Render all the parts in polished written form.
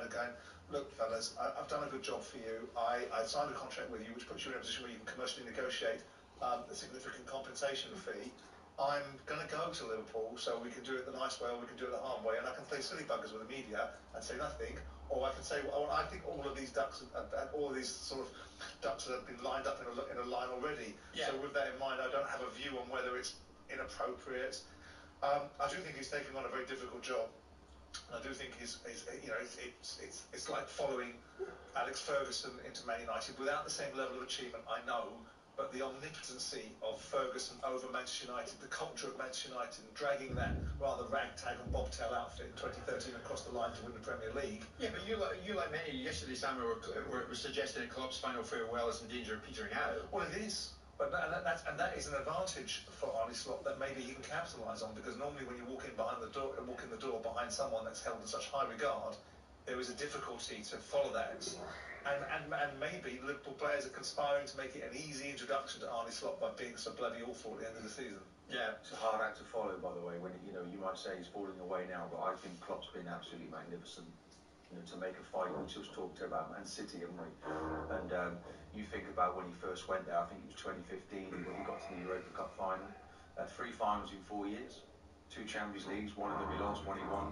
mind of going, look, fellas, I've done a good job for you. I signed a contract with you, which puts you in a position where you can commercially negotiate a significant compensation fee. I'm going to go to Liverpool, so we can do it the nice way or we can do it the hard way, and I can play silly buggers with the media and say nothing, or I can say, well, I think all of these ducks, all of these sort of ducks that have been lined up in a line already. Yeah. So with that in mind, I don't have a view on whether it's inappropriate. I do think he's taking on a very difficult job. I do think he's you know, it's like following Alex Ferguson into Man United without the same level of achievement, I know. But the omnipotency of Ferguson over Manchester United, the culture of Manchester United, and dragging that rather ragtag and bobtail outfit in 2013 across the line to win the Premier League. Yeah, but you like many yesterday, Samuel, were suggesting that Klopp's final farewell is in danger of petering out. Well, it is. But that is an advantage for Arne Slot that maybe he can capitalise on, because normally when you walk in the door behind someone that's held in such high regard, there is a difficulty to follow that. And maybe Liverpool players are conspiring to make it an easy introduction to Arne Slot by being so bloody awful at the end of the season. Yeah, it's a hard act to follow, by the way. When you might say he's falling away now, but I think Klopp's been absolutely magnificent. To make a fight, we just talked about Man City, haven't we? And you think about when he first went there. I think it was 2015 when he got to the Europa Cup final. 3 finals in 4 years, 2 Champions Leagues, one of them he lost, one he won.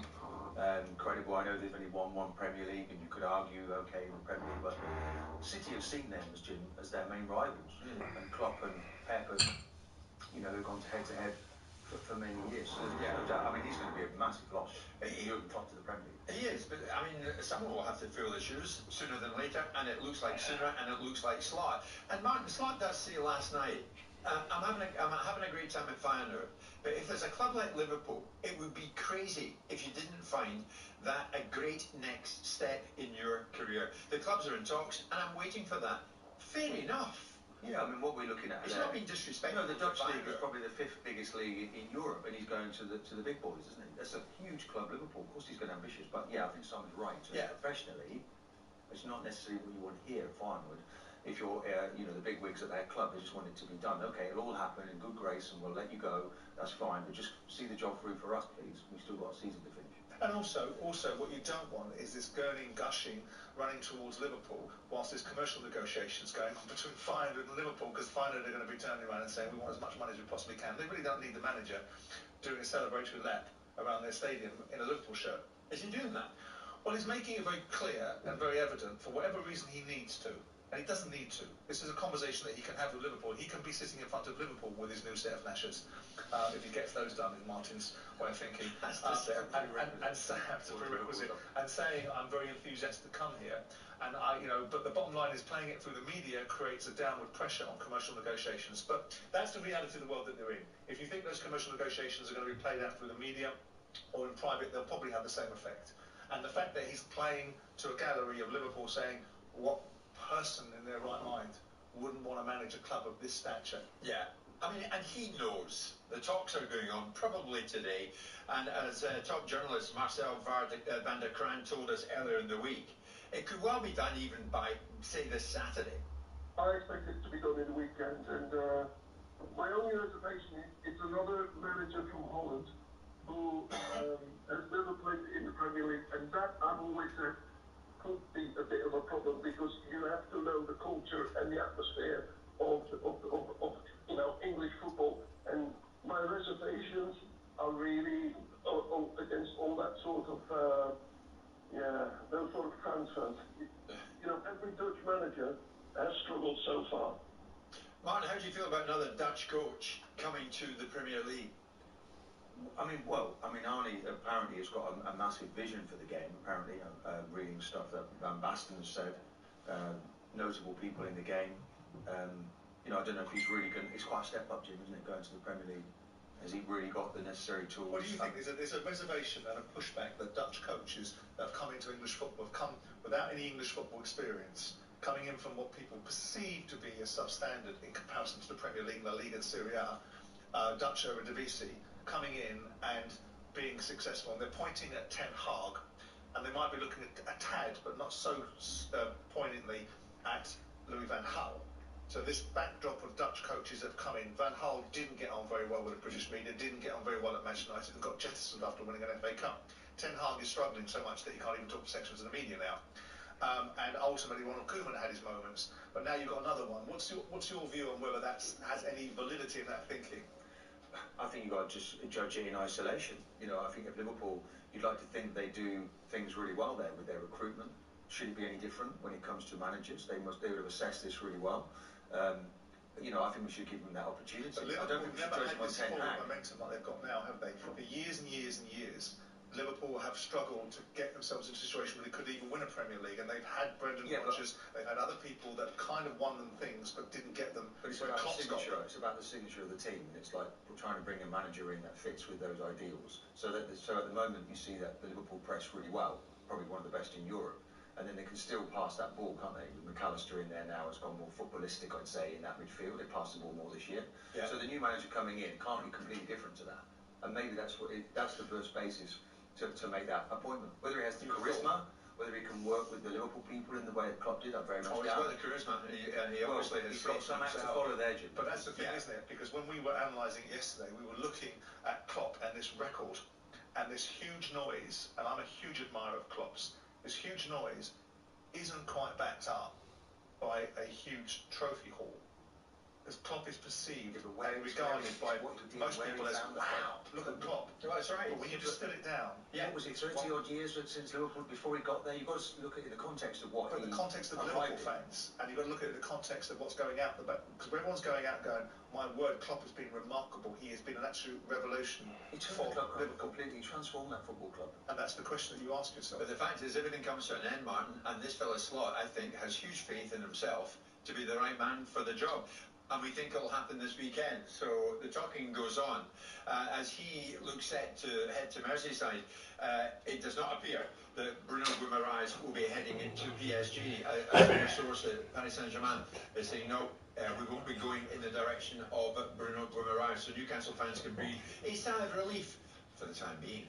Incredible. I know they've only won 1 Premier League, and you could argue, okay, the Premier League, but City have seen them as their main rivals. And Klopp and Pep, they've gone head to head for many years. So, yeah, no doubt. I mean, he's going to be a massive loss. Jurgen Klopp to the Premier League. He is, but I mean, someone will have to fill the shoes sooner than later, and it looks like sooner, and it looks like Slot. And Martin Slot does say last night, I'm having a great time at Feyenoord, but if there's a club like Liverpool, it would be crazy if you didn't find that a great next step in your career. The clubs are in talks, and I'm waiting for that. Fair enough. Yeah, I mean, what we're looking at... It's not being disrespectful. No, the Dutch league is probably the 5th biggest league in Europe, and he's going to the big boys, isn't he? That's a huge club, Liverpool. Of course he's going to be ambitious, but yeah, I think Simon's right. So professionally, it's not necessarily what you want here at Feyenoord. If you're, the big wigs at their club, they just want it to be done. Okay, it'll all happen in good grace, and we'll let you go. That's fine, but just see the job through for us, please. We've still got a season to finish. And also, what you don't want is this gurning, gushing, running towards Liverpool, whilst there's commercial negotiations going on between Feyenoord and Liverpool, because Feyenoord are going to be turning around and saying, we want as much money as we possibly can. They really don't need the manager doing a celebratory lap around their stadium in a Liverpool shirt. Is he doing that? Well, he's making it very clear and very evident, for whatever reason he needs to. And he doesn't need to. This is a conversation that he can have with Liverpool. He can be sitting in front of Liverpool with his new set of lashes, if he gets those done, in Martin's way of thinking. And saying, I'm very enthusiastic to come here. And but the bottom line is, playing it through the media creates a downward pressure on commercial negotiations. But that's the reality of the world that they're in. If you think those commercial negotiations are going to be played out through the media or in private, they'll probably have the same effect. And the fact that he's playing to a gallery of Liverpool saying, what person in their right mind wouldn't want to manage a club of this stature? Yeah. I mean, and he knows the talks are going on, probably today. And as top journalist Marcel van der Kraan told us earlier in the week, it could well be done even by, say, this Saturday. I expect it to be done in the weekend, and my only reservation is it's another manager from Holland who has never played in the Premier League, and that, I've always said, could be a bit of a problem, because you have to know the culture and the atmosphere of English football. And my reservations are really against all that sort of those sort of transfers. Every Dutch manager has struggled so far. Martin, how do you feel about another Dutch coach coming to the Premier League? Arne apparently has got a massive vision for the game. Apparently, reading stuff that Van Basten has said, notable people in the game. I don't know if he's really going. It's quite a step up, Jim, isn't it, going to the Premier League? Has he really got the necessary tools? What do you think? There's a reservation and a pushback that Dutch coaches that have come into English football have come without any English football experience, coming in from what people perceive to be a substandard in comparison to the Premier League, La Liga and Serie A, Dutch Eredivisie, coming in and being successful. And they're pointing at Ten Hag, and they might be looking at a tad, but not so poignantly, at Louis van Gaal. So this backdrop of Dutch coaches that have come in. Van Gaal didn't get on very well with the British media, didn't get on very well at Manchester United, and got jettisoned after winning an FA Cup. Ten Hag is struggling so much that he can't even talk to sections of the media now. And ultimately, Ronald Koeman had his moments, but now you've got another one. What's your view on whether that has any validity in that thinking? I think you've got to just judge it in isolation. You know, I think at Liverpool, you'd like to think they do things really well there with their recruitment. Should it be any different when it comes to managers? They would have assessed this really well. You know, I think we should give them that opportunity. But I don't think we should never judge had them on this Ten forward Hag. momentum like they've got now, have they? For years and years and years, Liverpool have struggled to get themselves into a situation where they could even win a Premier League, and they've had Brendan Rodgers, they've had other people that kind of won them things but didn't get them. But it's about the signature. It's about the signature of the team. It's like we're trying to bring a manager in that fits with those ideals. So at the moment you see that the Liverpool press really well, probably one of the best in Europe, and then they can still pass that ball, can't they? With McAllister in there now has gone more footballistic, I'd say, in that midfield. They pass the ball more this year. Yeah. So the new manager coming in can't be completely different to that, and maybe that's the first basis to make that appointment. Whether he has the charisma, whether he can work with the Liverpool people in the way that Klopp did, I very much doubt. He's got the charisma, and he obviously has got some acts to follow there, Jim. But that's the thing, isn't it? Because when we were analysing it yesterday, we were looking at Klopp and this record and this huge noise, and I'm a huge admirer of Klopp's. This huge noise isn't quite backed up by a huge trophy haul. Because Klopp is perceived and regarded by most people as, wow, look at Klopp. That's right. But when you distill it down... Yeah, was it 30 odd years since Liverpool, before he got there? You've got to look at it in the context of what the context of Liverpool fans, and you've got to look at it in the context of what's going out the back. Because everyone's going out going, my word, Klopp has been remarkable. He has been an absolute revolution for Liverpool. Completely transformed that football club. And that's the question that you ask yourself. But the fact is, everything comes to an end, Martin, and this fella Slot, I think, has huge faith in himself to be the right man for the job. And we think it'll happen this weekend. So the talking goes on. As he looks set to head to Merseyside, it does not appear that Bruno Guimaraes will be heading into PSG. A source at Paris Saint-Germain is saying, no, we won't be going in the direction of Bruno Guimaraes. So Newcastle fans can breathe a sigh of relief for the time being.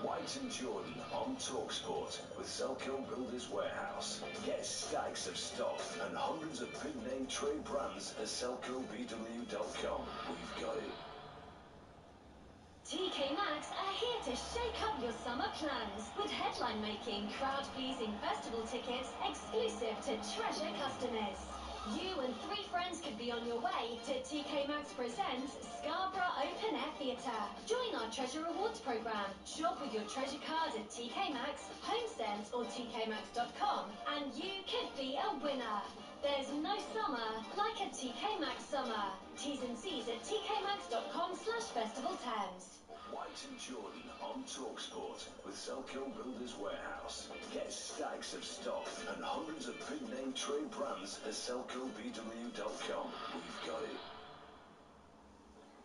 White and Jordan on TalkSport with Selco Builders Warehouse. Get stacks of stock and hundreds of big-name trade brands at selcobw.com. We've got it. TK Maxx are here to shake up your summer plans with headline-making, crowd-pleasing festival tickets exclusive to treasure customers. You and 3 friends could be on your way to TK Maxx Presents Scarborough Open Air Theatre. Join our Treasure Rewards programme. Shop with your treasure cards at TK Maxx, HomeSense or tkmaxx.com and you could be a winner. There's no summer like a TK Maxx summer. T's and C's at tkmaxx.com/festivalterms. White and Jordan on TalkSport with Selco Builders Warehouse. Get stacks of stock and hundreds of big-name trade brands at selcobw.com. We've got it.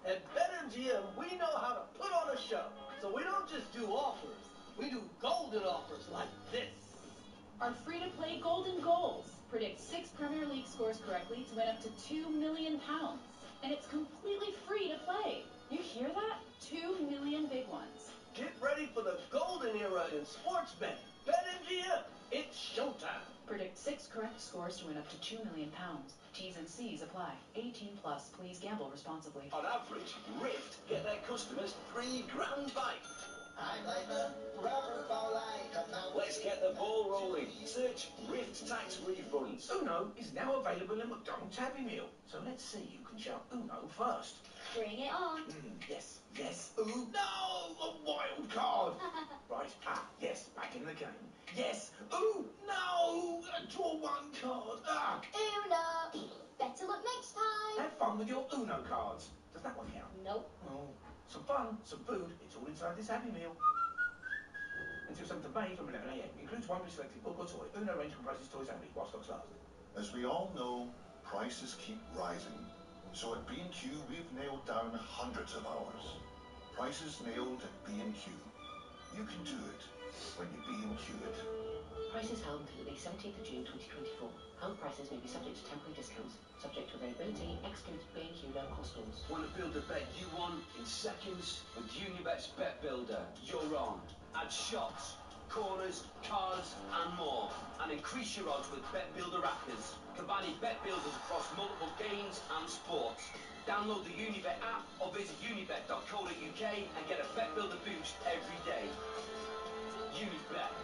At BetMGM, we know how to put on a show. So we don't just do offers. We do golden offers like this. Our free-to-play golden goals. Predict 6 Premier League scores correctly to win up to £2 million. And it's completely free to play. You hear that? 2 million big ones. Get ready for the golden era in sports betting. BetMGM, it's showtime. Predict 6 correct scores to win up to £2 million. T's and C's apply. 18 plus. Please gamble responsibly. On average, Rift get their customers $3 grand back. Let's get the ball rolling. Search Rift tax refunds. Uno is now available in McDonald's Happy Meal. So let's see who can shout Uno first. Bring it on. Yes, yes. Ooh, no! A wild card! Right, yes, back in the game. Yes! Ooh, no! Draw 1 card. Uno. Better luck next time. Have fun with your Uno cards. Does that one count? Nope. Oh, some fun, some food. It's all inside this Happy Meal. Until 7th of May from 11 AM. Includes one pre-selected book or toy. Uno range comprises toys only while stocks last. As we all know, prices keep rising. So at B&Q, we've nailed down hundreds of ours. Prices nailed at B&Q. You can do it when you B&Q it. Prices held until the 17th of June 2024. Held prices may be subject to temporary discounts, subject to availability, excludes B&Q low-cost stores. Want to build a bet you want in seconds? With Unibet's Bet Builder, you're on. Add shots, corners, cards, and more. And increase your odds with Bet Builder Rappers, combining bet builders across multiple games and sports. Download the Unibet app or visit unibet.co.uk and get a Bet Builder boost every day. Unibet.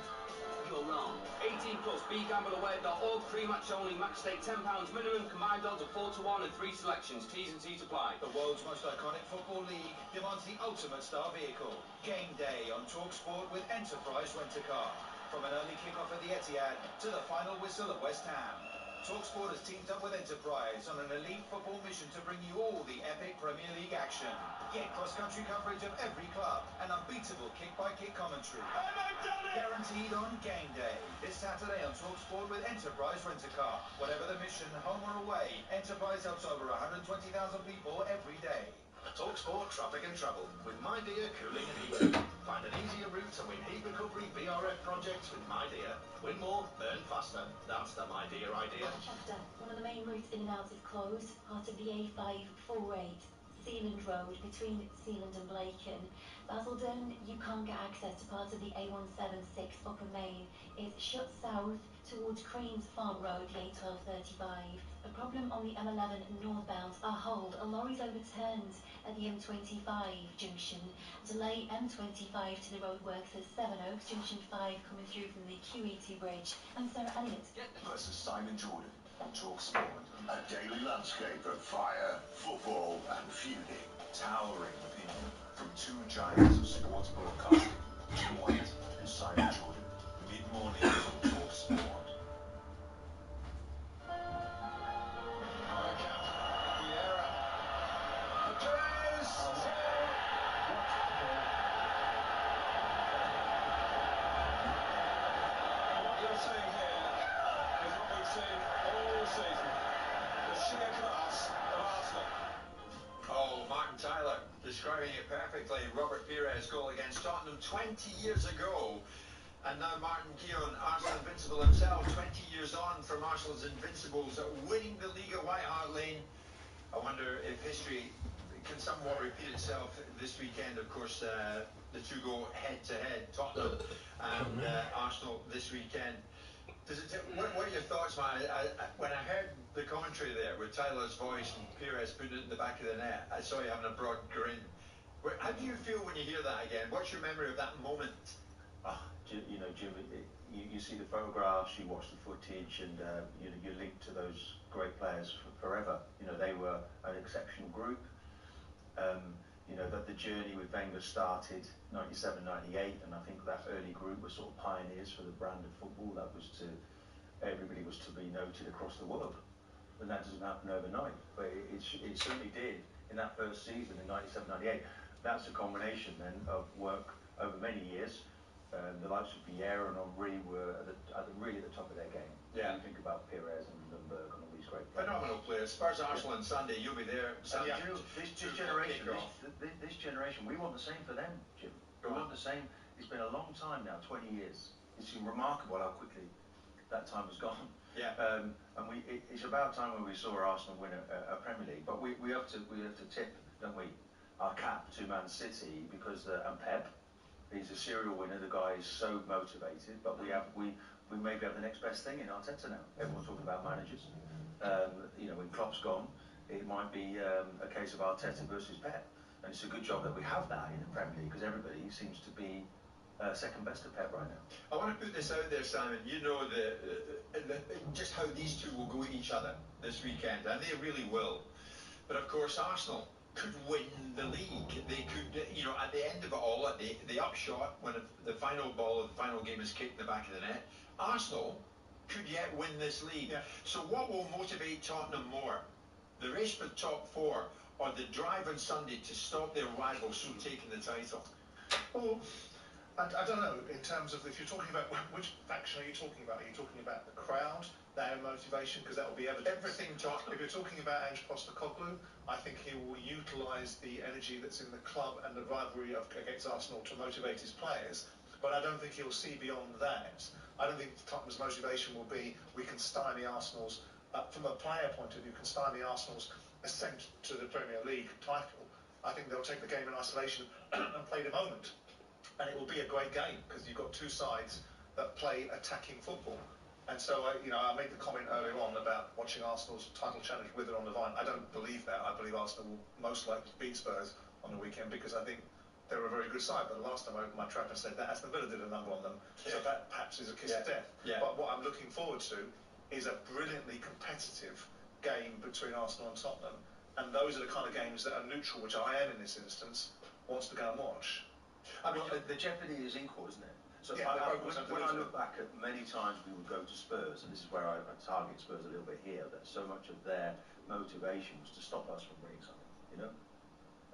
You're on. 18 plus. BeGambleAware.org. Pre-match only. Match stake £10 minimum. Combined odds of 4-1 and 3 selections. T's and C's apply. The world's most iconic football league demands the ultimate star vehicle. Game day on TalkSport with Enterprise Rent-A-Car. From an early kick-off at the Etihad to the final whistle at West Ham. TalkSport has teamed up with Enterprise on an elite football mission to bring you all the epic Premier League action. Get cross-country coverage of every club and unbeatable kick-by-kick commentary. And they've done it! Guaranteed on game day. This Saturday on TalkSport with Enterprise Rent-A-Car. Whatever the mission, home or away, Enterprise helps over 120,000 people every day. TalkSport Traffic and Travel with My Dear Cooling and Heating. Find an easier route to win heat recovery BRF projects with My Dear. Win more, earn faster. That's the My Dear idea. Chester, one of the main routes in and out is closed, part of the A548. Sealand Road between Sealand and Blaken. Basildon, you can't get access to part of the A176 Upper Main. It's shut south towards Cranes Farm Road, the A1235. A problem on the M11 northbound. A hold. A lorry's overturned at the M25 junction. Delay M25 to the roadworks at Seven Oaks, Junction 5 coming through from the QE2 bridge. I'm Sarah Elliott. Versus Simon Jordan on TalkSport. A daily landscape of fire, football and feuding. Towering opinion from two giants of sports broadcasting, Jim White and Simon Jordan. Mid-morning on TalkSport. Tyler describing it perfectly. Robert Pires' goal against Tottenham 20 years ago. And now Martin Keown, Arsenal invincible himself, 20 years on from Arsenal's invincibles, winning the league at White Hart Lane. I wonder if history can somewhat repeat itself this weekend. Of course, the two go head-to-head, Tottenham and Arsenal this weekend. What are your thoughts, man? When I heard the commentary there with Tyler's voice and Pires putting it in the back of the net, I saw you having a broad grin. How do you feel when you hear that again? What's your memory of that moment? You know, Jim, you see the photographs, you watch the footage, and you're linked to those great players forever. You know, they were an exceptional group. You know, that the journey with Wenger started 97, 98, and I think that early group was sort of pioneers for the brand of football. That was everybody was to be noted across the world. And that doesn't happen overnight, but it certainly did in that first season in 97, 98. That's a combination then of work over many years. The likes of Vieira and Henry were really at the top of their game. Yeah. You think about Pires and Lundberg and all these great players. Phenomenal players. Spurs Arsenal on Sunday, you'll be there. And you know, this generation, we want the same for them, Jim. We want the same. It's been a long time now, 20 years. It's remarkable how quickly that time has gone. Yeah. And it's about time when we saw Arsenal win a Premier League. But we have to tip, don't we, our cap to Man City because and Pep. He's a serial winner. The guy is so motivated. But we maybe have the next best thing in Arteta now. Everyone's talking about managers. You know, when Klopp's gone, it might be a case of Arteta versus Pep. And it's a good job that we have that in the Premier League because everybody seems to be second best to Pep right now. I want to put this out there, Simon. You know just how these two will go at each other this weekend, and they really will. But of course, Arsenal could win the league. They could, you know, at the end of it all, at the upshot, when the final ball of the final game is kicked in the back of the net, Arsenal could yet win this league. Yeah. So what will motivate Tottenham more? The race for top four, or the drive on Sunday to stop their rivals from taking the title? Well, I don't know, in terms of, if you're talking about, which faction are you talking about? Are you talking about the crowd, their motivation? Because that will be evident. Everything Tottenham. If you're talking about Ange Postecoglou, I think he will utilise the energy that's in the club and the rivalry against Arsenal to motivate his players. But I don't think he'll see beyond that. I don't think Tottenham's motivation will be, we can stymie Arsenal's, from a player point of view, can stymie Arsenal's ascent to the Premier League title. I think they'll take the game in isolation and play the moment. And it will be a great game because you've got two sides that play attacking football. And so, I made the comment earlier on about watching Arsenal's title challenge wither on the vine. I don't believe that. I believe Arsenal will most likely beat Spurs on the weekend because I think they're a very good side. But the last time I opened my trap and said that, Aston Villa did a number on them. So that perhaps is a kiss of death. But what I'm looking forward to is a brilliantly competitive game between Arsenal and Tottenham. And those are the kind of games that are neutral, which I am in this instance, wants to go and watch. I mean, the jeopardy is equal, isn't it? So Yeah, when I look back at many times we would go to Spurs, and this is where I target Spurs a little bit here, that so much of their motivation was to stop us from winning something,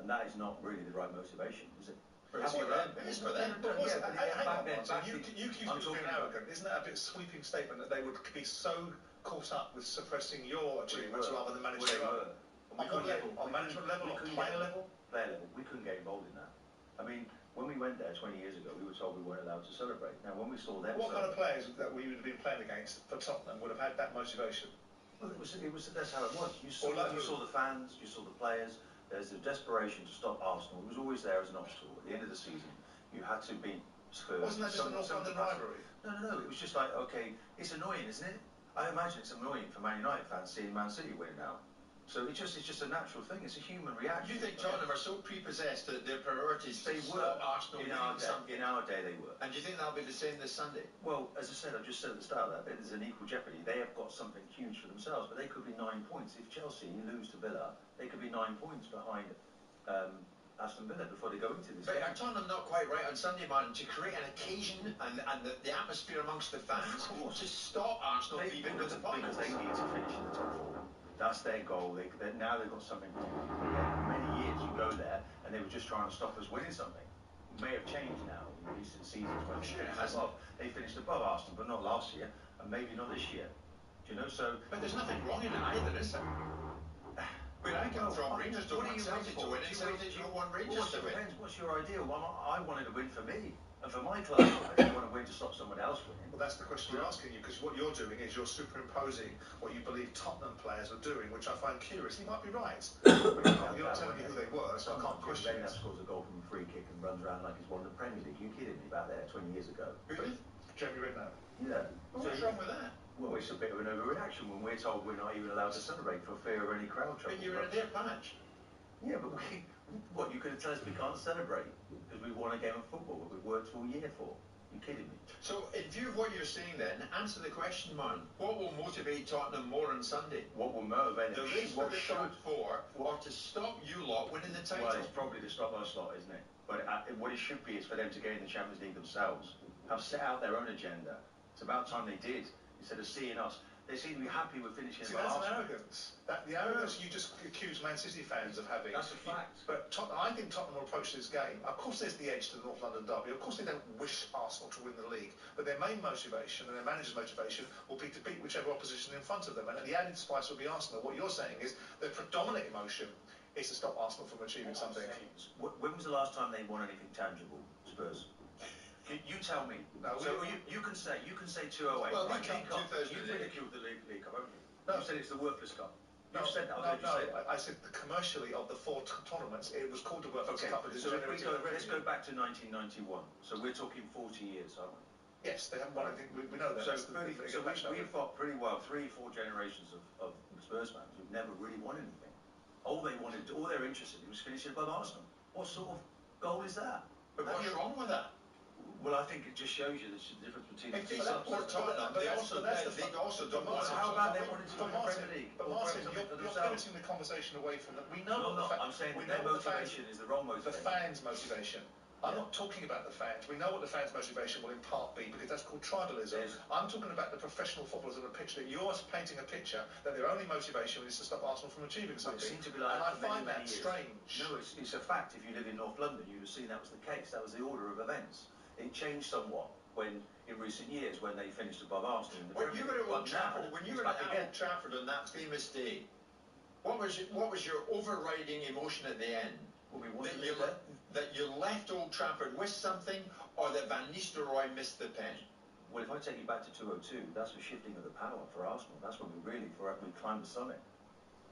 and that is not really the right motivation, is it? It's for them. It's for them. Hang on, so you accuse me of being arrogant. Isn't that a bit sweeping statement that they would be so caught up with suppressing your achievements rather than managing their own? On what level? On management level? On player level? Player level. We couldn't get involved in that. I mean, when we went there 20 years ago, we were told we weren't allowed to celebrate. Now, when we saw them... What kind of players that we would have been playing against for Tottenham would have had that motivation? Well, that's how it was. You saw the fans, you saw the players. There's a desperation to stop Arsenal. It was always there as an obstacle. At the end of the season, you had to beat Spurs. Wasn't that just a North London rivalry? No. It was just like, okay, it's annoying, isn't it? I imagine it's annoying for Man United fans seeing Man City win now. So it's just a natural thing. It's a human reaction. You think Tottenham are so prepossessed that their priorities they stop were Arsenal in our day they were. And do you think that'll be the same this Sunday? Well, as I said, I just said at the start of that, there's an equal jeopardy. They have got something huge for themselves, but they could be 9 points. If Chelsea lose to Villa, they could be 9 points behind Aston Villa before they go into this game. But are Tottenham not quite right on Sunday, Martin, to create an occasion and the atmosphere amongst the fans to stop Arsenal leaving with the points? Because they need to finish in the top 4. That's their goal. Now they've got something to do. Many years you go there and they were just trying to stop us winning something. It may have changed now in recent seasons when they finished above Arsenal, but not last year, and maybe not this year. Do you know? So. But there's nothing wrong in it either, is there? Where I come from, Rangers don't want Celtic to win, and Celtic don't want Rangers to win. What's your ideal? Well, I wanted to win for me and for my club. I didn't want to win to stop someone else winning. Well, that's the question you're asking you, because what you're doing is you're superimposing what you believe Tottenham players are doing, which I find curious. You might be right. You're not telling me who they were, so I can't question it. Redknapp scores a goal from a free kick and runs around like he's won the Premier League. You kidding me about that 20 years ago? Really? Jeremy Redknapp. Yeah. What's wrong with that? Well, it's a bit of an overreaction when we're told we're not even allowed to celebrate for fear of any crowd trouble. But you're in their patch. Yeah, but what, you could tell us we can't celebrate because we won a game of football that we've worked all year for? You kidding me? So, in view of what you're saying then, answer the question, man. What will motivate Tottenham more on Sunday? What will motivate the race for the top 4 or to stop you lot winning the title? Well, it's probably to stop us lot, isn't it? But what it should be is for them to gain the Champions League themselves. Have set out their own agenda. It's about time they did, instead of seeing us. They seem to be happy with finishing. See, that's an arrogance. The arrogance you just accuse Man City fans of having. That's a fact. But I think Tottenham will approach this game. Of course, there's the edge to the North London derby. Of course, they don't wish Arsenal to win the league. But their main motivation and their manager's motivation will be to beat whichever opposition in front of them. And the added spice will be Arsenal. What you're saying is their predominant emotion is to stop Arsenal from achieving something. When was the last time they won anything tangible, Spurs? You tell me. No, so you can say 208. Well, right? League Cup 2008. You ridiculed the League Cup, haven't you? No. You said it's the worthless cup. No, you said that. I said commercially of the 4 tournaments, it was called the worthless cup. So let's go back to 1991. So we're talking 40 years, aren't we? Yes, they haven't won anything. We know that. So we've got pretty well 3-4 generations of Spurs fans who've never really won anything. All they're interested in was finishing above Arsenal. What sort of goal is that? But what's wrong with that? Well, I think it just shows you the difference between the two clubs. They also don't want. How about they wanted to win the Premier League? But Martin, you're pivoting the conversation away from that. We know what I'm saying their motivation is the wrong motivation. The fans' motivation. I'm not talking about the fans. We know what the fans' motivation will in part be, because that's called tribalism. I'm talking about the professional footballers on the pitch, that you're painting a picture that their only motivation is to stop Arsenal from achieving something. It seemed to be like and I that find many that strange. No, it's a fact. If you live in North London, you'd have seen that was the case. That was the order of events. It changed somewhat in recent years when they finished above Arsenal in the Premier League. When you were at Old Trafford on that famous day, what was your overriding emotion at the end? That you left Old Trafford with something, or that Van Nistelrooy missed the pen? Well, if I take you back to 2002, that's the shifting of the power for Arsenal. That's when we climbed the summit.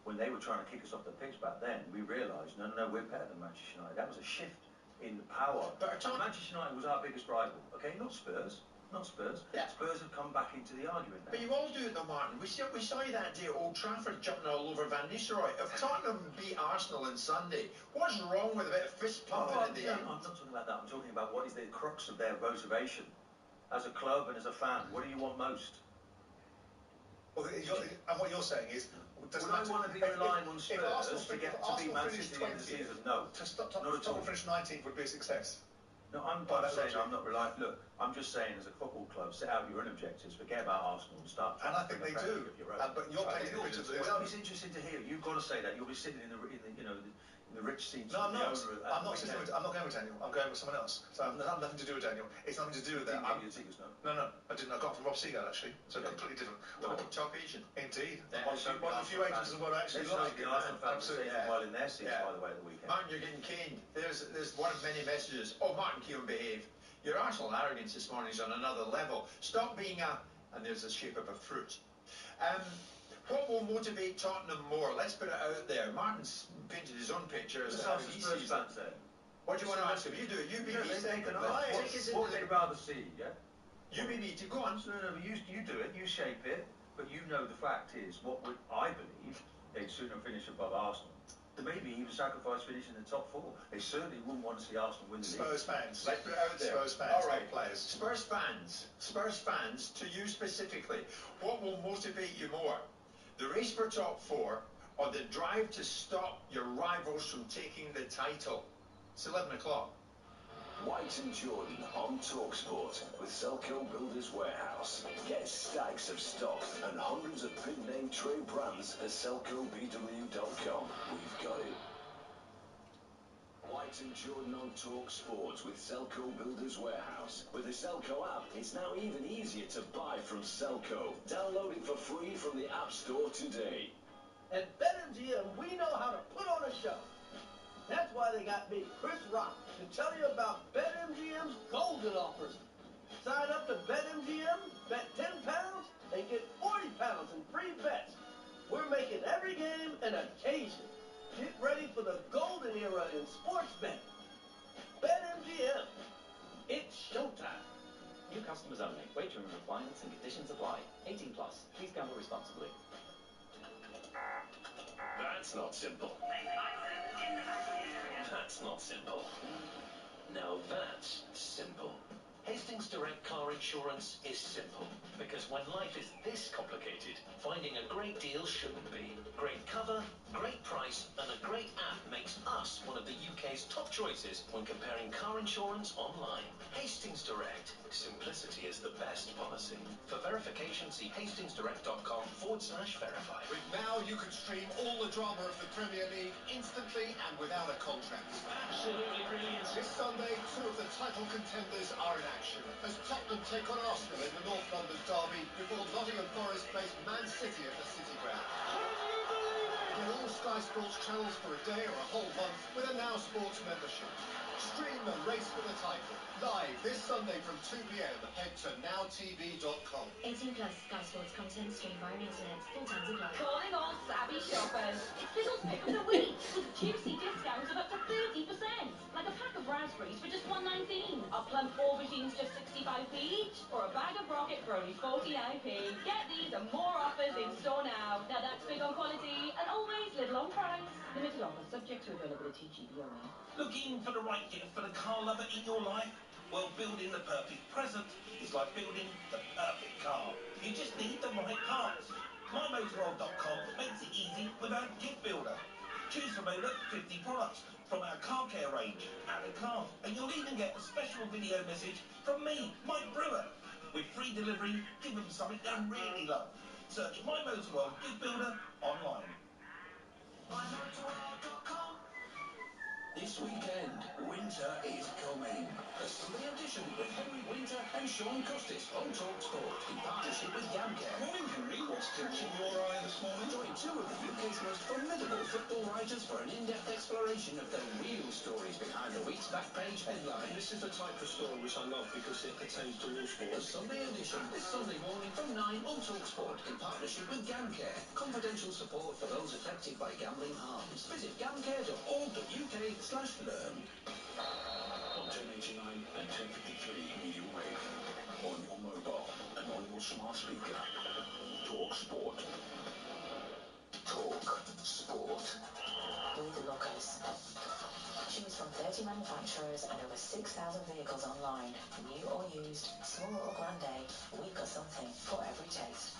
When they were trying to kick us off the pitch back then, we realised, no, we're better than Manchester United. That was a shift in the power. But Manchester United was our biggest rival, okay? Not Spurs. Not Spurs. Yeah. Spurs have come back into the argument now. But you all do it though, Martin. We saw you that day at Old Trafford jumping all over Van Nistelrooy. If Tottenham beat Arsenal on Sunday, what's wrong with a bit of fist pumping at the end? I'm not talking about that. I'm talking about what is the crux of their motivation. As a club and as a fan, what do you want most? Well, and what you're saying is, would I want to be relying on Spurs to beat Man City in the season? No. Tottenham finish 19th would be a success. No, I'm saying I'm not relying. Look, I'm just saying as a football club, set out your own objectives, forget about Arsenal and start. And I think they do. But you're painting a picture of Well, it's interesting to hear. You've got to say that. You'll be sitting in the rich seats. No, I'm not. I'm not going with Daniel. I'm going with someone else. So it has nothing to do with Daniel. It's nothing to do with that. No, I didn't. I got it from Rob Seagull actually. So completely different. Top agent. Indeed. One of the few agents as well actually like. The Arsenal fans are sitting well in their seats, by the way, at the weekend. Martin, you're getting caned. There's one of many messages. Oh, Martin Keown, behave. Your Arsenal arrogance this morning is on another level. Stop being and there's the shape of a fruit. What will motivate Tottenham more? Let's put it out there. Martin's painted his own picture as how he sees it. What do you want to ask him? You do it. You be me. What would they rather see, yeah? You be me. Go on. No, but you do it. You shape it. But you know the fact is, what would I believe, they'd sooner finish above Arsenal. Maybe even sacrifice finishing in the top 4. They certainly wouldn't want to see Arsenal win the league. Spurs fans. Let's put it out there. Spurs fans. All right, players. Spurs fans, to you specifically, what will motivate you more? The race for top 4 or the drive to stop your rivals from taking the title? It's 11 o'clock. White and Jordan on TalkSport with Selco Builders Warehouse. Get stacks of stock and hundreds of big-name trade brands at selcobw.com. We've got it. White and Jordan on TalkSport with Selco Builders Warehouse. With the Selco app, it's now even easier to buy from Selco. Download it for free from the App Store today. At BetMGM, we know how to put on a show. That's why they got me, Chris Rock, to tell you about BetMGM's golden offers. Sign up to BetMGM, bet £10, and get £40 in free bets. We're making every game an occasion. Get ready for the golden era in sports betting. BetMGM. It's showtime. New customers only. Wagering requirements and conditions apply. 18+. Please gamble responsibly. That's not simple. That's not simple. Now that's simple. Hastings Direct Car Insurance is simple, because when life is this complicated, finding a great deal shouldn't be. Great cover, great price, and a great app makes us one of the UK's top choices when comparing car insurance online. Hastings Direct. Simplicity is the best policy. For verification, see hastingsdirect.com/verify. With Now, you can stream all the drama of the Premier League instantly and without a contract. Absolutely brilliant. This Sunday, 2 of the title contenders are in action as Tottenham take on Arsenal in the North London derby before Nottingham Forest face Man City at the City Ground. Can you believe it? Get all Sky Sports channels for a day or a whole month with a Now Sports membership. Stream the race for the title live this Sunday from 2 p.m. Head to nowtv.com. 18+, Sky Sports content streamed via internet. Full terms apply. Calling all savvy shoppers. It's Lidl's Pick of the Week with juicy discounts of up to 30%. Like a pack of raspberries for just $1.19. A plump aubergines just 65p each. Or a bag of rocket for only 49p. Get these and more offers in store now. Now that's big on quality and always little on price. Limited offer subject to availability, GB only. Looking for the right gift for the car lover in your life? Well, building the perfect present is like building the perfect car. You just need the right parts. MyMotorworld.com makes it easy with our gift builder. Choose from over 50 products from our car care range and a car. And you'll even get a special video message from me, Mike Brewer. With free delivery, give them something they really love. Search My Motorworld Gift Builder online. MyMotorworld.com. This weekend, winter is coming. A Sunday edition with Henry Winter and Sean Custis on TalkSport in partnership with Gamcare. Morning, Henry. What's catching your eye this morning? Join 2 of the UK's most formidable football writers for an in-depth exploration of the real stories behind the week's back page headline. This is the type of story which I love because it pertains to all The sports. Sunday edition this Sunday morning from 9 on TalkSport in partnership with Gamcare. Confidential support for those affected by gambling harms. Visit gamcare.org.uk/learn. On 1089 and 1053 medium wave. on your mobile and on your smart speaker. Talk Sport. Talk Sport. With Lookers. Choose from 30 manufacturers and over 6,000 vehicles online. New or used, small or grande, we've got something for every taste.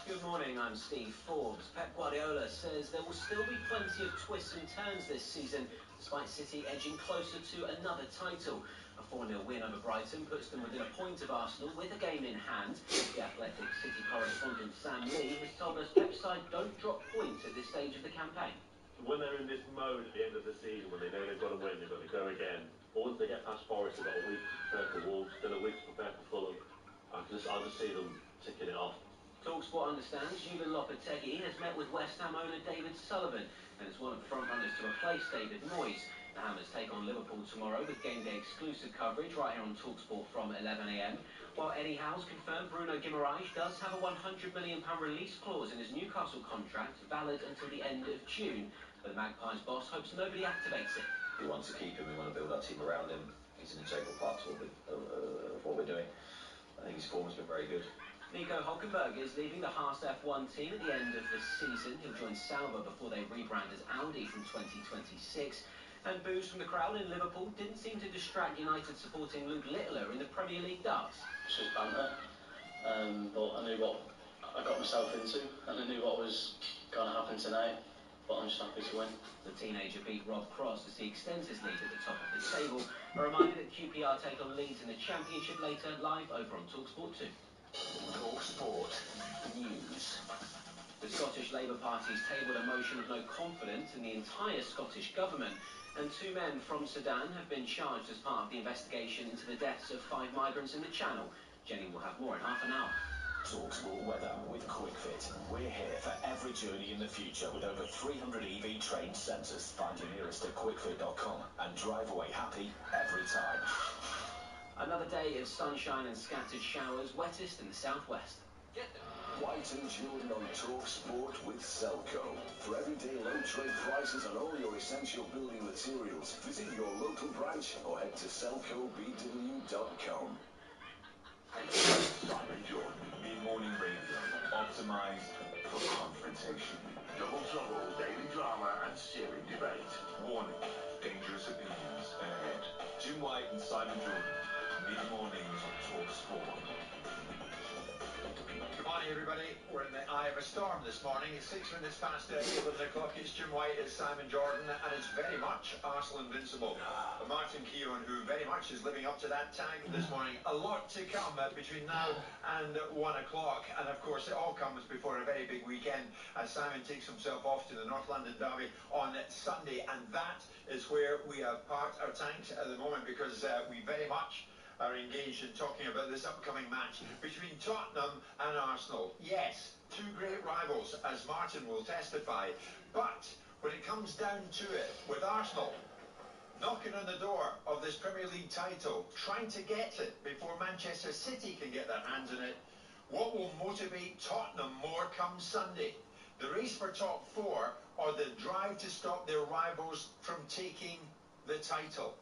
Good morning, I'm Steve Forbes. Pep Guardiola says there will still be plenty of twists and turns this season, despite City edging closer to another title. A 4-0 win over Brighton puts them within a point of Arsenal with a game in hand. The Athletic City correspondent Sam Lee has told us Pep's side don't drop points at this stage of the campaign. When they're in this mode at the end of the season, when they know they've got to win, they've got to go again. Or once they get past Forest, they've got a week to prepare for Wolves, then a week to prepare for Fulham. I'll just see them ticking it off. TalkSport understands Julian Lopetegui has met with West Ham owner David Sullivan and is one of the frontrunners to replace David Moyes. The Hammers take on Liverpool tomorrow with game day exclusive coverage right here on TalkSport from 11 a.m. While Eddie Howe's confirmed Bruno Guimaraes does have a £100 million release clause in his Newcastle contract, valid until the end of June. But the Magpies boss hopes nobody activates it. We want to keep him, we want to build our team around him. He's an integral part of what we're doing. I think his form has been very good. Nico Hülkenberg is leaving the Haas F1 team at the end of the season. He'll join Sauber before they rebrand as Audi from 2026. And boos from the crowd in Liverpool didn't seem to distract United supporting Luke Littler in the Premier League darts. It's just banter, but I knew what I got myself into and I knew what was going to happen tonight, but I'm just happy to win. The teenager beat Rob Cross as he extends his lead at the top of the table. A reminder that QPR take on Leeds in the Championship later, live over on TalkSport 2. Talk Sport News. The Scottish Labour Party's tabled a motion of no confidence in the entire Scottish government, and 2 men from Sudan have been charged as part of the investigation into the deaths of 5 migrants in the Channel. Jenny will have more in half an hour. Talk Sport weather with QuickFit. We're here for every journey in the future with over 300 EV trained centres. Find your nearest at quickfit.com and drive away happy every time. Another day of sunshine and scattered showers, wettest in the southwest. White and Jordan on Talk Sport with Selco. For everyday low trade prices on all your essential building materials, visit your local branch or head to selcobw.com. Simon Jordan, mid-morning radio, optimised for confrontation. Double trouble, daily drama and searing debate. Warning, dangerous opinions ahead. Jim White and Simon Jordan, mid-mornings on Talk Sport. Good morning, everybody. We're in the eye of a storm this morning. It's 6 minutes past 11 o'clock. It's Jim White, it's Simon Jordan, and it's very much Arsenal invincible. Martin Keown, who very much is living up to that tag this morning. A lot to come between now and 1 o'clock, and of course it all comes before a very big weekend as Simon takes himself off to the North London Derby on Sunday, and that is where we have parked our tanks at the moment because we very much are engaged in talking about this upcoming match between Tottenham and Arsenal. Yes, 2 great rivals, as Martin will testify, but when it comes down to it, with Arsenal knocking on the door of this Premier League title, trying to get it before Manchester City can get their hands on it, what will motivate Tottenham more come Sunday? The race for top 4 or the drive to stop their rivals from taking the title?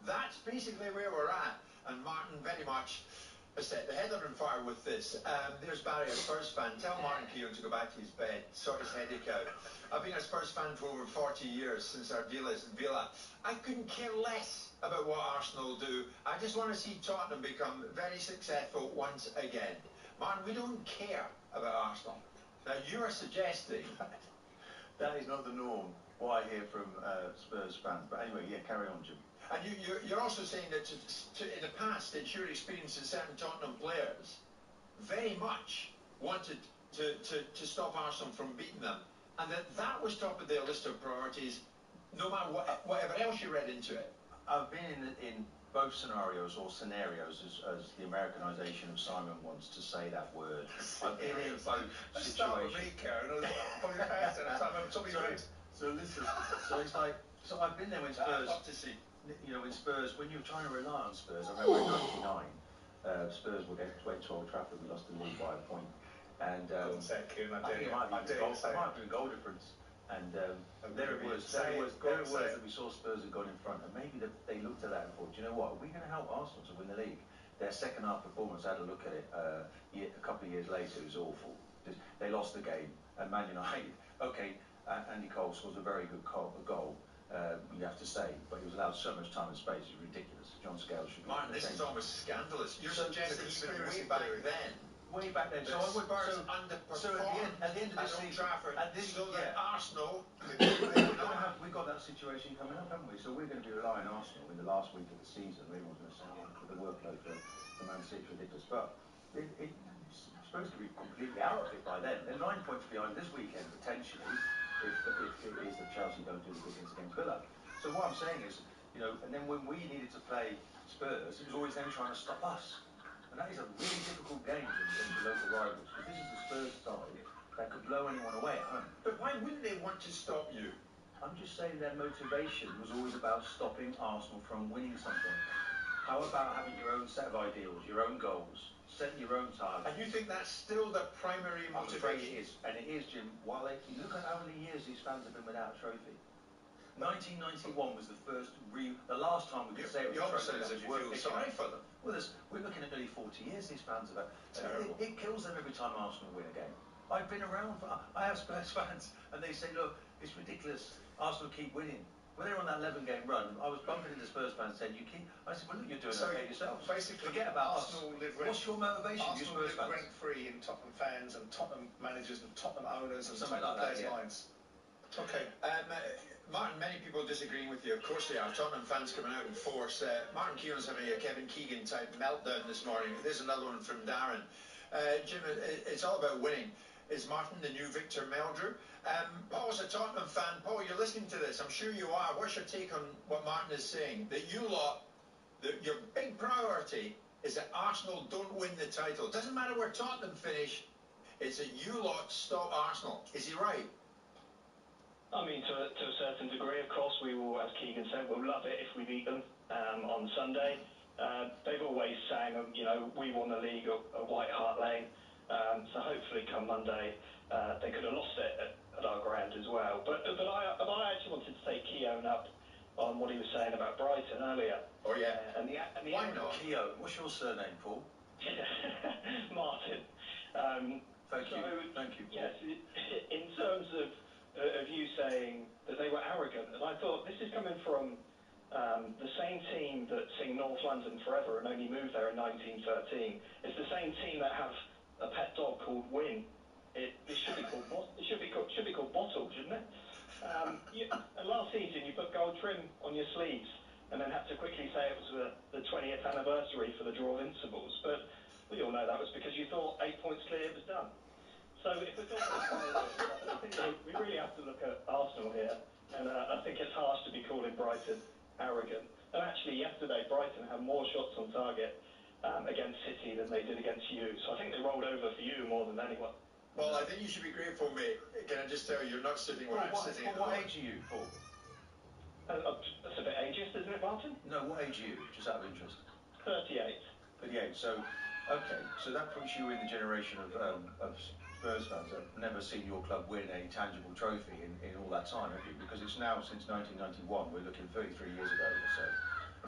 That's basically where we're at. And Martin very much has set the header on fire with this. There's Barry, a Spurs fan. Tell Martin Keown to go back to his bed, sort his headache out. I've been a Spurs fan for over 40 years, since our deal is in Villa. I couldn't care less about what Arsenal do. I just want to see Tottenham become very successful once again. Martin, we don't care about Arsenal. Now, you are suggesting... That is not the norm, what I hear from Spurs fans. But anyway, yeah, carry on, Jim. And you're also saying that in the past, it's your experience that certain Tottenham players very much wanted to stop Arsenal from beating them, and that was top of their list of priorities, no matter whatever else you read into it. I've been in both scenarios, as the Americanization of Simon wants to say that word. I've been in both situations. So listen, so it's like, so I've been there when Spurs... I'd love to see. You know, when Spurs, when you're trying to rely on Spurs, I remember in '99, Spurs went to Old Trafford, we lost the league by a point, and I think it might have been goal difference, and there it was that we saw Spurs had gone in front, and maybe they looked at that and thought, do you know what, are we going to help Arsenal to win the league? their second half performance, I had a look at it a couple of years later, it was awful. They lost the game, and Man United, okay, Andy Cole scores a very good goal, you have to say, but he was allowed so much time and space, it's ridiculous. John Scales should be... Martin, this is almost scandalous. You're suggesting even way back then... Way back then, so I would... So at the end of this season... Trafford, so that Arsenal... We've got that situation coming up, haven't we? So we're going to be relying on Arsenal in the last week of the season. Everyone's going to say, with the workload for Man City, it's ridiculous. But it's supposed to be completely out of it by then. They're 9 points behind this weekend, potentially, if it is that Chelsea don't do the good things against Villa. So what I'm saying is, you know, and then when we needed to play Spurs, it was always them trying to stop us. And that is a really difficult game against the local rivals, because this is the Spurs side that could blow anyone away at home. But why wouldn't they want to stop you? I'm just saying their motivation was always about stopping Arsenal from winning something. How about having your own set of ideals, your own goals, setting your own targets? And you think that's still the primary motivation? It is, and it is, Jim. While you look at how many years these fans have been without a trophy. 1991 was the last time we could say it was you almost said as if you feel sorry for them. Well, we're looking at nearly 40 years these fans have had. It kills them every time Arsenal win a game. I've been around I have Spurs fans, and they say, look, it's ridiculous. Arsenal keep winning. When they were on that 11-game run, I was bumping into Spurs fans saying, I said, well, look, you're doing okay yourself. Basically, forget about Arsenal us. What's your motivation? Arsenal live rent-free in Tottenham fans and Tottenham managers and Tottenham owners and something Tottenham like players' that, minds. Okay. Martin, many people disagreeing with you. Of course they are. Tottenham fans coming out in force. Martin Keown's having a Kevin Keegan-type meltdown this morning. There's another one from Darren. Jim, it's all about winning. Is Martin the new Victor Meldrew? Paul's a Tottenham fan. Paul, you're listening to this. I'm sure you are. What's your take on what Martin is saying? That you lot, your big priority is that Arsenal don't win the title. It doesn't matter where Tottenham finish. It's that you lot stop Arsenal. Is he right? I mean, to a certain degree, of course, we will, as Keegan said, we'll love it if we beat them on Sunday. They've always sang, you know, we won the league at White Hart Lane. So hopefully come Monday, they could have lost it at our ground as well. But I actually wanted to take Keown up on what he was saying about Brighton earlier. Oh, yeah. Why not? Keown, what's your surname, Paul? Martin. Thank you, Paul. Yes, in terms of you saying that they were arrogant, and I thought this is coming from the same team that sing North London Forever and only moved there in 1913. It's the same team that have a pet dog called Win. It should be called Bottle, shouldn't it? And last season you put gold trim on your sleeves and then had to quickly say it was the 20th anniversary for the draw of Invincibles. But we all know that was because you thought 8 points clear was done. So if we're talking about I think we really have to look at Arsenal here, and I think it's harsh to be calling Brighton arrogant. And actually yesterday Brighton had more shots on target against City than they did against you. So I think they rolled over for you more than anyone. Well, I think you should be grateful, mate. Can I just tell you, you're not sitting where I'm sitting at the What moment. age are you, Paul? That's a bit ageist, isn't it, Martin? No, what age are you, just out of interest? 38. 38, so, okay, so that puts you in the generation of Spurs fans that have never seen your club win a tangible trophy in all that time, have you? Because it's now, since 1991, we're looking 33 years ago or so,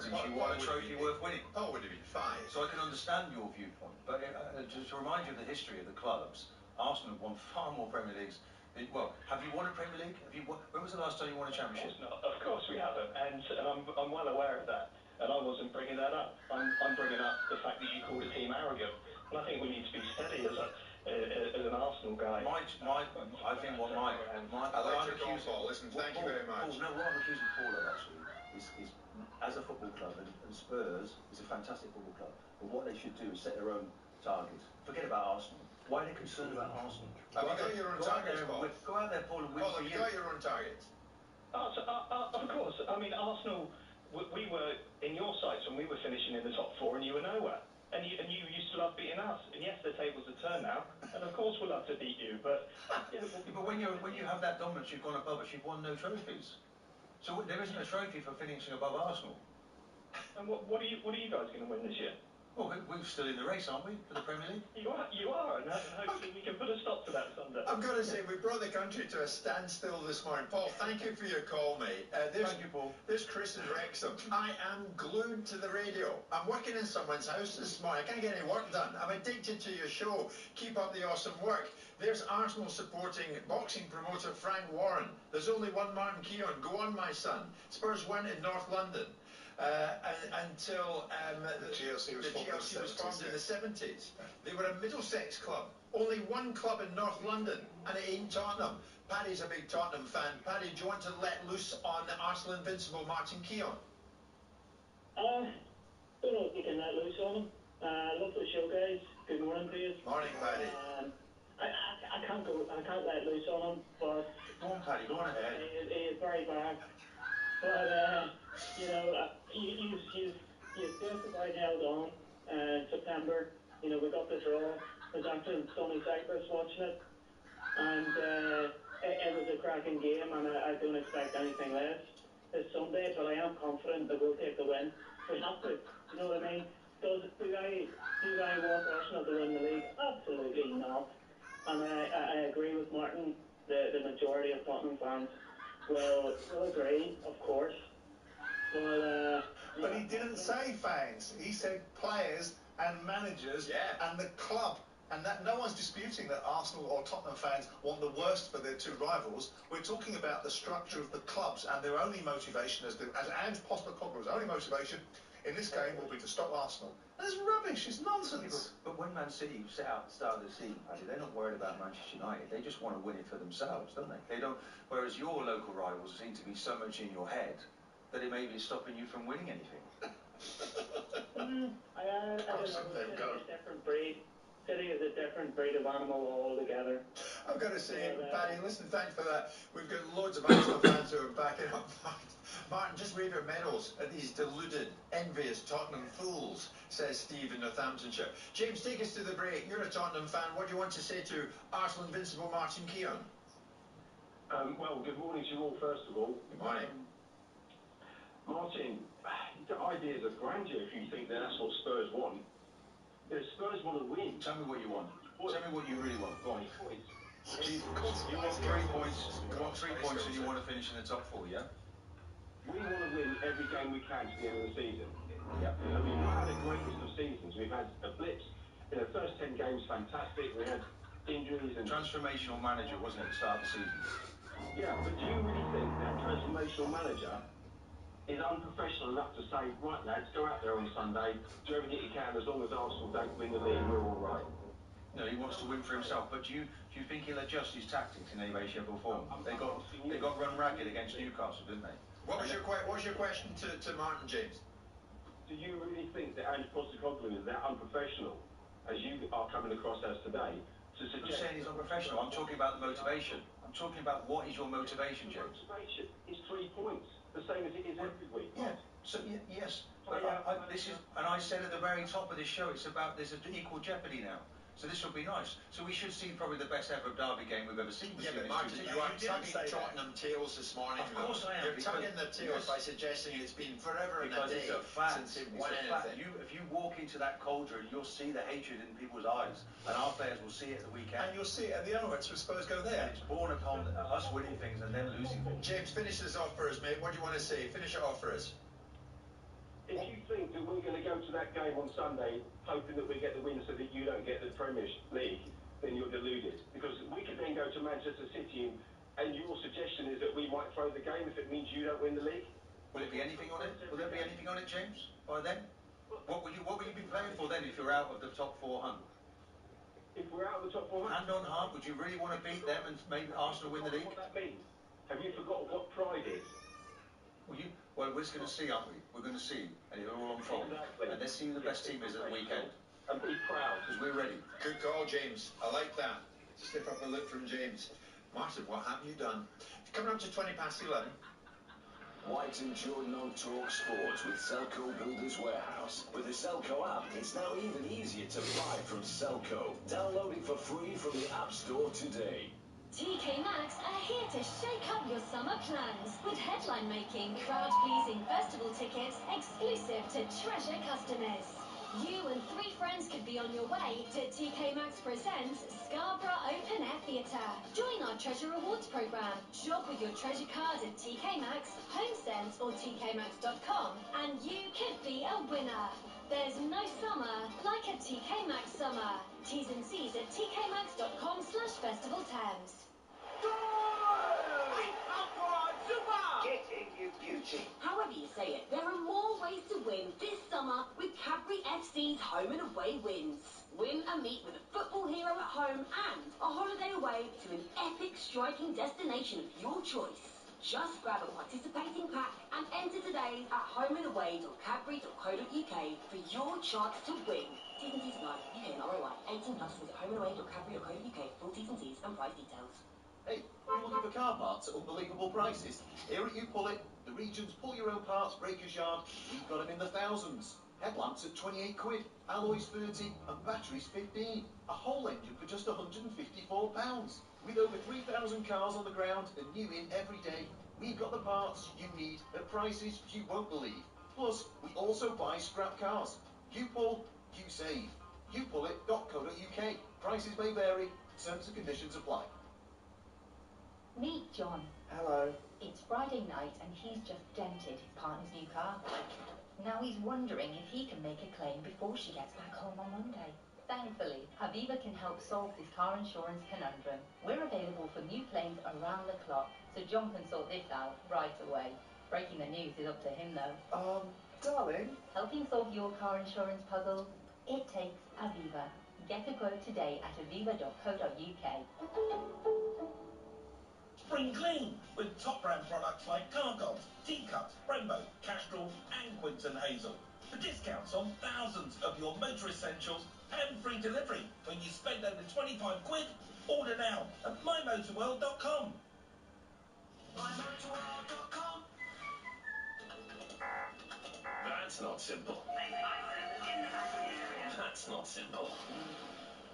since you won a trophy worth winning. Oh, would have been 5. So I can understand your viewpoint, but just to remind you of the history of the clubs, Arsenal have won far more Premier Leagues. Well, have you won a Premier League? When was the last time you won a championship? Of course we haven't, and I'm well aware of that. And I wasn't bringing that up. I'm bringing up the fact that you called a team arrogant. And I think we need to be steady as an Arsenal guy. I think what I like your call, Paul. Listen, thank you very much. Paul, no, what I'm accusing Paul of actually is as a football club, and Spurs is a fantastic football club. But what they should do is set their own targets. Forget about Arsenal. Why are they concerned about Arsenal? Have you got your own targets, Paul? Go out there, Paul, and win for you. Have you got your own targets? Of course. I mean, Arsenal, we were in your sights when we were finishing in the top 4 and you were nowhere. And you used to love beating us. And yes, the tables have turned now. And of course we'll love to beat you. But but when you have that dominance, you've gone above us, you've won no trophies. So there isn't a trophy for finishing above Arsenal. And what are you guys going to win this year? Well, we're still in the race, aren't we, for the Premier League? You are, and hopefully we can put a stop to that Sunday. I've got to say, we brought the country to a standstill this morning. Paul, thank you for your call, mate. Thank you, Paul. There's Chris in Wrexham. I am glued to the radio. I'm working in someone's house this morning. I can't get any work done. I'm addicted to your show. Keep up the awesome work. There's Arsenal supporting boxing promoter Frank Warren. There's only one Martin Keown. Go on, my son. Spurs won in North London. Until the GLC was formed in the 70s. They were a Middlesex club. Only one club in North London, and it ain't Tottenham. Paddy's a big Tottenham fan. Paddy, do you want to let loose on the Arsenal invincible Martin Keown? Don't know if you can let loose on him. Love the show, guys. Good morning to you. Morning, Paddy. I can't let loose on him, but go on, Paddy, go on ahead. He is very bad. But you know, you've just about held on. September, you know, we got the draw. I was actually in sunny Cyprus watching it, and it was a cracking game, and I don't expect anything less this Sunday. But I am confident that we'll take the win. We have to. You know what I mean? Do I want Arsenal to win the league? Absolutely not. And I agree with Martin. The majority of Tottenham fans will agree, of course. But he didn't say fans. He said players and managers and the club. And that no one's disputing that Arsenal or Tottenham fans want the worst for their two rivals. We're talking about the structure of the clubs and their only motivation, as Ange Postecoglou's only motivation in this game will be to stop Arsenal. That's rubbish. It's nonsense. But when Man City set out at the start of the season, Paddy, they're not worried about Manchester United. They just want to win it for themselves, don't they? They don't. Whereas your local rivals seem to be so much in your head that it may be stopping you from winning anything. I don't know. It's a different breed. City is a different breed of animal altogether. I've got to say, Paddy, listen, thanks for that. We've got loads of Arsenal fans who are backing up. Martin, just wave your medals at these deluded, envious Tottenham fools, says Steve in Northamptonshire. James, take us to the break. You're a Tottenham fan. What do you want to say to Arsenal invincible Martin Keown? Well, good morning to you all, first of all. Good morning. Martin, the ideas of grandeur if you think that that's what Spurs want. The Spurs want to win. Tell me what you want. Tell me what you really want. Go on. You want 3 points. You want 3 points and you want to finish in the top 4, yeah? We want to win every game we can to the end of the season. Yeah. I mean, we've had a greatest of seasons. We've had a blips. In the first 10 games, fantastic. We had injuries and... Transformational manager, wasn't it, at the start of the season? Yeah, but do you really think that transformational manager is unprofessional enough to say, right lads, go out there on Sunday, do everything you can, as long as Arsenal don't win the league, we're all right? No, he wants to win for himself, but do you think he'll adjust his tactics in any way, shape or form? They got run ragged against Newcastle, didn't they? What's your question to Martin, James? Do you really think that Ange Postecoglou is that unprofessional, as you are coming across as today, to suggest... I'm saying he's unprofessional, I'm talking about the motivation. I'm talking about what is your motivation, James? Motivation is 3 points. The same as it is every week. Yeah. So yes, but this is, and I said at the very top of this show, it's about there's an equal jeopardy now. So this will be nice. So we should see probably the best ever derby game we've ever seen. Yeah, but Martin, you are tugging Tottenham tails this morning. Of course I am. You're tugging their tails by suggesting it's been forever and a day since they've won anything. If you walk into that cauldron, you'll see the hatred in people's eyes, and our players will see it at the weekend. And you'll see it at the Emirates when Spurs go there. And it's born upon us winning things and them losing things. James, finish this off for us, mate. What do you want to say? Finish it off for us. If you think that we're going to go to that game on Sunday hoping that we get the win so that you don't get the Premier League, then you're deluded. Because we could then go to Manchester City and your suggestion is that we might throw the game if it means you don't win the league? Will it be anything on it? Will there be anything on it, James, by then? What will you be playing for then if you're out of the top 4 hunt? If we're out of the top 4 hand on heart, would you really want to beat them and maybe Arsenal win the league? What that means? Have you forgotten what pride is? Well, we're just going to see, aren't we? We're going to see, and it'll all unfold. Exactly. And let's see who the best team is at the weekend. And be proud. Because we're ready. Good call, James. I like that. Slip up a lip from James. Martin, what have you done? Coming up to 11:20. White and Jordan on Talk Sport with Selco Builders Warehouse. With the Selco app, it's now even easier to buy from Selco. Download it for free from the App Store today. TK Maxx are here to shake up your summer plans with headline-making, crowd-pleasing festival tickets exclusive to treasure customers. You and 3 friends could be on your way to TK Maxx Presents Scarborough Open Air Theatre. Join our Treasure Rewards programme. Shop with your treasure card at TK Maxx, HomeSense or tkmaxx.com and you could be a winner. There's no summer like a TK Maxx summer. T's and C's at tkmaxx.com/festivalterms. Get in, you beauty. However you say it, there are more ways to win this summer with Cadbury FC's home and away wins. Win and meet with a football hero at home and a holiday away to an epic striking destination of your choice. Just grab a participating pack and enter today at homeandaway.cadbury.co.uk for your chance to win. T's and C's apply. UK and ROI. 18 plus. Visit homeandaway.cadbury.co.uk for full T's and C's and price details. Hey, you're looking for car parts at unbelievable prices? Here at You Pull It, the region's pull your own parts breakers yard, we've got them in the thousands. Headlamps at 28 quid, alloys 30 and batteries 15. A whole engine for just £154. With over 3,000 cars on the ground and new in every day, we've got the parts you need at prices you won't believe. Plus, we also buy scrap cars. You pull, you save. YouPullIt.co.uk. Prices may vary, terms and conditions apply. Meet John. Hello. It's Friday night and he's just dented his partner's new car. Now he's wondering if he can make a claim before she gets back home on Monday. Thankfully, Aviva can help solve this car insurance conundrum. We're available for new claims around the clock, so John can sort this out right away. Breaking the news is up to him though. Darling? Helping solve your car insurance puzzle? It takes Aviva. Get a quote today at aviva.co.uk. Spring clean with top brand products like Car Gods, Teacups, Brembo, Castrol and Quinton Hazel. For discounts on thousands of your motor essentials and free delivery when you spend over 25 quid. Order now at mymotorworld.com. mymotorworld.com. That's not simple. That's not simple.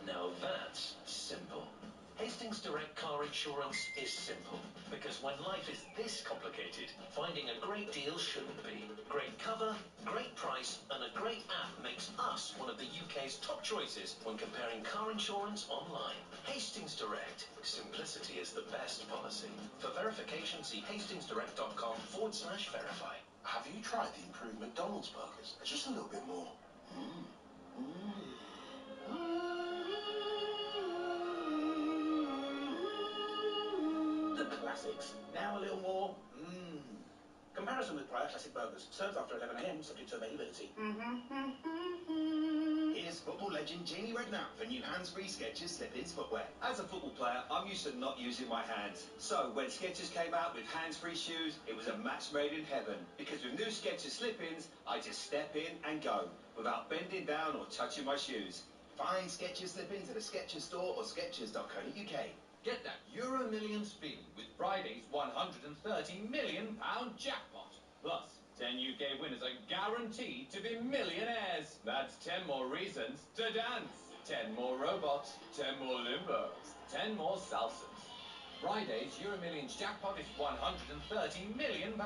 Now that's simple. Hastings Direct Car Insurance is simple, because when life is this complicated, finding a great deal shouldn't be. Great cover, great price, and a great app makes us one of the UK's top choices when comparing car insurance online. Hastings Direct. Simplicity is the best policy. For verification, see hastingsdirect.com/verify. Have you tried the improved McDonald's burgers? Just a little bit more. The classics. Now a little more. Comparison with prior classic burgers. Served after 11 AM, subject to availability. Here's football legend Jeannie Redknapp for new hands-free Skechers slip-ins footwear. As a football player, I'm used to not using my hands. So when Skechers came out with hands-free shoes, it was a match made in heaven. Because with new Skechers slip-ins, I just step in and go, without bending down or touching my shoes. Find Skechers slip-ins at a Skechers store or skechers.co.uk. Get that Euro Millions feeling with Friday's £130 million jackpot. Plus, 10 UK winners are guaranteed to be millionaires. That's 10 more reasons to dance. 10 more robots, 10 more limbos, 10 more salsas. Friday's Euro Millions jackpot is £130 million.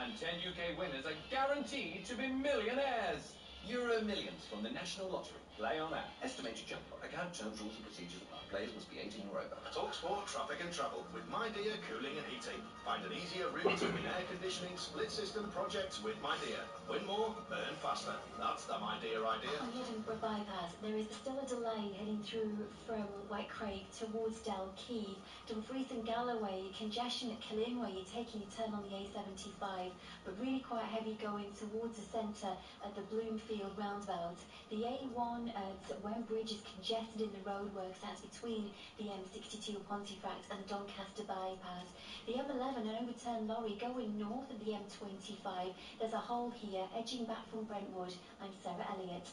And 10 UK winners are guaranteed to be millionaires. Euro Millions from the National Lottery. Play on app. Estimated jackpot. Account terms, rules and procedures apply. Players must be 18 or over. Talksport Traffic and Travel with My Dear Cooling and Heating. Find an easier route to win air conditioning split system projects with My Dear. Win more, earn faster. That's the My Dear idea. On the Edinburgh bypass, there is still a delay heading through from Whitecraig towards Dalkeith. Dumfries and Galloway, congestion at Killeen where you're taking your turn on the A75, but really quite heavy going towards the centre at the Bloomfield roundabout. The A1 at Wembridge is congested in the roadworks. That's between the M62 Pontefract and the Doncaster bypass. The M11, an overturned lorry going north of the M25. There's a hole here, edging back from Brentwood. I'm Sarah Elliott.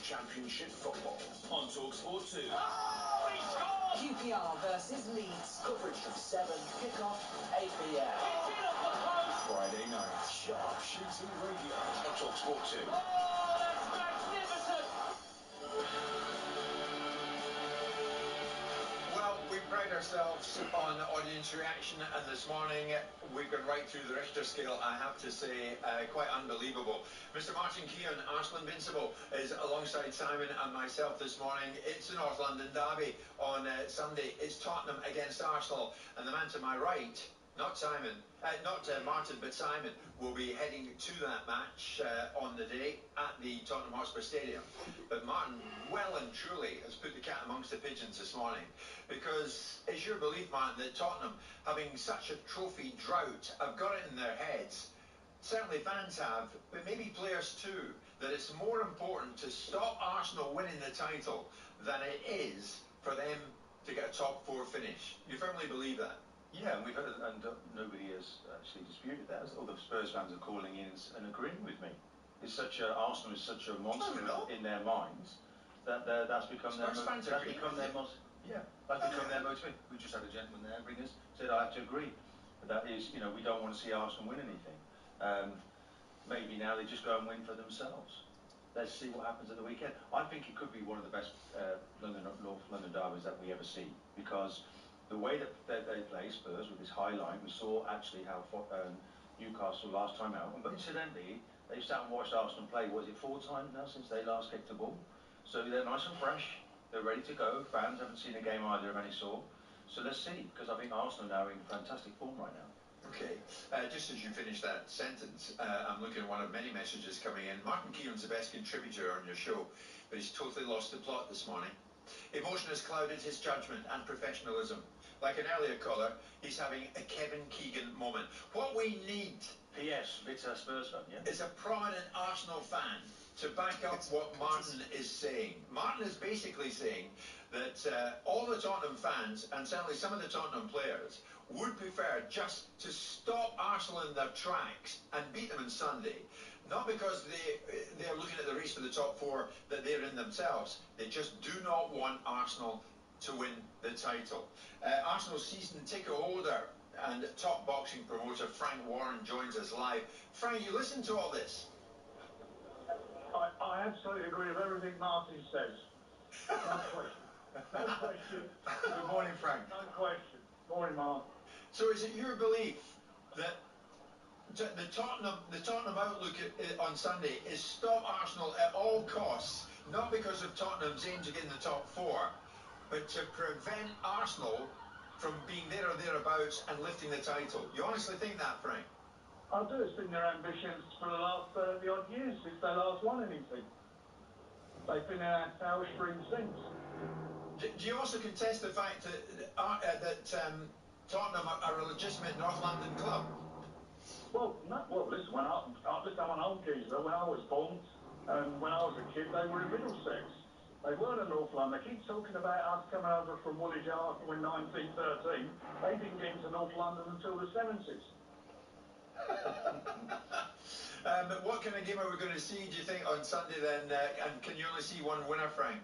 Championship football on Talksport 2. Oh, he scored! QPR versus Leeds. Coverage from 7, kick-off 8 p.m. Hits it off the post! Friday night. Sharp shooting radio on Talksport 2. Oh, that's magnificent! Well, we pride ourselves on audience reaction, and this morning we've gone right through the Richter scale, I have to say, quite unbelievable. Mr. Martin Keown, Arsenal Invincible, is alongside Simon and myself this morning. It's the North London derby on Sunday. It's Tottenham against Arsenal, and the man to my right, not Martin, but Simon, will be heading to that match on the day at the Tottenham Hotspur Stadium. But Martin well and truly has put the cat amongst the pigeons this morning, because it's your belief, Martin, that Tottenham, having such a trophy drought, have got it in their heads, certainly fans have, but maybe players too, that it's more important to stop Arsenal winning the title than it is for them to get a top 4 finish. You firmly believe that? Yeah, and nobody has actually disputed that. All the Spurs fans are calling in and agreeing with me. Arsenal is such a monster in their minds that that's become their motivation. We just had a gentleman there, Ringers, said I have to agree. But that is, we don't want to see Arsenal win anything. Maybe now they just go and win for themselves. Let's see what happens at the weekend. I think it could be one of the best North London derbies that we ever see, because the way that they play Spurs with this high line, we saw actually how Newcastle last time out, but incidentally, they've sat and watched Arsenal play, was it 4 times now since they last kicked the ball? So they're nice and fresh, they're ready to go, fans haven't seen a game either of any sort, so let's see, because I think Arsenal now are in fantastic form right now. Okay, just as you finish that sentence, I'm looking at one of many messages coming in. Martin Keown's the best contributor on your show, but he's totally lost the plot this morning. Emotion has clouded his judgment and professionalism. Like an earlier caller, he's having a Kevin Keegan moment. What we need, P.S. Bitter Spurs fan, yeah? is a prominent Arsenal fan to back up what Martin is saying. Martin is basically saying that all the Tottenham fans, and certainly some of the Tottenham players, would prefer just to stop Arsenal in their tracks and beat them on Sunday. Not because they're looking at the race for the top 4 that they're in themselves. They just do not want Arsenal to win the title. Arsenal season ticket holder and top boxing promoter Frank Warren joins us live. Frank, you listen to all this? I absolutely agree with everything Martin says. No question. No question. Good morning, Frank. No question. Morning, Mark. So is it your belief that the Tottenham outlook on Sunday is stop Arsenal at all costs, not because of Tottenham's aim to get in the top 4, but to prevent Arsenal from being there or thereabouts and lifting the title? You honestly think that, Frank? I do. It's been their ambitions for the last 30 odd years since they last won anything. They've been in our tail string since. Do you also contest the fact that Tottenham are a legitimate North London club? Well, listen, I'm an old geezer. When I was born, and when I was a kid, they were in Middlesex. They weren't in North London. They keep talking about us coming over from Woolwich Arsenal in 1913. They didn't get into North London until the 70s. What kind of game are we going to see, do you think, on Sunday then? And can you only see one winner, Frank?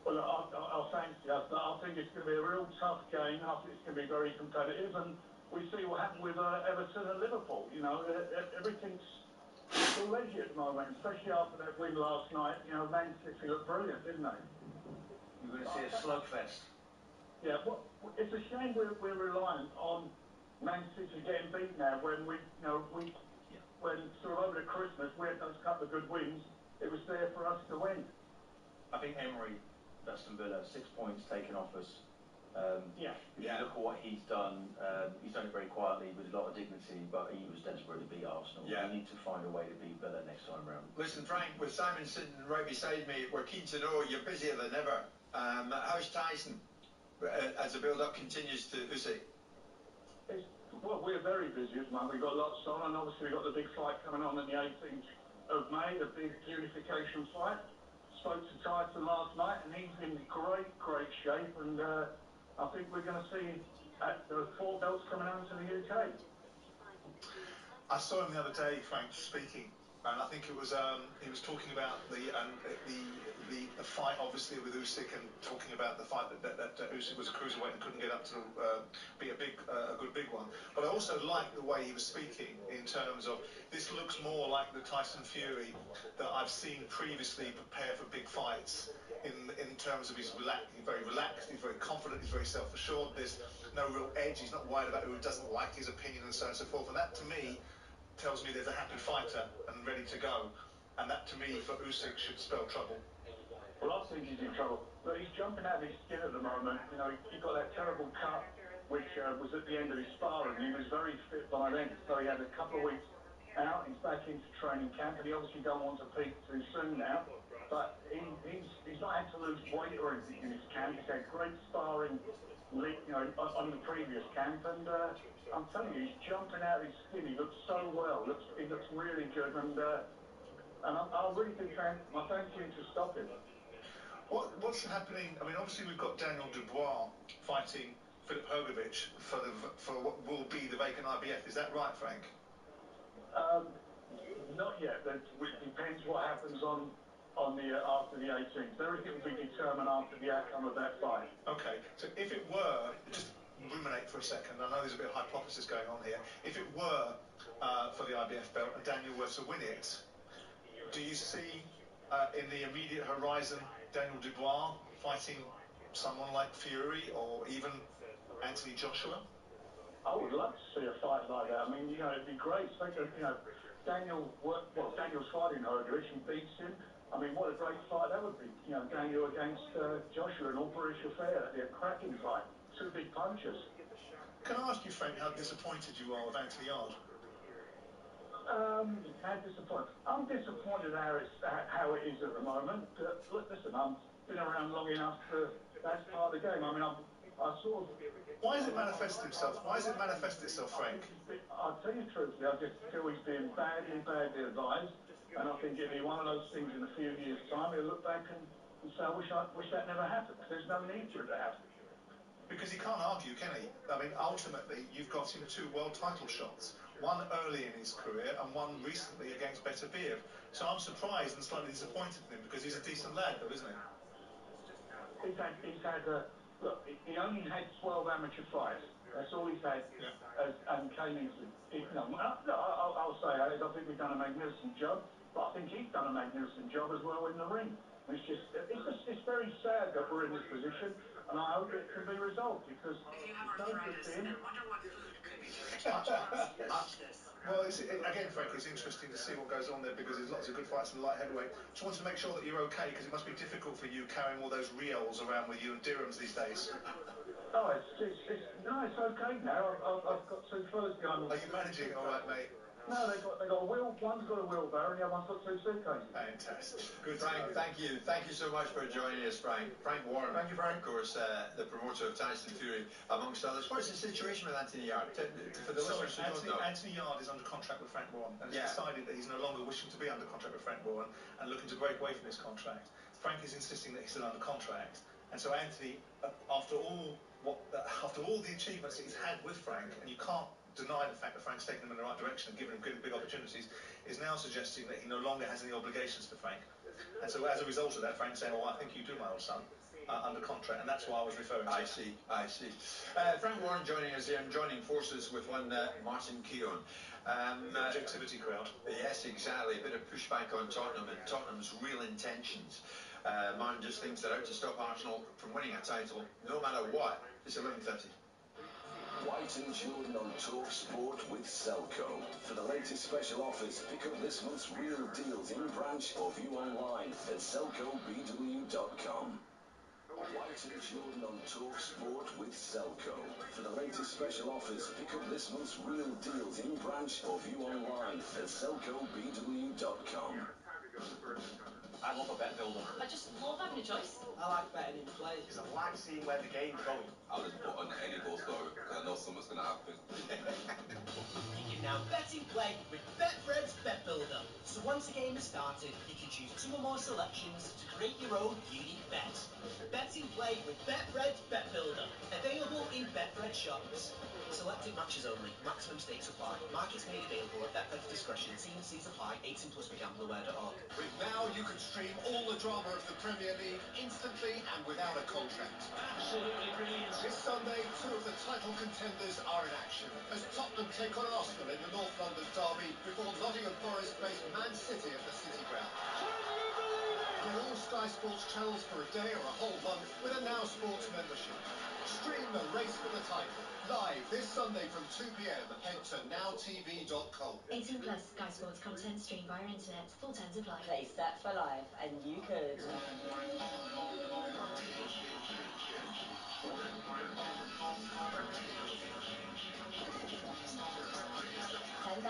Well, I'll thank you. I think it's going to be a real tough game. I think it's going to be very competitive. And we see what happened with Everton and Liverpool. Everything's all edgy at the moment, especially after that win last night. Man City looked brilliant, didn't they? You're going to see a slugfest. Yeah, well, it's a shame we're reliant on Man City getting beat now when when sort of over the Christmas we had those couple of good wins. It was there for us to win. I think Emery, Aston Villa, 6 points taken off us. If you look at what he's done it very quietly with a lot of dignity, but he was desperate to beat Arsenal. Yeah. We need to find a way to beat Villa next time round. Listen, Frank, with Simon sitting right beside me, we're keen to know you're busier than ever. How's Tyson as the build-up continues to Usyk? Well, we're very busy at the moment. We've got lots on, and obviously we've got the big fight coming on the 18th of May, the big unification fight. Spoke to Tyson last night, and he's in great shape, and I think we're going to see the 4 belts coming home to the UK. I saw him the other day, Frank, speaking, and I think it was he was talking about the fight, obviously, with Usyk, and talking about the fight that Usyk was a cruiserweight and couldn't get up to be a good big one. But I also liked the way he was speaking in terms of this looks more like the Tyson Fury that I've seen previously prepare for big fights. In terms of he's very relaxed, he's very confident. confident, he's very self-assured, there's no real edge, he's not worried about who doesn't like his opinion and so on and so forth. And that, to me, tells me there's a happy fighter and ready to go. And that, to me, for Usyk, should spell trouble. Well, I think he's in trouble. Look, he's jumping out of his skin at the moment. You know, he got that terrible cut, which was at the end of his sparring. He was very fit by then, so he had a couple of weeks out. He's back into training camp, and he obviously don't want to peak too soon now. But he's not had to lose weight or anything in his camp. He's had great sparring, you know, on the previous camp, and I'm telling you, he's jumping out of his skin. He looks so well. He looks really good, and I really do fancy him to stop him. What's happening? I mean, obviously we've got Daniel Dubois fighting Filip Hrgović for what will be the vacant IBF. Is that right, Frank? Not yet. It depends what happens on the after the 18th. Everything will be determined after the outcome of that fight. Okay. So if it were, just ruminate for a second. I know there's a bit of hypothesis going on here. If it were for the IBF belt and Daniel were to win it, do you see in the immediate horizon Daniel Dubois fighting someone like Fury or even Anthony Joshua? I would love to see a fight like that. I mean, you know, it'd be great. You know, Daniel's fighting Hrgović, he beats him. I mean, what a great fight that would be. You know, Daniel against Joshua, an all British affair. That'd be a cracking fight. Two big punches. Can I ask you, Frank, how disappointed you are with Anthony Yard? How disappointed? I'm disappointed how it is at the moment. Look, listen, I've been around long enough to. That's part of the game. I mean, I sort of. Why does it manifest itself? Why does it manifest itself, Frank? I'll tell you truthfully, I just feel he's being badly advised, and I think it'll be one of those things in a few years' time. He'll look back and say, I wish that never happened. There's no need for it to happen. Because he can't argue, can he? I mean, ultimately, you've got him 2 world title shots. One early in his career and one recently against Beterbiev. So I'm surprised and slightly disappointed in him because he's a decent lad, though, isn't he? Look, he only had 12 amateur fights. That's all he's had. Yeah. And came into, you know, I'll say I think we've done a magnificent job, but I think he's done a magnificent job as well in the ring. It's very sad that we're in this position, and I hope it can be resolved because If you have it's no good arthritis, to him. then wonder what food could be doing. Well, again, Frank, it's interesting to see what goes on there because there's lots of good fights in the light heavyweight. Just wanted to make sure that you're okay because it must be difficult for you carrying all those Riels around with you and dirhams these days. Oh, it's okay now. I've got 2 fellas behind me. Are you managing all right, mate? No, they got a wheel. One's got a wheelbarrow, and the other one's got 2 suitcases. Fantastic. Good, Frank. Thank you so much for joining us, Frank. Frank Warren. Thank you, Frank. Of course, the promoter of Tyson Fury, amongst others. What's the situation with Anthony Yard? For the listeners who don't know. Anthony Yard is under contract with Frank Warren and has decided that he's no longer wishing to be under contract with Frank Warren and looking to break away from his contract. Frank is insisting that he's still under contract, and so Anthony, after all the achievements that he's had with Frank, and you can't deny the fact that Frank's taken him in the right direction and given him big opportunities, is now suggesting that he no longer has any obligations to Frank. And so as a result of that, Frank's saying, well, I think you do, my old son, under contract, and that's why I was referring to. I see. Frank Warren joining us here and joining forces with one Martin Keown. The objectivity crowd. Yes, exactly. A bit of pushback on Tottenham and Tottenham's real intentions. Martin just thinks they're out to stop Arsenal from winning a title, no matter what. It's 11:30. White and Jordan on Talk Sport with Selco. For the latest special offers, pick up this month's real deals in branch or view online at selcobw.com. White and Jordan on Talk Sport with Selco. For the latest special offers, pick up this month's real deals in branch or view online at selcobw.com. I love a bet builder. I just love having a choice. I like betting in play because I like seeing where the game's going. I'll just put on any goal scorer because I know something's going to happen. You can now bet in play with Betfred's Bet Builder. So once a game has started, you can choose 2 or more selections to create your own unique bet. Bet in play with Betfred's Bet Builder. Available in Betfred shops. Selected matches only. Maximum stakes apply. Markets made available at Betfred's discretion. T&Cs apply. 18+ begambleaware.org. With Now, you can stream all the drama of the Premier League instantly and without a contract. Absolutely brilliant. This Sunday, 2 of the title contenders are in action as Tottenham take on Arsenal in the North London derby before Nottingham Forest face Man City at the City Ground. Get all Sky Sports channels for a day or a whole month with a Now Sports membership. the race for the title. Live this Sunday from 2 p.m. Head to nowtv.com. 18 plus. Sky Sports content streamed via internet. Full terms apply. Play Set for Life, and you could. £10,000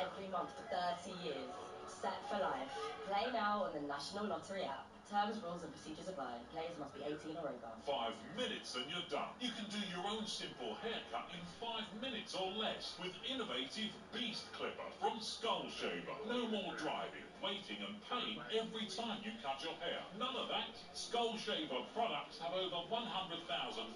every month for 30 years. Set for Life. Play now on the National Lottery app. Terms, rules and procedures apply. Players must be 18 or over. 5 minutes and you're done. You can do your own simple haircut in 5 minutes or less with innovative Beast Clipper from Skull Shaver. No more driving, waiting and paying every time you cut your hair. None of that. Skull Shaver products have over 100,000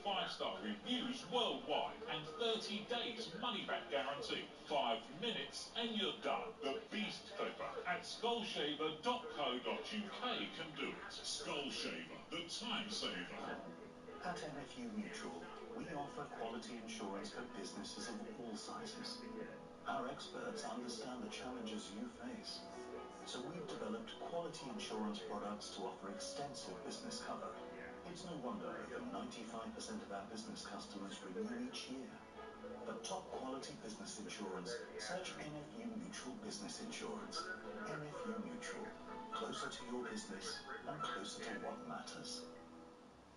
5-star reviews worldwide and 30 days money-back guarantee. 5 minutes and you're done. The Beast Clipper at skullshaver.co.uk can do it. Skull Shaver, the time saver. At NFU Mutual, we offer quality insurance for businesses of all sizes. Our experts understand the challenges you face, so we've developed quality insurance products to offer extensive business cover. It's no wonder over 95% of our business customers renew each year. For top quality business insurance, search NFU Mutual Business Insurance. NFU Mutual, closer to your business and closer to what matters.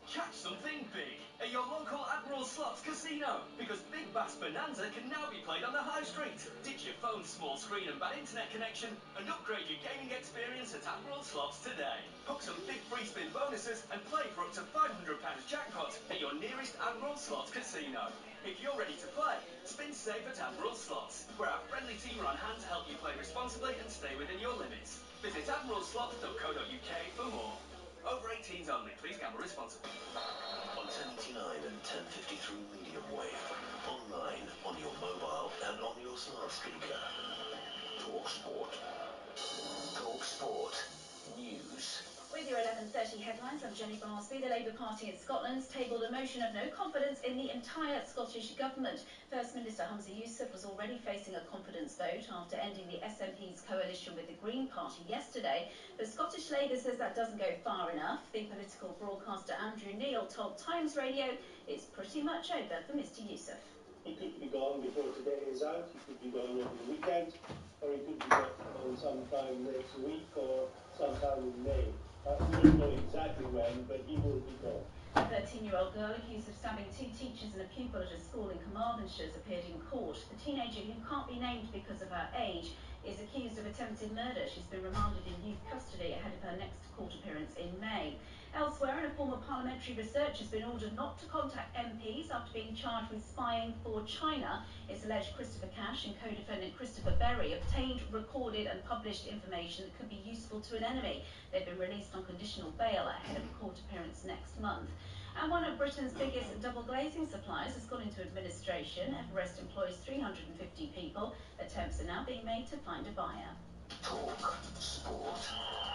Catch something big at your local Admiral Slots Casino, because Big Bass Bonanza can now be played on the high street. Ditch your phone's small screen and bad internet connection and upgrade your gaming experience at Admiral Slots today. Hook some big free spin bonuses and play for up to £500 jackpot at your nearest Admiral Slots Casino. If you're ready to play, spin safe at Admiral Slots, where our friendly team are on hand to help you play responsibly and stay within your limits. Visit admiralslots.co.uk for more. Over 18s only. Please gamble responsibly. On 1089 and 1053 medium wave. Online, on your mobile and on your smart speaker. Talk Sport. Talk Sport. News. With your 11:30 headlines, I'm Jenny Barsby. The Labour Party in Scotland's tabled a motion of no confidence in the entire Scottish Government. First Minister Humza Yousaf was already facing a confidence vote after ending the SNP's coalition with the Green Party yesterday. But Scottish Labour says that doesn't go far enough. The political broadcaster Andrew Neil told Times Radio it's pretty much over for Mr Yousaf. He could be gone before today is out, he could be gone over the weekend, or he could be gone sometime next week or sometime in May. We don't know exactly when, but he will be gone. A 13-year-old girl accused of stabbing 2 teachers and a pupil at a school in Carmarthenshire has appeared in court. The teenager, who can't be named because of her age, is accused of attempted murder. She's been remanded in youth custody ahead of her next court appearance in May. Elsewhere, a former parliamentary researcher has been ordered not to contact MPs after being charged with spying for China. It's alleged Christopher Cash and co-defendant Christopher Berry obtained, recorded and published information that could be useful to an enemy. They've been released on conditional bail ahead of a court appearance next month. And one of Britain's biggest double glazing suppliers has gone into administration. Everest employs 350 people. Attempts are now being made to find a buyer. Talk Sport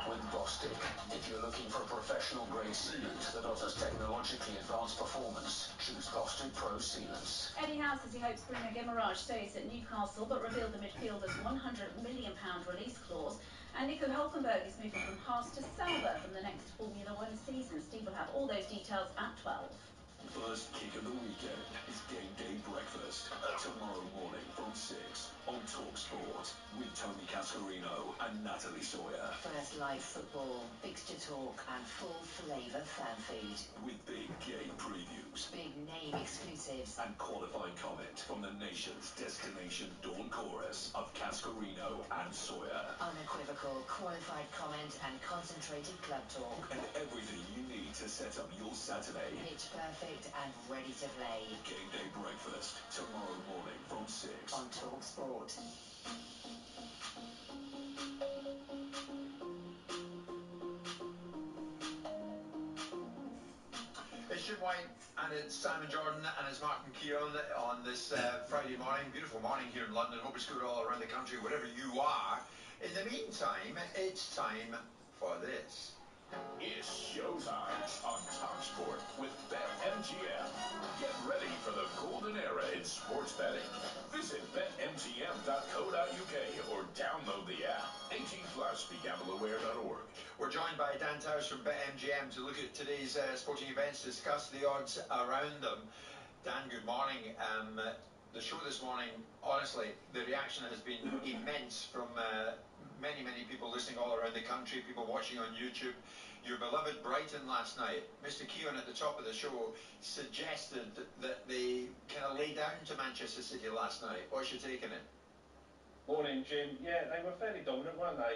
with Bostik. If you're looking for a professional grade sealant that offers technologically advanced performance, choose Bostik Pro Sealants. Eddie Howe says he hopes Bruno Guimaraes stays at Newcastle, but revealed the midfielder's £100 million release clause. And Nico Hülkenberg is moving from Haas to Sauber from the next Formula One season. Steve will have all those details at 12. First kick of the weekend is Game Day Breakfast. Tomorrow morning from 6 on Talk Sport with Tony Cascarino and Natalie Sawyer. First live football, fixture talk and full flavour fan feed. With big game previews. Big name exclusives. And qualifying comment from the nation's destination dawn chorus of Cascarino and Sawyer. Unequivocal, qualified comment and concentrated club talk. And everything you need to set up your Saturday. Pitch perfect and ready to play. Game Day Breakfast, tomorrow morning from 6 on Talk Sport. It's Jim White and it's Simon Jordan and it's Martin Keown on this Friday morning. Beautiful morning here in London. Hope it's good all around the country, wherever you are. In the meantime, it's time for this. It's showtime on Talk Sport with BetMGM. Get ready for the golden era in sports betting. Visit betmgm.co.uk or download the app. 18 plus, begambleaware.org. We're joined by Dan Towers from BetMGM to look at today's sporting events, discuss the odds around them. Dan, good morning. The show this morning, honestly, the reaction has been immense from many people listening all around the country, people watching on YouTube. Your beloved Brighton last night, Mr. Keown at the top of the show suggested that they kind of lay down to Manchester City last night. What's your take on it? Morning, Jim. Yeah, they were fairly dominant, weren't they?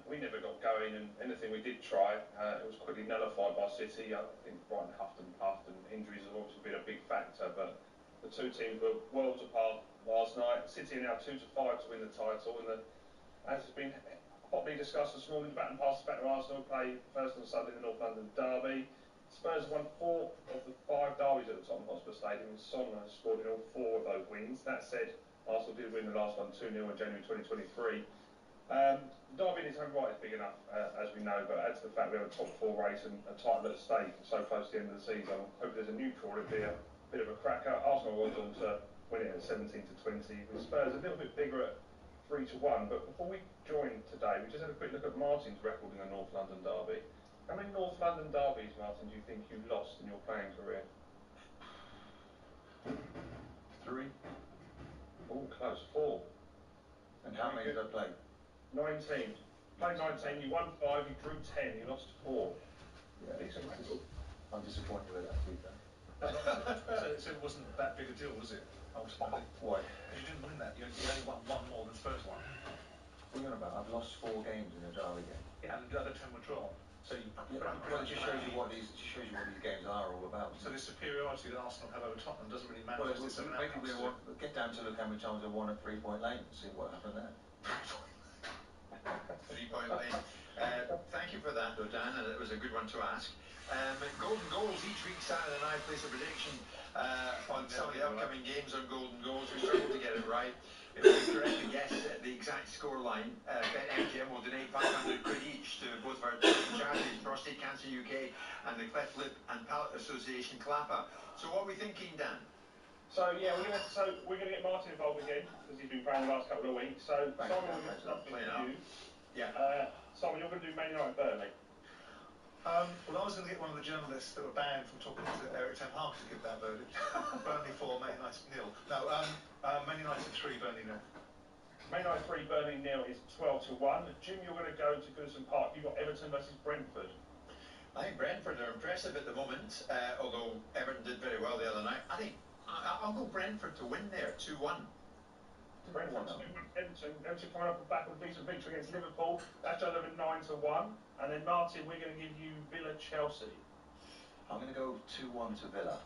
We never got going, and anything we did try, it was quickly nullified by City. I think Brighton huffed and puffed, and injuries have obviously been a big factor, but the two teams were worlds apart last night. City are now 2-5 to win the title, and as has been hotly discussed this morning, the baton pass back to Arsenal, play first on Sunday in the North London derby. Spurs have won 4 of the 5 derbies at the Tottenham Hotspur Stadium, and Son has scored in all 4 of those wins. That said, Arsenal did win the last one 2-0 in January 2023. Derby in its own right is big enough, as we know, but add to the fact we have a top 4 race and a title at stake so close to the end of the season. I hope there's a neutral, it'd be a bit of a cracker. Arsenal are odds on to win it at 17-20, with Spurs a little bit bigger at 3-1. But before we joined today, we just had a quick look at Martin's record in the North London derby. How many North London derbies, Martin, do you think you lost in your playing career? 3. Oh, close. 4. And how many did I play? 19. Played 19, you won 5, you drew 10, you lost 4. Yeah, decent record. I'm disappointed with that, to be fair. So it wasn't that big a deal, was it, ultimately? Why? Because you didn't win that. You only won 1 more than Spurs won. What are you on about? I've lost 4 games in a derby game. Yeah, and the other 10 were drawn. So you well, it just shows you what these games are all about. So the superiority that Arsenal have over Tottenham doesn't really matter. Well, maybe we'll get down to look how many times I won at 3-point lane and see what happened there. 3-point lane. Thank you for that, though, Dan, and it was a good one to ask. Golden Goals, each week Saturday night place a prediction on some of the upcoming games on Golden Goals. We struggled to get it right. If we correctly guess the exact score line, BetMGM will donate £500 each to both of our charities, Prostate Cancer UK and the Cleft Lip and Palate Association, CLAPA. So what are we thinking, Dan? So yeah, we're gonna get Martin involved again because he's been playing the last couple of weeks. So Simon, we're going to start with you. Yeah. Simon, you're going to do Man United Burnley. Well, I was going to get one of the journalists that were banned from talking to Eric Ten Hag to give that verdict. Burnley 4, Man United 0. No, Man United 3, Burnley 0. Man United 3, Burnley 0 is 12-1. Jim, you're going to go to Goodison Park. You've got Everton versus Brentford. I think Brentford are impressive at the moment, although Everton did very well the other night. I think I'll go Brentford to win there, 2-1. Brentford 2-1. Everton coming up back with a decent victory against Liverpool. That's done them 9-1. And then Martin, we're going to give you Villa Chelsea. I'm going to go 2-1 to Villa.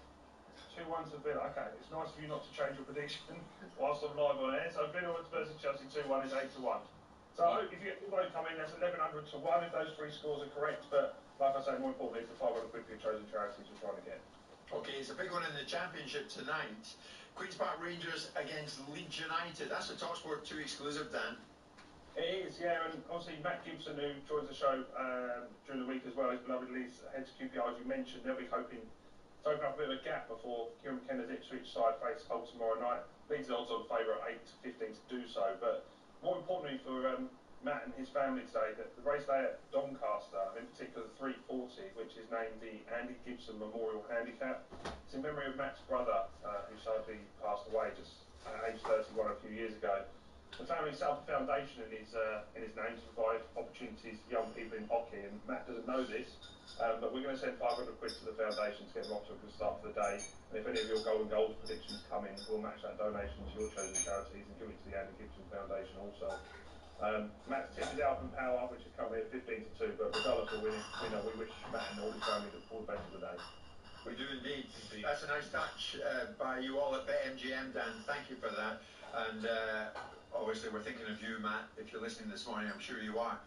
2-1 to Villa. Okay, it's nice of you not to change your prediction whilst I'm live on air. So Villa versus Chelsea 2-1 is 8-1. So if you get the vote come in, that's 1100 to 1 if those 3 scores are correct. But like I say, more importantly, it's the 500 quid for your chosen charities we're trying to get. Okay, it's a big one in the Championship tonight. Queen's Park Rangers against Leeds United. That's a TalkSport 2 exclusive, Dan. It is, yeah, and obviously Matt Gibson, who joins the show during the week as well, his beloved Leeds head to QPR, as you mentioned, they'll be hoping to open up a bit of a gap before Kieran McKenna's Ipswich side face Hull tomorrow night. Leeds are odds on favourite at 8-15 to do so, but more importantly for Matt and his family today, the race day at Doncaster, in particular the 340, which is named the Andy Gibson Memorial Handicap. It's in memory of Matt's brother, who sadly passed away just at age 31 a few years ago. The family set up a foundation in his name to provide opportunities to young people in hockey, and Matt doesn't know this, but we're going to send 500 quid to the foundation to get them off to a good start for the day. And if any of your golden goals predictions come in, we'll match that donation to your chosen charities and give it to the Andy Gibson Foundation also. Matt's tip is out in power, which is currently at 15-2, but regardless of winner, we wish Matt and all his family all the best of the day. We do indeed. That's a nice touch by you all at BetMGM, Dan. Thank you for that. And obviously we're thinking of you, Matt. If you're listening this morning, I'm sure you are.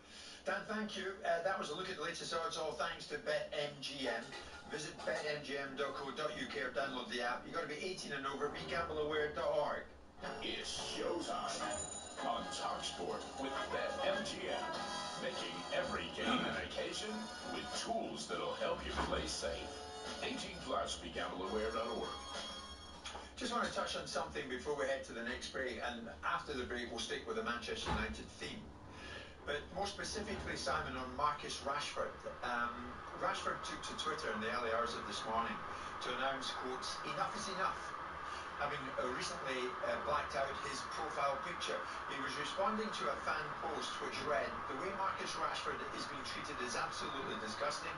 Dan, thank you. That was a look at the latest odds, all thanks to BetMGM. Visit betmgm.co.uk or download the app. You've got to be 18 and over. BeGambleAware.org. It's showtime on TalkSport with BetMGM. Making every game an occasion with tools that'll help you play safe. 18 plus, BeGambleAware.org. Just want to touch on something before we head to the next break, and after the break we'll stick with the Manchester United theme. But more specifically, Simon, on Marcus Rashford. Rashford took to Twitter in the early hours of this morning to announce, quotes, "Enough is enough. having recently blacked out his profile picture. He was responding to a fan post which read, "The way Marcus Rashford is being treated is absolutely disgusting.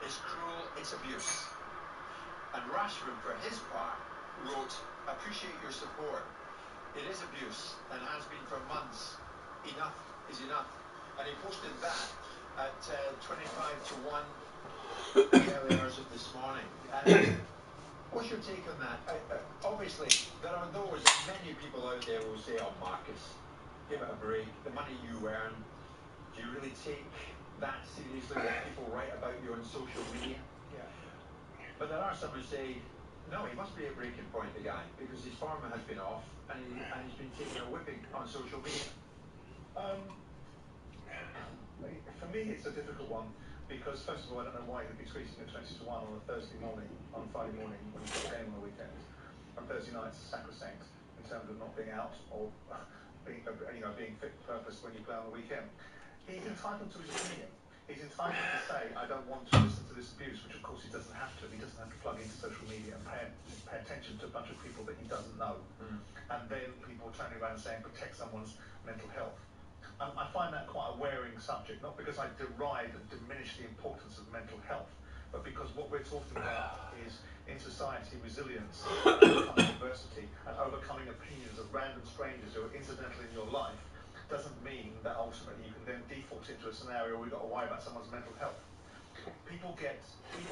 It's cruel, it's abuse." And Rashford, for his part, wrote, "Appreciate your support. It is abuse and has been for months. Enough is enough." And he posted that at 25 to 1 in the early hours of this morning. What's your take on that? Obviously, there are those, many people out there will say, "Oh, Marcus, give it a break. The money you earn, do you really take that seriously, what people write about you on social media?" Yeah. But there are some who say, no, he must be at breaking point, the guy, because his form has been off and he's been taking a whipping on social media. For me, it's a difficult one because, first of all, I don't know why he'd be tweeting at 20 to 1 on a Thursday morning, on a Friday morning when he's got a game on the weekend. And Thursday night's sacrosanct in terms of not being out or being fit for purpose when you play on the weekend. He's entitled to his opinion. He's entitled to say, "I don't want to listen to this abuse," which of course he doesn't have to. He doesn't have to plug into social media and pay attention to a bunch of people that he doesn't know. And then people turning around and saying, "Protect someone's mental health." I find that quite a wearing subject, not because I deride and diminish the importance of mental health, but because what we're talking about is, in society, resilience, overcoming adversity, and overcoming opinions of random strangers who are incidental in your life doesn't mean that ultimately you can then default into a scenario where you've got to worry about someone's mental health. People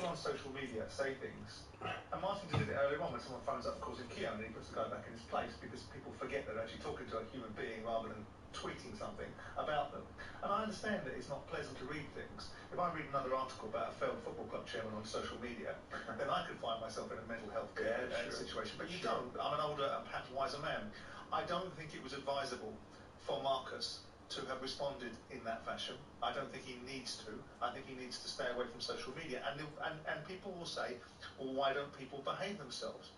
on social media say things, and Martin did it earlier on when someone phones up and calls him Keown and he puts the guy back in his place because people forget they're actually talking to a human being rather than tweeting something about them. And I understand that it's not pleasant to read things. If I read another article about a failed football club chairman on social media, then I could find myself in a mental health situation. But you don't. I'm an older and perhaps wiser man. I don't think it was advisable for Marcus to have responded in that fashion. I don't think he needs to. I think he needs to stay away from social media. And people will say, well, why don't people behave themselves?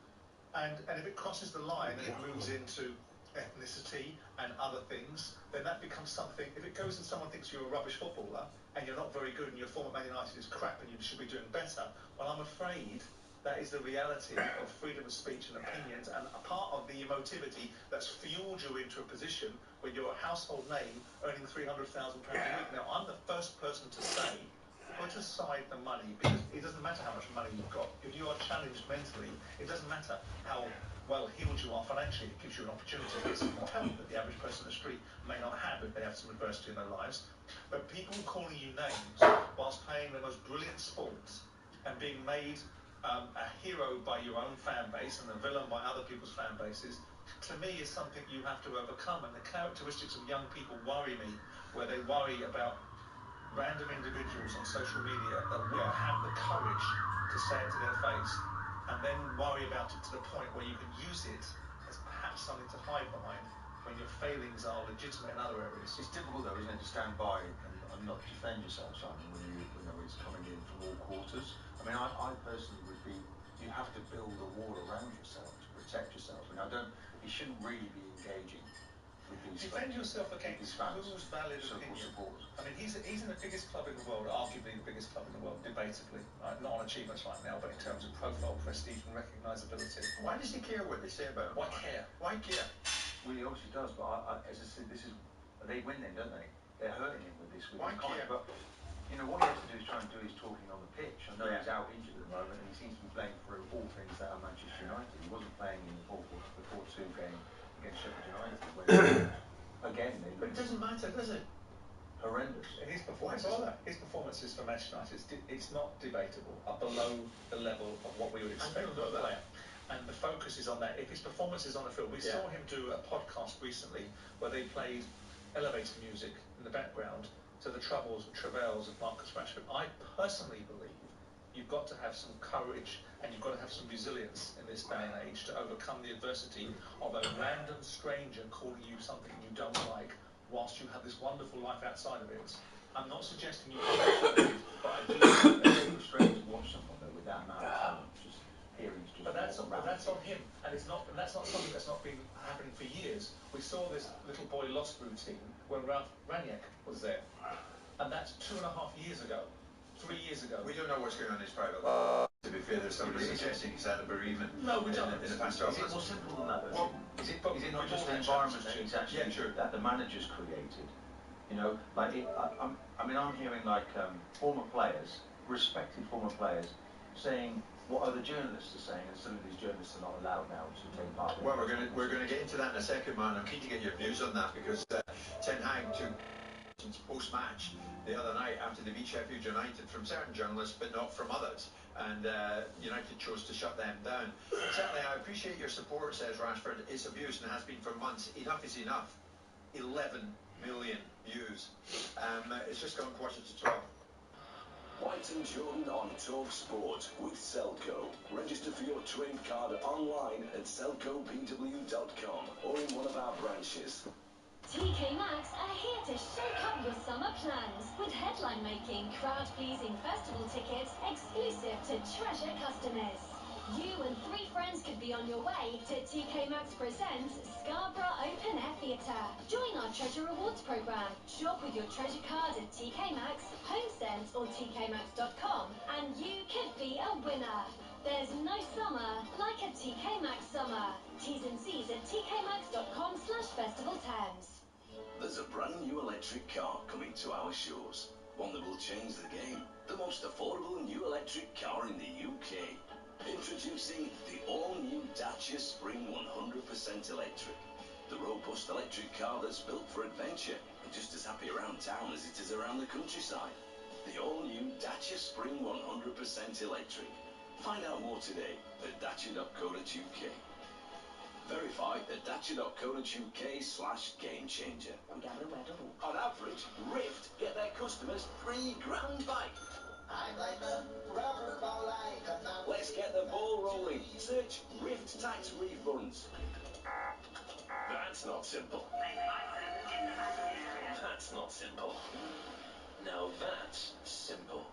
And if it crosses the line and it moves into ethnicity and other things, then that becomes something. If it goes and someone thinks you're a rubbish footballer and you're not very good and your form at Man United is crap and you should be doing better, well, I'm afraid that is the reality of freedom of speech and opinions, and a part of the emotivity that's fueled you into a position where you're a household name earning £300,000 a week. Now, I'm the first person to say, put aside the money, because it doesn't matter how much money you've got. If you are challenged mentally, it doesn't matter how well healed you are financially. It gives you an opportunity to get some help that the average person in the street may not have if they have some adversity in their lives. But people calling you names whilst playing the most brilliant sports and being made a hero by your own fan base and a villain by other people's fan bases, to me is something you have to overcome. And the characteristics of young people worry me, where they worry about random individuals on social media that will have the courage to say it to their face, and then worry about it to the point where you can use it as perhaps something to hide behind when your failings are legitimate in other areas. It's difficult though, isn't it, to stand by and not defend yourself, Simon, when it's coming in from all quarters. I mean, I personally would be, you have to build a wall around yourself to protect yourself. And you shouldn't really be engaging with these Defend yourself against whose valid opinion? Supporters. I mean, he's in the biggest club in the world, arguably the biggest club in the world, debatably. Not on achievements right now, but in terms of profile, prestige and recognisability. Why does he care what they say about him? Why care? Why care? Well, he obviously does, but as I said, they win then, don't they? They're hurting him with this. Why care? But, what he has to do is try and do his talking on the pitch. I know he's out injured at the moment, and he seems to be playing for all things that are Manchester United. He wasn't playing in the 4-2 game against Sheffield United. Again, they but it doesn't matter, does it? Horrendous. His performances for Manchester United, it's not debatable, are below the level of what we would expect from a player. And the focus is on that. If his performance is on the field, we saw him do a podcast recently where they played elevator music in the background to the troubles and travails of Marcus Rashford. I personally believe you've got to have some courage and you've got to have some resilience in this day and age to overcome the adversity of a random stranger calling you something you don't like whilst you have this wonderful life outside of it. I'm not suggesting you can't, but I do think it's frustrating to watch someone though with that amount of talent. But that's on him, and that's not something that's not been happening for years. We saw this little boy lost routine when Ralph Ranić was there, and that's 2.5 years ago, 3 years ago. We don't know what's going on in his private life. To be fair, there's somebody suggesting it's out of bereavement. No, we don't. In the past 12 Is it months. more simple than that, though? Well, is it not just the environment that he's actually that the manager's created? You know, like I'm hearing like former players, respected former players, saying what other journalists are saying, and some of these journalists are not allowed now to take part. Well, we're going to get into that in a second, man. I'm keen to get your views on that because Ten Hag took post-match the other night after they beat Sheffield United from certain journalists, but not from others. And United chose to shut them down. Certainly, I appreciate your support, says Rashford. It's abuse and has been for months. Enough is enough. 11 million views. It's just gone 11:45. White and Jordan on Talk Sport with Selco. Register for your trade card online at selcobw.com or in one of our branches. TK Maxx are here to shake up your summer plans with headline-making, crowd-pleasing festival tickets exclusive to treasure customers. You and 3 friends could be on your way to TK Maxx Presents Scarborough Open Air Theatre. Join our Treasure Rewards programme. Shop with your treasure card at TK Maxx, HomeSense or tkmaxx.com and you could be a winner. There's no summer like a TK Maxx summer. T's and C's at tkmaxx.com/festival terms. There's a brand new electric car coming to our shores. One that will change the game. The most affordable new electric car in the UK. Introducing the all-new Dacia Spring 100% electric. The robust electric car that's built for adventure and just as happy around town as it is around the countryside. The all-new Dacia Spring 100% electric. Find out more today at dacia.co.uk. Verify at dacia.co.uk/gamechanger. On average, Rift get their customers £3,000 back. I'm like a rubber ball, Let's get the ball rolling. Search Rift Tax Refunds. That's not simple. That's not simple. Now that's simple.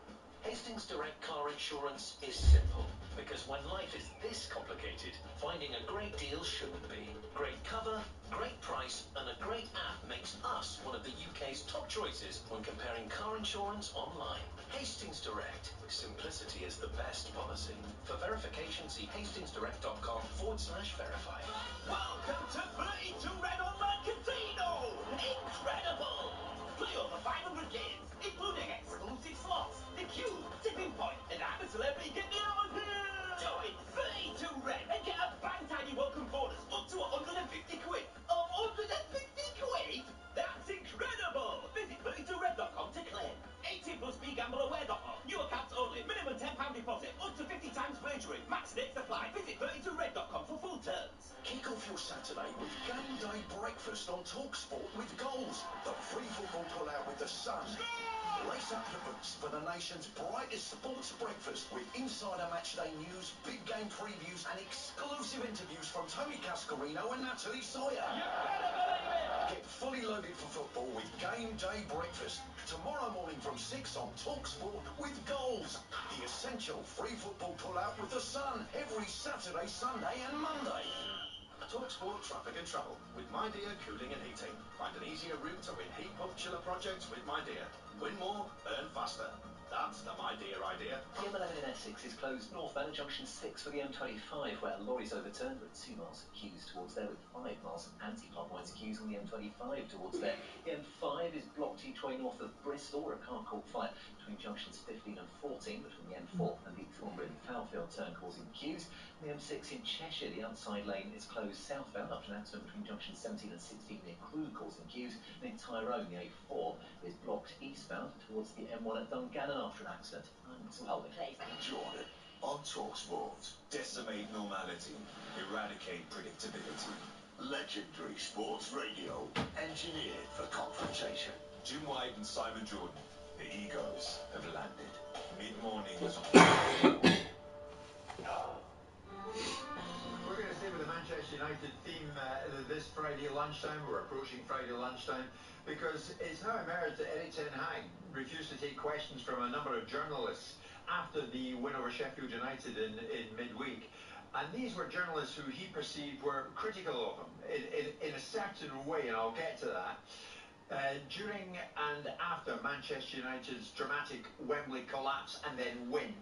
Hastings Direct Car Insurance is simple. Because when life is this complicated, finding a great deal shouldn't be. Great cover, great price, and a great app makes us one of the UK's top choices when comparing car insurance online. Hastings Direct. Simplicity is the best policy. For verification, see hastingsdirect.com/verify. Welcome to 32 Red Online Casino! Incredible! Play over 500 games, including exclusive slots, the Cube, Tipping Point, and I'm a Celebrity Get Me Out of Here! Join 32 Red and get a bang tiny welcome bonus up to 150 quid. 150 quid? That's incredible! Visit 32red.com to claim. 18+ BGambleAware.org. New accounts only. Minimum £10 deposit. Up to 50 times wagering. Max stakes apply. Visit 32red.com for full terms. Kick off your Saturday with Game Day Breakfast on TalkSport with goals. The free football pull-out with the sun. Lace up your boots for the nation's brightest sports breakfast with insider matchday news, big game previews and exclusive interviews from Tony Cascarino and Natalie Sawyer. You better believe it! Get fully loaded for football with Game Day Breakfast. Tomorrow morning from 6 on TalkSport with goals. The essential free football pull-out with the sun every Saturday, Sunday and Monday. TalkSport Traffic and Travel with My Dear Cooling and Heating. Find an easier route to win heat pump chiller projects with My Dear. Win more, earn faster. That's the My Dear idea. The M11 in Essex is closed northbound at junction 6 for the M25, where lorries overturned with 2 miles of queues towards there, with 5 miles of anti-clockwise queues on the M25 towards there. The M5 is blocked each way north of Bristol, where a car caught fire between junctions 15 and 14, between the M4 and the Thornbury and Fowlfield turn, causing queues. The M6 in Cheshire, the outside lane is closed southbound after an accident between junctions 17 and 16 near Crewe, causing queues. And in Tyrone, the A4 is blocked eastbound towards the M1 at Dungannon after an accident. I'm Russell Holding. Jordan on TalkSport. Decimate normality. Eradicate predictability. Legendary sports radio. Engineered for confrontation. Jim White and Simon Jordan. The egos have landed. Mid-mornings. We're going to stay with the Manchester United theme this Friday lunchtime. We're approaching Friday lunchtime because it's now emerged that Erik ten Hag refused to take questions from a number of journalists after the win over Sheffield United in midweek. And these were journalists who he perceived were critical of him in a certain way, and I'll get to that. During and after Manchester United's dramatic Wembley collapse and then win,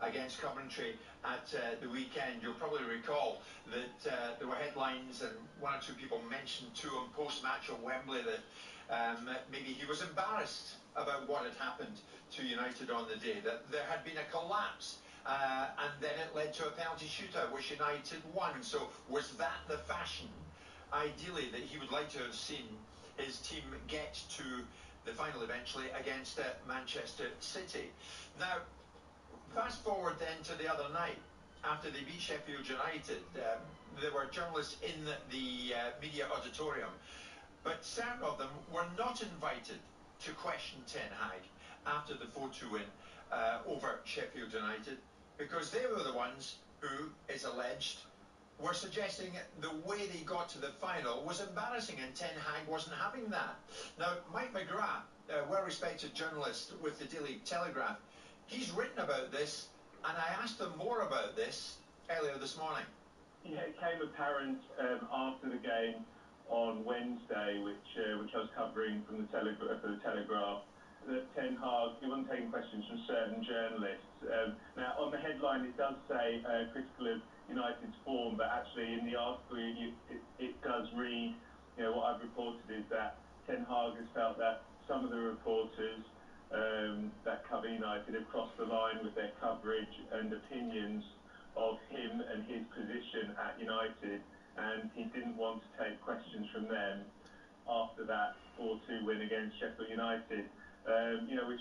against Coventry at the weekend. You'll probably recall that there were headlines and one or two people mentioned to him post-match at Wembley that maybe he was embarrassed about what had happened to United on the day, that there had been a collapse and then it led to a penalty shootout which United won. So was that the fashion, ideally, that he would like to have seen his team get to the final eventually against Manchester City? Now, fast forward then to the other night, after they beat Sheffield United, there were journalists in the media auditorium, but certain of them were not invited to question Ten Hag after the 4-2 win over Sheffield United, because they were the ones who, it's alleged, were suggesting the way they got to the final was embarrassing and Ten Hag wasn't having that. Now, Mike McGrath, a well-respected journalist with the Daily Telegraph, he's written about this, and I asked him more about this earlier this morning. Yeah, it came apparent after the game on Wednesday, which I was covering from for the Telegraph, that Ten Hag, he wasn't taking questions from certain journalists. Now, on the headline, it does say critical of United's form, but actually in the article it does read, what I've reported is that Ten Hag has felt that some of the reporters that cover United have crossed the line with their coverage and opinions of him and his position at United, and he didn't want to take questions from them after that 4-2 win against Sheffield United, which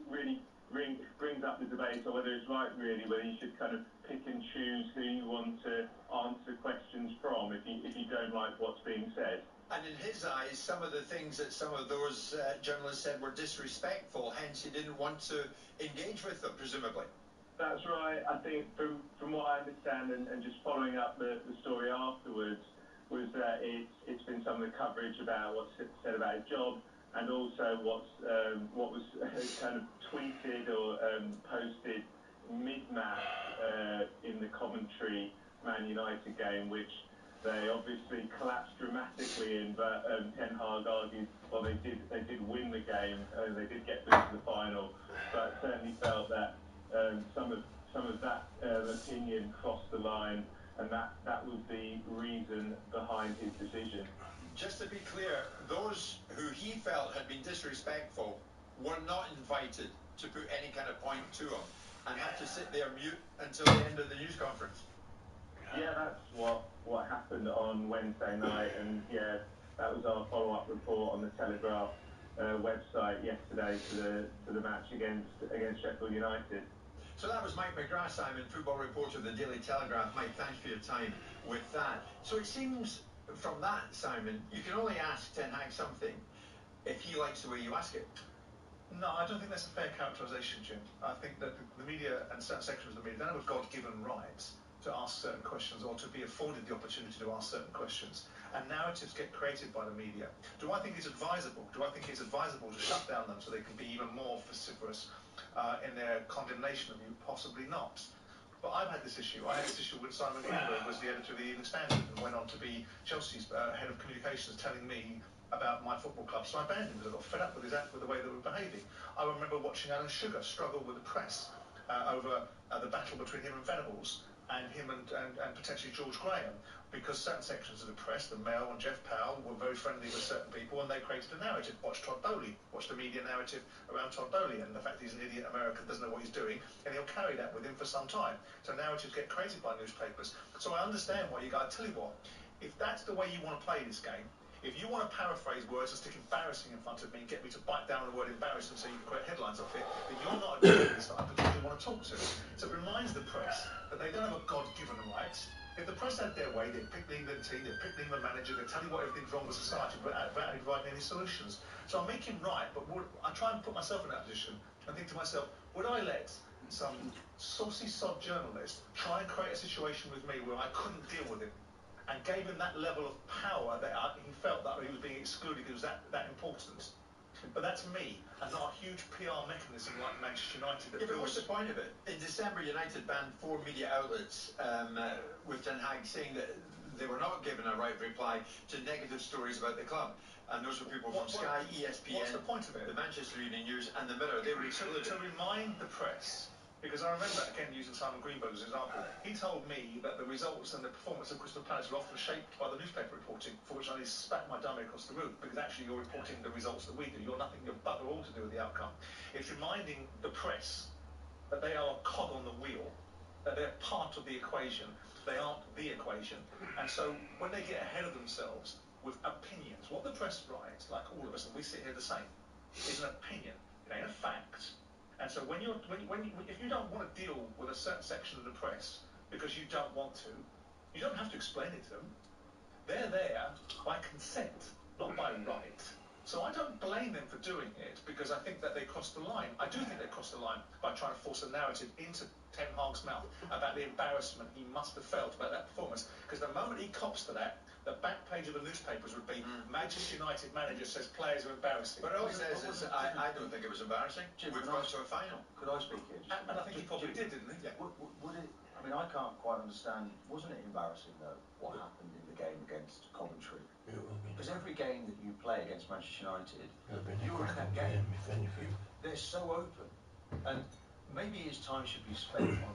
really brings up the debate on whether it's right, really, whether you should kind of pick and choose who you want to answer questions from if you don't like what's being said. And in his eyes, some of the things that some of those journalists said were disrespectful, hence he didn't want to engage with them, presumably. That's right. I think from what I understand, and just following up the story afterwards, was that it's been some of the coverage about what's said about his job, and also what was kind of tweeted or posted mid-match in the Coventry Man United game, which they obviously collapsed dramatically in, but Ten Hag argued, well, they did win the game, they did get through to the final, but certainly felt that some of that opinion crossed the line, and that was the reason behind his decision. Just to be clear, those who he felt had been disrespectful were not invited to put any kind of point to him and had to sit there mute until the end of the news conference. Yeah, that's what happened on Wednesday night, and yeah, that was our follow-up report on the Telegraph website yesterday to the match against Sheffield United. So that was Mike McGrath, Simon, football reporter of the Daily Telegraph. Mike, thanks for your time with that. So it seems from that, Simon, you can only ask Ten Hag something if he likes the way you ask it. No, I don't think that's a fair characterisation, Jim. I think that the media and certain sections of the media don't have a God-given right to ask certain questions or to be afforded the opportunity to ask certain questions. And narratives get created by the media. Do I think it's advisable? Do I think it's advisable to shut down them so they can be even more vociferous in their condemnation of you? Possibly not. But I've had this issue. I had this issue when Simon Greenberg was the editor of the Evening Standard and went on to be Chelsea's head of communications, telling me about my football club. So I banned him because I got fed up with the way they were behaving. I remember watching Alan Sugar struggle with the press over the battle between him and Venables, and him and potentially George Graham, because certain sections of the press, the Mail and Jeff Powell, were very friendly with certain people, and they created a narrative. Watch Todd Bowley, watch the media narrative around Todd Bowley, and the fact he's an idiot American, doesn't know what he's doing, and he'll carry that with him for some time. So narratives get created by newspapers. So I understand why you got to tell you what, if that's the way you want to play this game, if you want to paraphrase words and stick embarrassing in front of me and get me to bite down on the word embarrassing so you can create headlines off it, then you're not a journalist that I particularly want to talk to. So it reminds the press that they don't have a God-given right. If the press had their way, they'd pick the England team, they'd pick the England manager, they'd tell you what everything's wrong with society without providing any solutions. So I'm making right, but I try and put myself in that position and think to myself, would I let some saucy sod journalist try and create a situation with me where I couldn't deal with it, and gave him that level of power that he felt that he was being excluded because it was that important? But that's me, and not a huge PR mechanism like Manchester United. Yeah, but what's the point of it? In December, United banned 4 media outlets with Ten Hag saying that they were not given a right reply to negative stories about the club. And those were people from Sky, ESPN, what's the point of it? The Manchester Evening News and the Mirror. They were excluded. To remind the press, Because I remember, again, using Simon Greenberg as an example, he told me that the results and the performance of Crystal Palace were often shaped by the newspaper reporting, for which I need to spat my dummy across the room, because actually you're reporting the results that we do. You're nothing, you're bugger all to do with the outcome. It's reminding the press that they are a cog on the wheel, that they're part of the equation. They aren't the equation. And so when they get ahead of themselves with opinions, what the press writes, like all of us, and we sit here the same, is an opinion. It ain't a fact. And so if you don't want to deal with a certain section of the press because you don't want to, you don't have to explain it to them. They're there by consent, not by right. So I don't blame them for doing it because I think that they crossed the line. I do think they crossed the line by trying to force a narrative into Ten Hag's mouth about the embarrassment he must have felt about that performance. Because the moment he cops to that, the back page of the newspapers would be Manchester United manager says players are embarrassing. But all it says is, I don't think it was embarrassing. We've got to a final. Could I speak here? And I think he probably did, didn't he? Yeah. Would it? I mean, I can't quite understand. Wasn't it embarrassing though what happened in the game against Coventry? Because every game that you play against Manchester United, you're in that game. They're so open, and maybe his time should be spent on,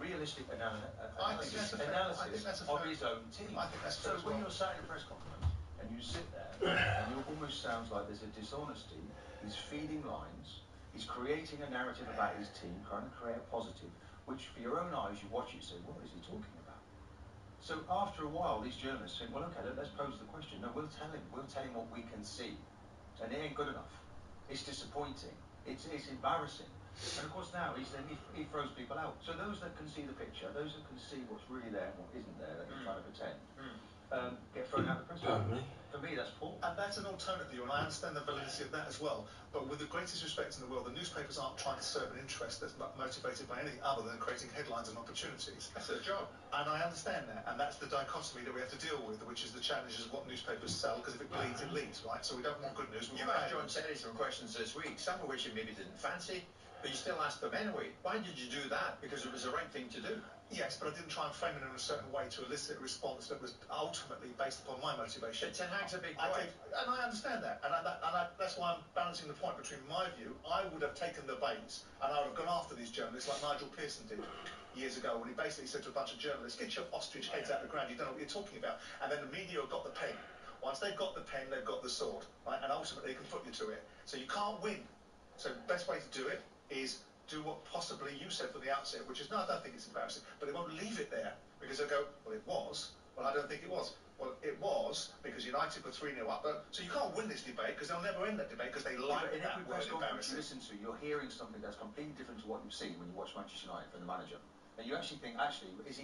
realistic analysis of his own team. So when you're sat in a press conference and you sit there and it almost sounds like there's a dishonesty, he's feeding lines, he's creating a narrative about his team, trying to create a positive, which for your own eyes you watch it and say, what is he talking about? So after a while these journalists think, well okay, let's pose the question. No, we'll tell him what we can see. And it ain't good enough. It's disappointing. It's embarrassing. And of course now he throws people out. So those that can see the picture, those that can see what's really there and what isn't there that you're trying to pretend, get thrown out of the press. For me, that's poor. And that's an alternative view, and I understand the validity of that as well. But with the greatest respect in the world, the newspapers aren't trying to serve an interest that's motivated by anything other than creating headlines and opportunities. That's their job. And I understand that, and that's the dichotomy that we have to deal with, which is the challenges of what newspapers sell, because if it bleeds, it leads, right? So we don't want good news. You asked John Terry some questions this week, some of which he maybe didn't fancy, but you still asked them anyway. Why did you do that? Because it was the right thing to do. Yes, but I didn't try and frame it in a certain way to elicit a response that was ultimately based upon my motivation. Ten Hag's a big boy. And I understand that, and that's why I'm balancing the point between my view. I would have taken the bait, and I would have gone after these journalists like Nigel Pearson did years ago, when he basically said to a bunch of journalists, get your ostrich heads out of the ground, you don't know what you're talking about. And then the media have got the pen. Once they've got the pen, they've got the sword, right? And ultimately they can put you to it. So you can't win. So the best way to do it is do what possibly you said from the outset, which is, no, I don't think it's embarrassing, but they won't leave it there, because they'll go, well, it was, well, I don't think it was. Well, it was, because United were 3-0 up, so you can't win this debate, because they'll never end that debate, because they like that word embarrassing. You listen to, you're hearing something that's completely different to what you've seen when you watch Manchester United from the manager. And you actually think, is he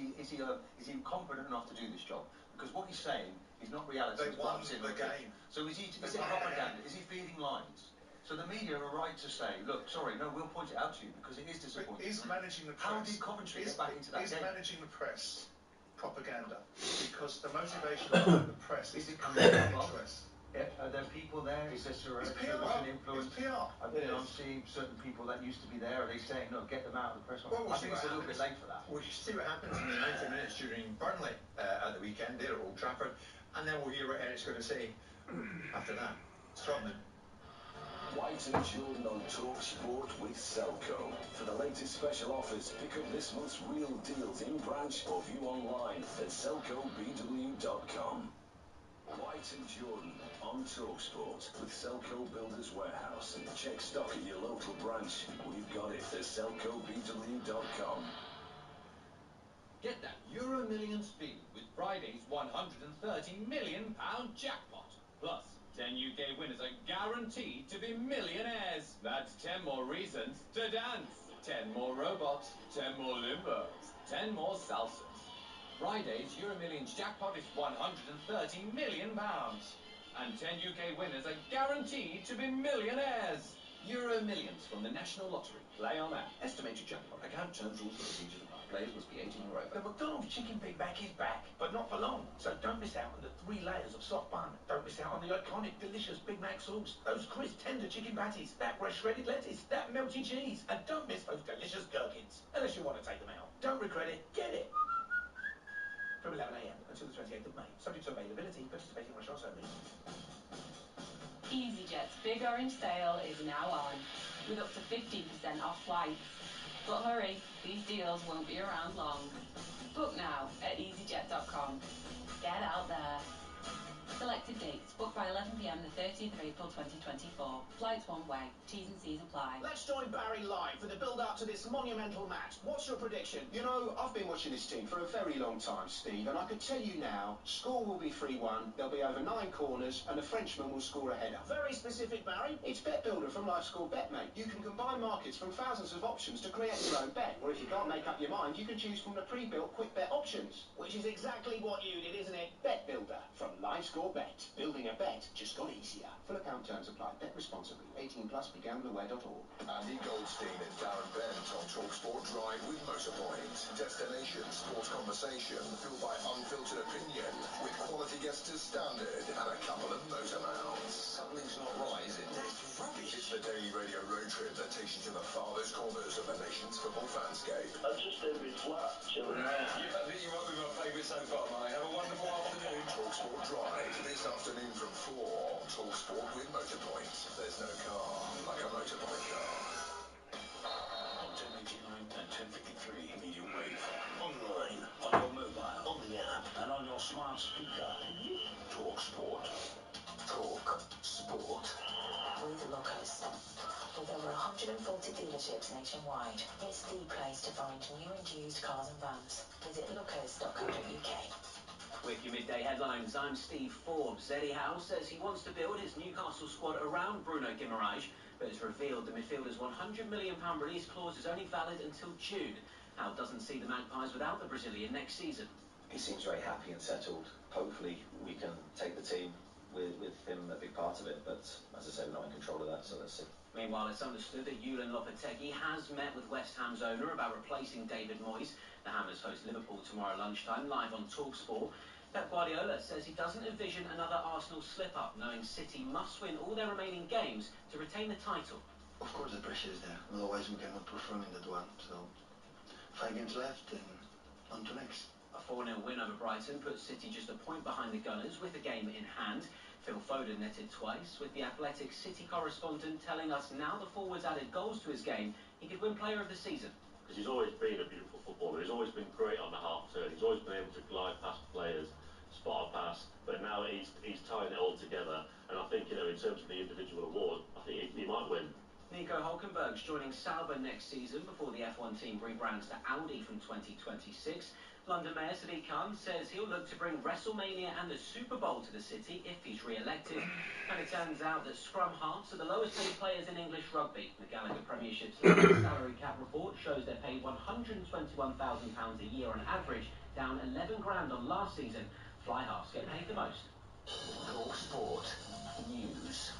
confident enough to do this job? Because what he's saying is not reality. They won the game. So is it propaganda? Is he feeding lines? So the media are right to say, look, sorry, no, we'll point it out to you because it is disappointing. Is managing the press... How did Coventry get back into that game? Is managing the press propaganda? Because the motivation of the press is to create interest. Are there people there? Is there an influence? It's PR. I'm seeing certain people that used to be there. Are they saying, no, get them out of the press conference? Well, I think it's a little bit late for that. We'll see what happens in the 90 minutes during Burnley at the weekend there at Old Trafford, and then we'll hear what Eric's going to say after that. Strongman. White and Jordan on Talk Sport with Selco. For the latest special offers, pick up this month's real deals in branch or view online at selcobw.com. White and Jordan on Talk Sport with Selco Builders Warehouse. Check stock at your local branch. We've got it at selcobw.com. Get that Euro Millions feeling with Friday's £130 million jackpot. Plus, 10 UK winners are guaranteed to be millionaires. That's 10 more reasons to dance. 10 more robots. 10 more limbos. 10 more salsas. Friday's Euro Millions jackpot is £130 million. And 10 UK winners are guaranteed to be millionaires. Euro Millions from the National Lottery. Play on app. Estimated jackpot. Account terms, rules and procedures apply. Players must be 18 or over. The McDonald's Chicken Big Mac is back, but not for long. So don't miss out on the 3 layers of soft bun. Don't miss out on the iconic, delicious Big Mac sauce. Those crisp, tender chicken patties. That fresh shredded lettuce. That melty cheese. And don't miss those delicious gherkins. Unless you want to take them out. Don't regret it. Get it. From 11 AM until the 28th of May. Subject to availability. Participating restaurants only. EasyJet's Big Orange sale is now on, with up to 15% off flights. But hurry, these deals won't be around long. Book now at easyjet.com. Get out there. Selected dates. Book by 11 p.m. the 30th of April 2024. Flights one way. T's and C's apply. Let's join Barry live for the build-up to this monumental match. What's your prediction? You know, I've been watching this team for a very long time, Steve, and I could tell you now, score will be 3-1, there'll be over 9 corners, and the Frenchman will score a header. Very specific, Barry. It's Bet Builder from LifeScore Bet, mate. You can combine markets from thousands of options to create your own bet. Or if you can't make up your mind, you can choose from the pre-built quick bet options. Which is exactly what you did, isn't it? Bet Builder from LifeScore Bet. Building a bet just got easier. Full account terms apply. Bet responsibly. 18 plus. BeGambleAware.org. Andy Goldstein and Darren Bent on TalkSport Drive with Motorpoint. Destination sports conversation fueled by unfiltered opinion with quality guests as standard and a couple of motor mounts. Something's not right, is it? That's rubbish. It's the daily radio road trip that takes you to the farthest corners of the nation's football landscape. I'm just a bit flat, chilling. Yeah, I think you might be my favourite so far, Mike. Have a wonderful afternoon. TalkSport Drive this afternoon from 4 on TalkSport with Motorpoint. There's no car like a Motorpoint car. On 1089 and 1053 medium wave. Online, on your mobile, on the app, and on your smart speaker. TalkSport. Talk Sport. With Locos. With over 140 dealerships nationwide, it's the place to find new and used cars and vans. Visit locos.co.uk. With your midday headlines, I'm Steve Forbes. Eddie Howe says he wants to build his Newcastle squad around Bruno Guimaraes, but has revealed the midfielder's £100 million release clause is only valid until June. Howe doesn't see the Magpies without the Brazilian next season. He seems very happy and settled. Hopefully we can take the team with him a big part of it, but as I say, we're not in control of that, so let's see. Meanwhile, it's understood that Julen Lopetegui has met with West Ham's owner about replacing David Moyes. The Hammers host Liverpool tomorrow lunchtime, live on TalkSport. Pep Guardiola says he doesn't envision another Arsenal slip-up, knowing City must win all their remaining games to retain the title. Of course the pressure is there, otherwise we cannot perform in that one, so 5 games left and on to next. A 4-0 win over Brighton puts City just a point behind the Gunners with the game in hand. Phil Foden netted twice, with the Athletic City correspondent telling us now the forward's added goals to his game, he could win Player of the Season. Because he's always been a beautiful footballer, he's always been great on the half turn, he's always been able to glide past players, spot a pass, but now he's tying it all together, and I think, in terms of the individual award, I think he might win. Nico Hülkenberg's joining Sauber next season before the F1 team rebrands to Audi from 2026. London Mayor Sadiq Khan says he'll look to bring WrestleMania and the Super Bowl to the city if he's re-elected. And it turns out that scrum halves are the lowest paid players in English rugby. The Gallagher Premiership's salary cap report shows they're paid £121,000 a year on average, down 11 grand on last season. Fly halves get paid the most. Talk Sport News.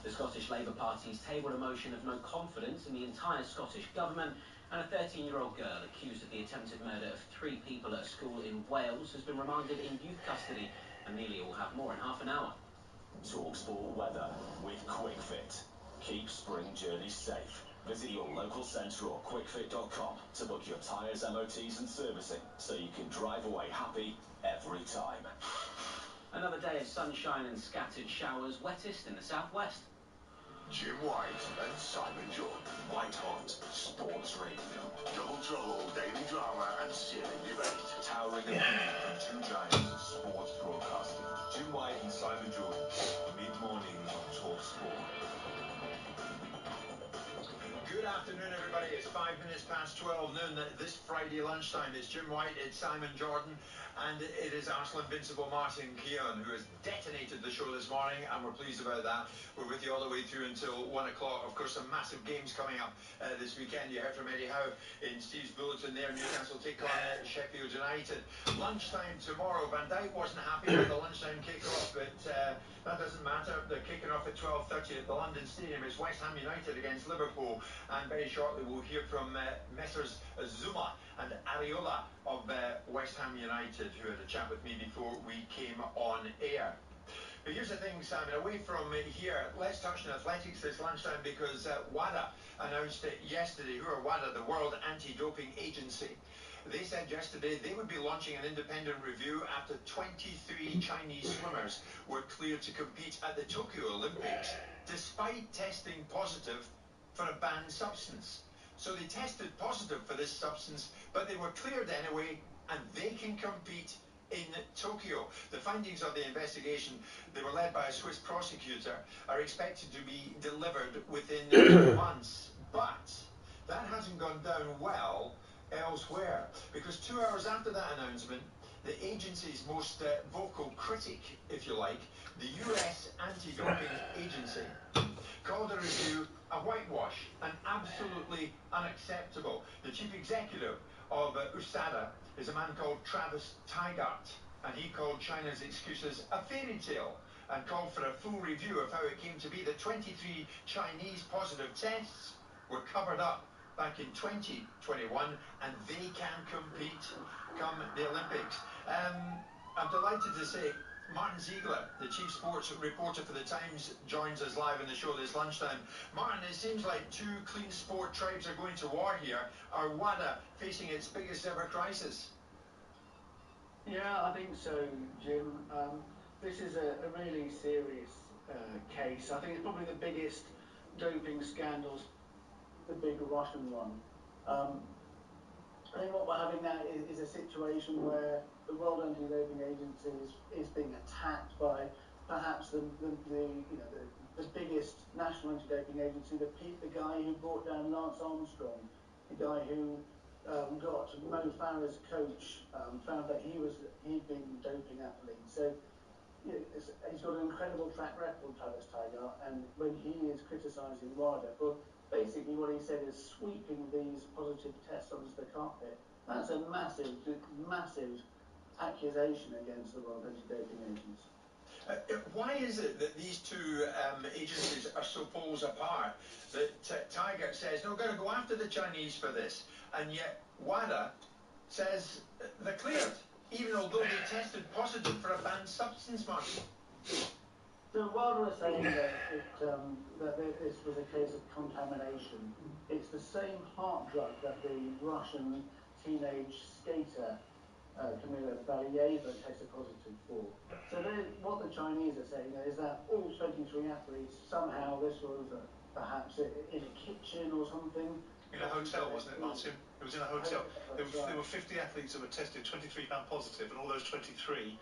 The Scottish Labour Party's tabled a motion of no confidence in the entire Scottish government, and a 13-year-old girl accused of the attempted murder of 3 people at a school in Wales has been remanded in youth custody. Amelia will have more in half an hour. TalkSport weather with QuickFit. Keep spring journeys safe. Visit your local centre or quickfit.com to book your tyres, MOTs and servicing so you can drive away happy every time. Another day of sunshine and scattered showers, wettest in the southwest. Jim White and Simon Jordan. White Hot Sports Radio. Double trouble, daily drama and searing debate. Towering opinion from 2 giants of sports broadcasting. Jim White and Simon Jordan. Mid-mornings on Talk Sport. Good afternoon, everybody. It's 5 minutes past 12 noon this Friday lunchtime. It's Jim White, it's Simon Jordan, and it is Arsenal Invincible Martin Keown who has detonated the show this morning, and we're pleased about that. We're with you all the way through until 1 o'clock. Of course, some massive games coming up this weekend. You heard from Eddie Howe in Steve's bulletin there. Newcastle take on Sheffield United. Lunchtime tomorrow. Van Dijk wasn't happy with the lunchtime kick-off, but that doesn't matter. They're kicking off at 12:30 at the London Stadium. It's West Ham United against Liverpool. And very shortly we'll hear from Messrs Zuma and Areola of West Ham United, who had a chat with me before we came on air. But here's the thing, Simon, away from here, let's touch on athletics this lunchtime because WADA announced yesterday, who are WADA, the World Anti-Doping Agency. They said yesterday they would be launching an independent review after 23 Chinese swimmers were cleared to compete at the Tokyo Olympics, despite testing positive for a banned substance. So they tested positive for this substance, but they were cleared anyway, and they can compete in Tokyo. The findings of the investigation, they were led by a Swiss prosecutor, are expected to be delivered within months. But that hasn't gone down well elsewhere, because 2 hours after that announcement, the agency's most vocal critic, if you like, the US Anti-Doping Agency, called the review a whitewash and absolutely unacceptable. The chief executive of USADA is a man called Travis Tygart, and he called China's excuses a fairy tale and called for a full review of how it came to be that 23 Chinese positive tests were covered up back in 2021, and they can compete come the Olympics. I'm delighted to say Martin Ziegler, the chief sports reporter for The Times, joins us live in the show this lunchtime. Martin, it seems like two clean sport tribes are going to war here. Are WADA facing its biggest ever crisis? Yeah, I think so, Jim. This is a really serious case. I think it's probably the biggest doping scandals, the big Russian one. I think what we're having now is a situation where the World Anti-Doping Agency is being attacked by perhaps the biggest national anti-doping agency, the guy who brought down Lance Armstrong, the guy who got Mo Farah's coach, found that he'd been doping athletes. So he's got an incredible track record, Travis Tygart, and when he is criticising WADA for basically what he said is sweeping these positive tests onto the carpet, that's a massive, massive accusation against the World Anti-Doping Agency. Why is it that these two agencies are so poles apart? That Tygart says, no, we're going to go after the Chinese for this, and yet WADA says they're cleared, even although they tested positive for a banned substance, Martin. So WADA is saying that this was a case of contamination. It's the same heart drug that the Russian teenage skater Kamila Valieva tested positive for. So what the Chinese are saying is that all 23 athletes, somehow this was perhaps in a kitchen or something. In a hotel, wasn't it, Martin? It was in a hotel. There were 50 athletes that were tested, 23 found positive, and all those 23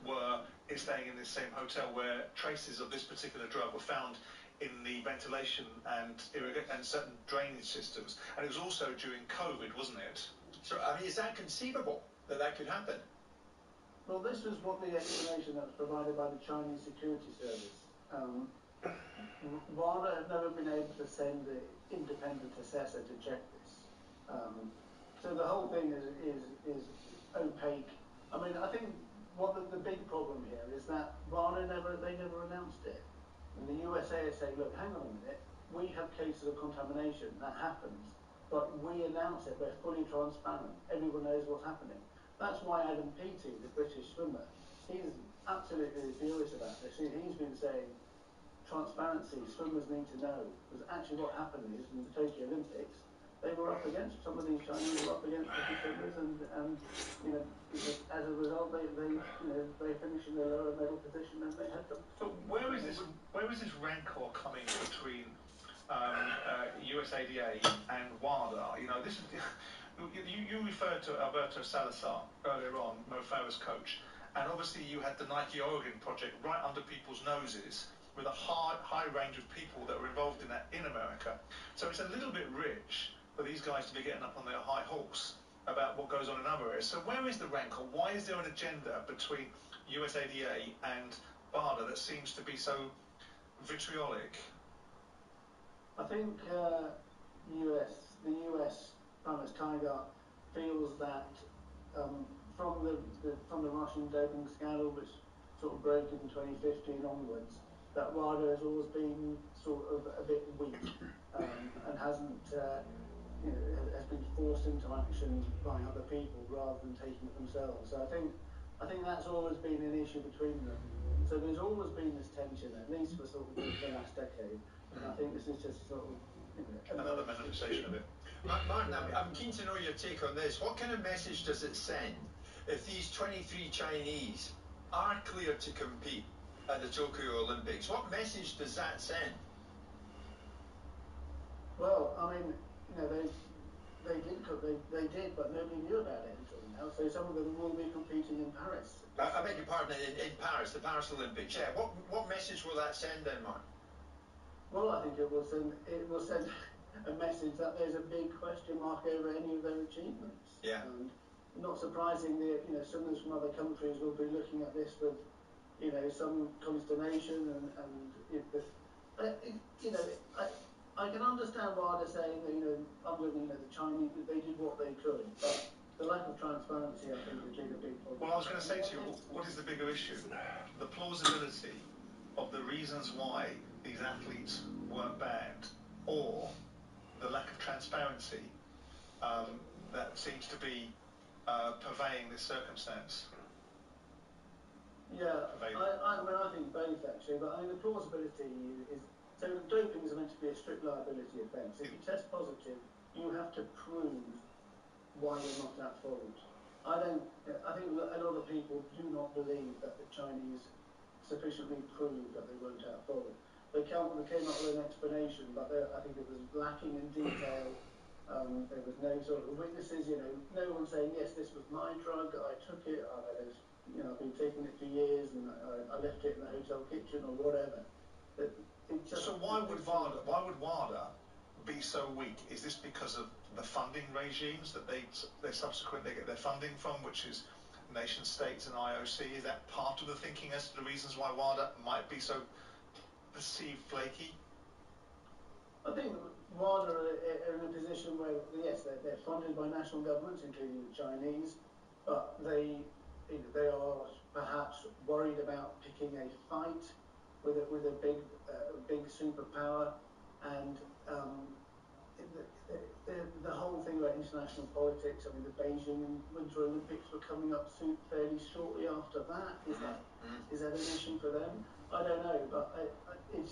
were staying in this same hotel where traces of this particular drug were found in the ventilation and certain drainage systems. And it was also during COVID, wasn't it? So, I mean, is that conceivable that that could happen? Well, this was what the explanation that was provided by the Chinese security service. WADA have never been able to send an independent assessor to check this. So the whole thing is opaque. I mean, I think what the big problem here is that WADA never announced it. And the USA is saying, look, hang on a minute, we have cases of contamination, that happens, but we announce it, we're fully transparent, everyone knows what's happening. That's why Adam Peaty, the British swimmer, he's absolutely furious about this. He's been saying, transparency, swimmers need to know. Because actually what happened is, in the Tokyo Olympics, they were up against, some of these Chinese were up against British swimmers, and as a result, they finished in a lower medal position than they had them. So where is this rancor coming between USADA and WADA? This is you referred to Alberto Salazar earlier on, Mo Farah's coach, and obviously you had the Nike Oregon project right under people's noses with a high range of people that were involved in that in America. So it's a little bit rich for these guys to be getting up on their high horse about what goes on in other areas. So where is the rancor? Why is there an agenda between USADA and WADA that seems to be so vitriolic? I think the US Travis Tygart feels that from the Russian doping scandal, which sort of broke in 2015 onwards, that WADA has always been sort of a bit weak and hasn't has been forced into action by other people rather than taking it themselves. So I think that's always been an issue between them. So there's always been this tension, at least for sort of the last decade. And I think this is just sort of another manifestation of it. Martin, I'm keen to know your take on this. What kind of message does it send if these 23 Chinese are cleared to compete at the Tokyo Olympics? What message does that send? Well, I mean, they did, but nobody knew about it until now. So some of them will be competing in Paris. I beg your pardon, in Paris, the Paris Olympics. Yeah. What message will that send then, Martin? Well, I think it will send a message that there's a big question mark over any of their achievements. Yeah. And not surprisingly, some of from other countries will be looking at this with, some consternation I can understand why they're saying that, under the Chinese, they did what they could, but the lack of transparency, I think, has been a big problem. Well, I was going to say to you, what is the bigger issue? The plausibility of the reasons why these athletes weren't banned, or the lack of transparency that seems to be purveying this circumstance? Yeah, I think both actually, but the plausibility is, so doping is meant to be a strict liability offence. If you test positive, you have to prove why you're not at fault. I think a lot of people do not believe that the Chinese sufficiently proved that they weren't at fault. They came up with an explanation, but I think it was lacking in detail. There was no sort of witnesses, no one saying, yes, this was my drug, I took it, I've been taking it for years, and I left it in the hotel kitchen or whatever. So why would WADA be so weak? Is this because of the funding regimes that they subsequently get their funding from, which is nation states and IOC? Is that part of the thinking as to the reasons why WADA might be so perceived flaky? I think WADA are in a position where, yes, they're funded by national governments, including the Chinese, but they are perhaps worried about picking a fight with a big superpower, and the whole thing about international politics. The Beijing Winter Olympics were coming up soon, fairly shortly after that. Is that an issue for them? I don't know, but it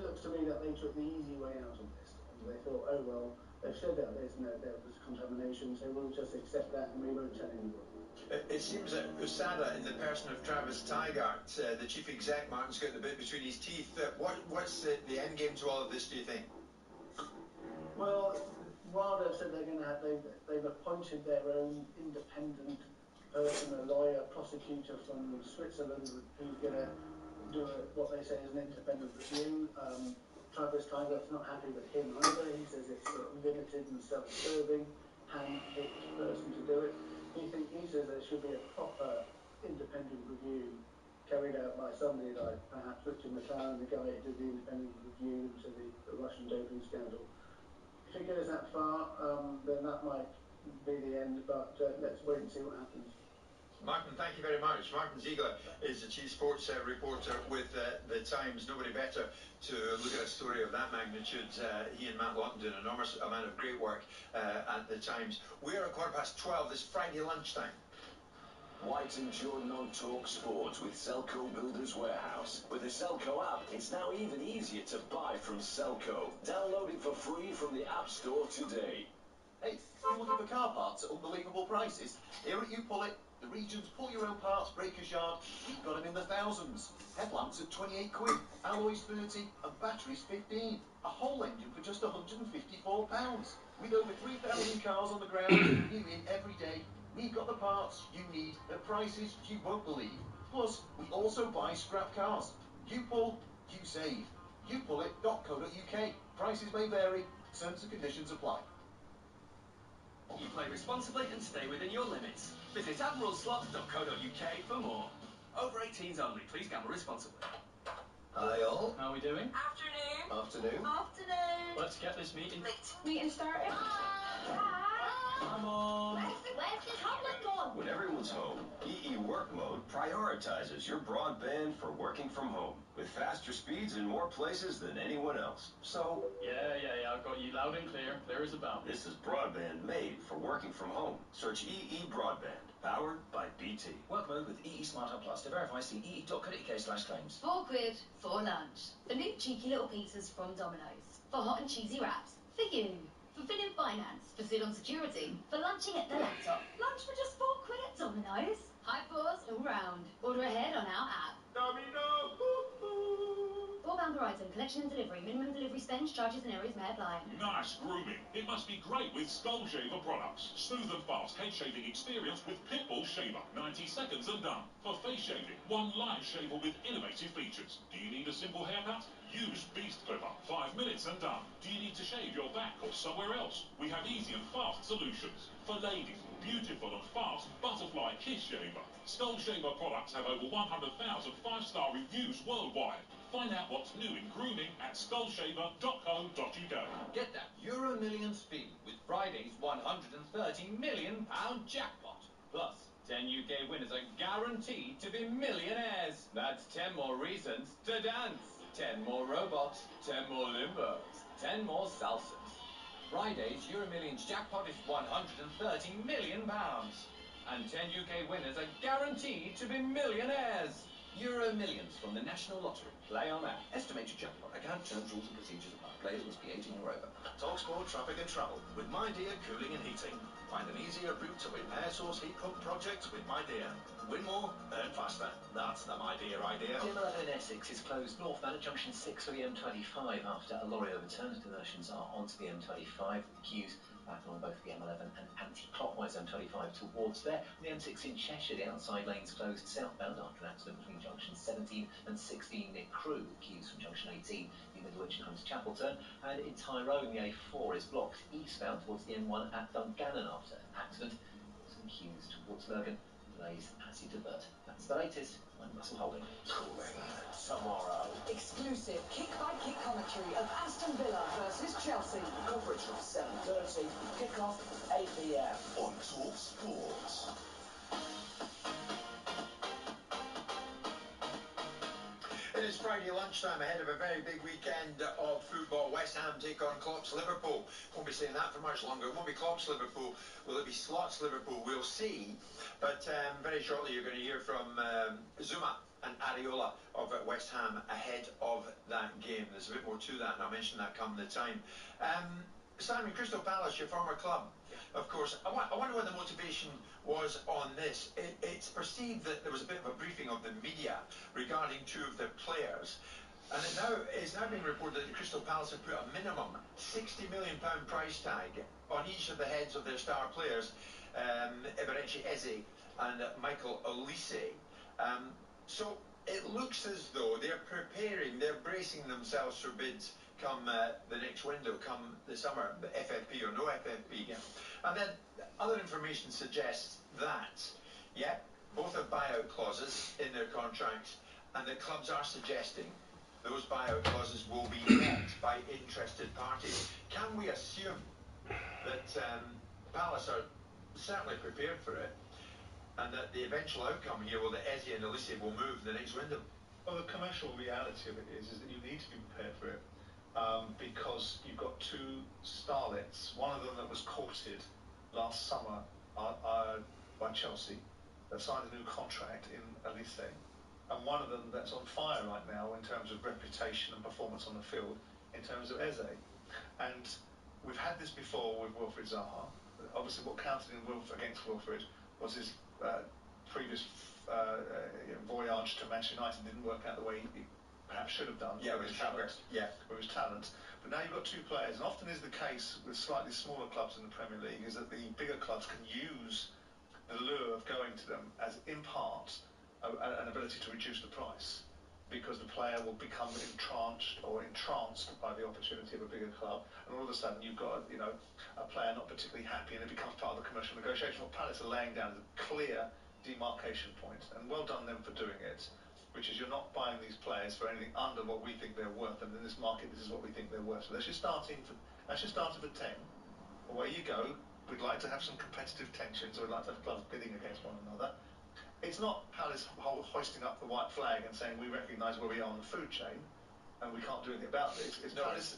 looks to me that they took the easy way out of this, and they thought, oh well, they've said that there was contamination, so we'll just accept that and we won't tell anyone. It seems that USADA, in the person of Travis Tygart, the chief exec, Martin's got the bit between his teeth. What's the end game to all of this, do you think? Well, WADA said they've appointed their own independent person, a lawyer, prosecutor from Switzerland, who's going to do what they say is an independent review. Travis Tygart's not happy with him either. He says it's sort of limited and self-serving, hand-picked person to do it. He says there should be a proper independent review carried out by somebody like perhaps Richard McLaren, the guy who did the independent review into the Russian doping scandal. If it goes that far, then that might be the end, but let's wait and see what happens. Martin, thank you very much. Martin Ziegler is the chief sports reporter with The Times. Nobody better to look at a story of that magnitude. He and Matt Lawton do an enormous amount of great work at The Times. We're at 12:15 this Friday lunchtime. White and Jordan on Talk Sport with Selco Builders Warehouse. With the Selco app, it's now even easier to buy from Selco. Download it for free from the App Store today. Hey, you're looking for car parts at unbelievable prices? Here at You Pull It, the region's pull your own parts breakers yard, we've got them in the thousands. Headlamps at 28 quid, alloys 30 and batteries 15. A whole engine for just £154. With over 3,000 cars on the ground, new in every day, we've got the parts you need at prices you won't believe. Plus, we also buy scrap cars. You pull, you save. YouPullIt.co.uk. Prices may vary, terms and conditions apply. You play responsibly and stay within your limits. Visit admiralslots.co.uk for more. Over 18s only. Please gamble responsibly. Hi all. How are we doing? Afternoon. Let's get this meeting. Meeting started. Come on. Where's the tablet gone? When everyone's home, EE Work Mode prioritizes your broadband for working from home with faster speeds in more places than anyone else. So, Yeah, I've got you loud and clear as a bell. this is broadband made for working from home. Search EE Broadband, powered by BT. Work mode with EE Smart Hub Plus. To verify, see ee.co.uk/claims. £4 for lunch. The new cheeky little pizzas from Domino's. For hot and cheesy wraps. For you. For filling finance. For sit on security. For lunching at the laptop. Lunch for just £4 at Domino's. High fours all round. Order ahead on our app. Domino! £4 £12 per item. Collection and delivery. Minimum delivery spend, charges and areas may apply. Nice grooming. It must be great with Skull Shaver products. Smooth and fast head shaving experience with Pitbull Shaver. 90 seconds and done. For face shaving, one live shaver with innovative features. Do you need a simple haircut? Use Beast Clipper. 5 minutes and done. Do you need to shave your back or somewhere else? We have easy and fast solutions. For ladies, beautiful and fast Butterfly Kiss Shaver. Skull Shaver products have over 100,000 5-star reviews worldwide. Find out what's new in grooming at skullshaver.co.uk. Get that Euro Millions fee with Friday's £130 million jackpot. Plus, 10 UK winners are guaranteed to be millionaires. That's 10 more reasons to dance. 10 more robots. 10 more limbos. 10 more salsas. Friday's Euro Millions jackpot is £130 million. And 10 UK winners are guaranteed to be millionaires. Euro Millions from the National Lottery. Play on app. Estimated jackpot. Account terms, rules and procedures apply. Players must be 18 or over. Talksport Traffic and Travel with My Dear Cooling and Heating. Find an easier route to win air source heat pump projects with My Dear. Win more, earn faster. That's the My Dear idea. The M11 in Essex is closed northbound at junction 6 for the M25 after a lorry overturned. Diversions are onto the M25 with the queues back along both the M11 and anti-clockwise M25 towards there. On the M6 in Cheshire, the outside lanes closed southbound after an accident between junction 17 and 16 near Crewe, with queues from junction 18 the Middlewich and Holmes Chapel turn. And in Tyrone, the A4 is blocked eastbound towards the M1 at Dungannon after an accident. Some queues towards Lurgan. Delays as you divert. That's the latest. I'm Russell Holding. Cooling tomorrow. Exclusive kick-by-kick commentary of Aston Villa versus Chelsea. Coverage from 7:30. Kick-off 8 p.m. on Talk Sport. It is Friday lunchtime ahead of a very big weekend of football. West Ham take on Klopp's Liverpool. Won't be saying that for much longer. It won't be Klopp's Liverpool. Will it be Slot's Liverpool? We'll see. But very shortly you're going to hear from Zuma and Areola of West Ham ahead of that game. There's a bit more to that, and I'll mention that come the time. Simon, Crystal Palace, your former club, of course. I wonder what the motivation was on this. It's perceived that there was a bit of a briefing of the media regarding two of their players. And it's now being reported that Crystal Palace have put a minimum £60 million price tag on each of the heads of their star players, Eberechi Eze and Michael Olise. So it looks as though they're bracing themselves for bids come the next window, come the summer, FFP or no FFP. Yeah. And then other information suggests that, both have buyout clauses in their contracts, and the clubs are suggesting those buyout clauses will be met by interested parties. Can we assume that Palace are certainly prepared for it, and that the eventual outcome here will that Eze and Olise will move the next window? Well, the commercial reality of it is that you need to be prepared for it, because you've got two starlets. One of them that was courted last summer by Chelsea, that signed a new contract in Olise, and one of them that's on fire right now in terms of reputation and performance on the field, in terms of Eze. And we've had this before with Wilfried Zaha. Obviously, what counted against Wilfried was his previous voyage to Manchester United didn't work out the way he perhaps should have done. Yeah, with his talent. With his talent. But now you've got two players, and often is the case with slightly smaller clubs in the Premier League, is that the bigger clubs can use the lure of going to them as, in part, an ability to reduce the price, because the player will become entranced by the opportunity of a bigger club, and all of a sudden you've got a player not particularly happy, and it becomes part of the commercial negotiation. What Palace are laying down is a clear demarcation point, and well done them for doing it, which is you're not buying these players for anything under what we think they're worth, and in this market this is what we think they're worth. So that's your starting for 10. Away you go. We'd like to have some competitive tensions, or we'd like to have clubs bidding against one another. It's not Palace hoisting up the white flag and saying we recognise where we are on the food chain and we can't do anything about this. It's Palace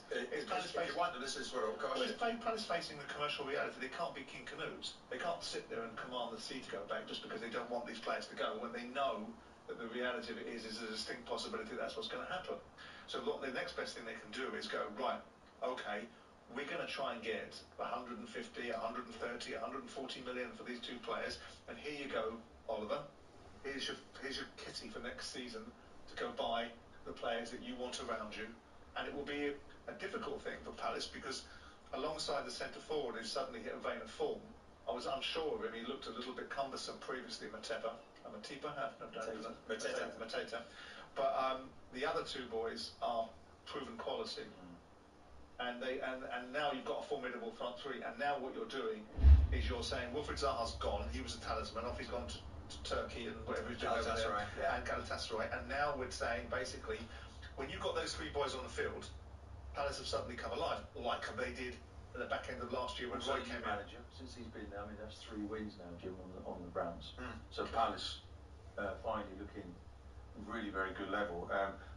facing the commercial reality. They can't be King Canute. They can't sit there and command the sea to go back just because they don't want these players to go, when they know that the reality of it is a distinct possibility that's what's going to happen. So the next best thing they can do is go, right, okay, we're going to try and get 150, 130, 140 million for these two players, and here you go, Oliver. Here's your kitty for next season to go buy the players that you want around you, and it will be a difficult thing for Palace because alongside the centre forward who suddenly hit a vein of form, I was unsure of him. He looked a little bit cumbersome previously, Mateta. But the other two boys are proven quality. And now you've got a formidable front three, and now what you're doing is you're saying Wilfried Zaha's gone, he was a talisman, off he's gone to Turkey and whatever he's doing over there, and Galatasaray, and now we're saying basically, when you've got those three boys on the field, Palace have suddenly come alive, like they did at the back end of last year when Roy came in. Manager, since he's been there, I mean, that's 3 wins now, Jim, on the Browns. So Palace finally looking really very good level.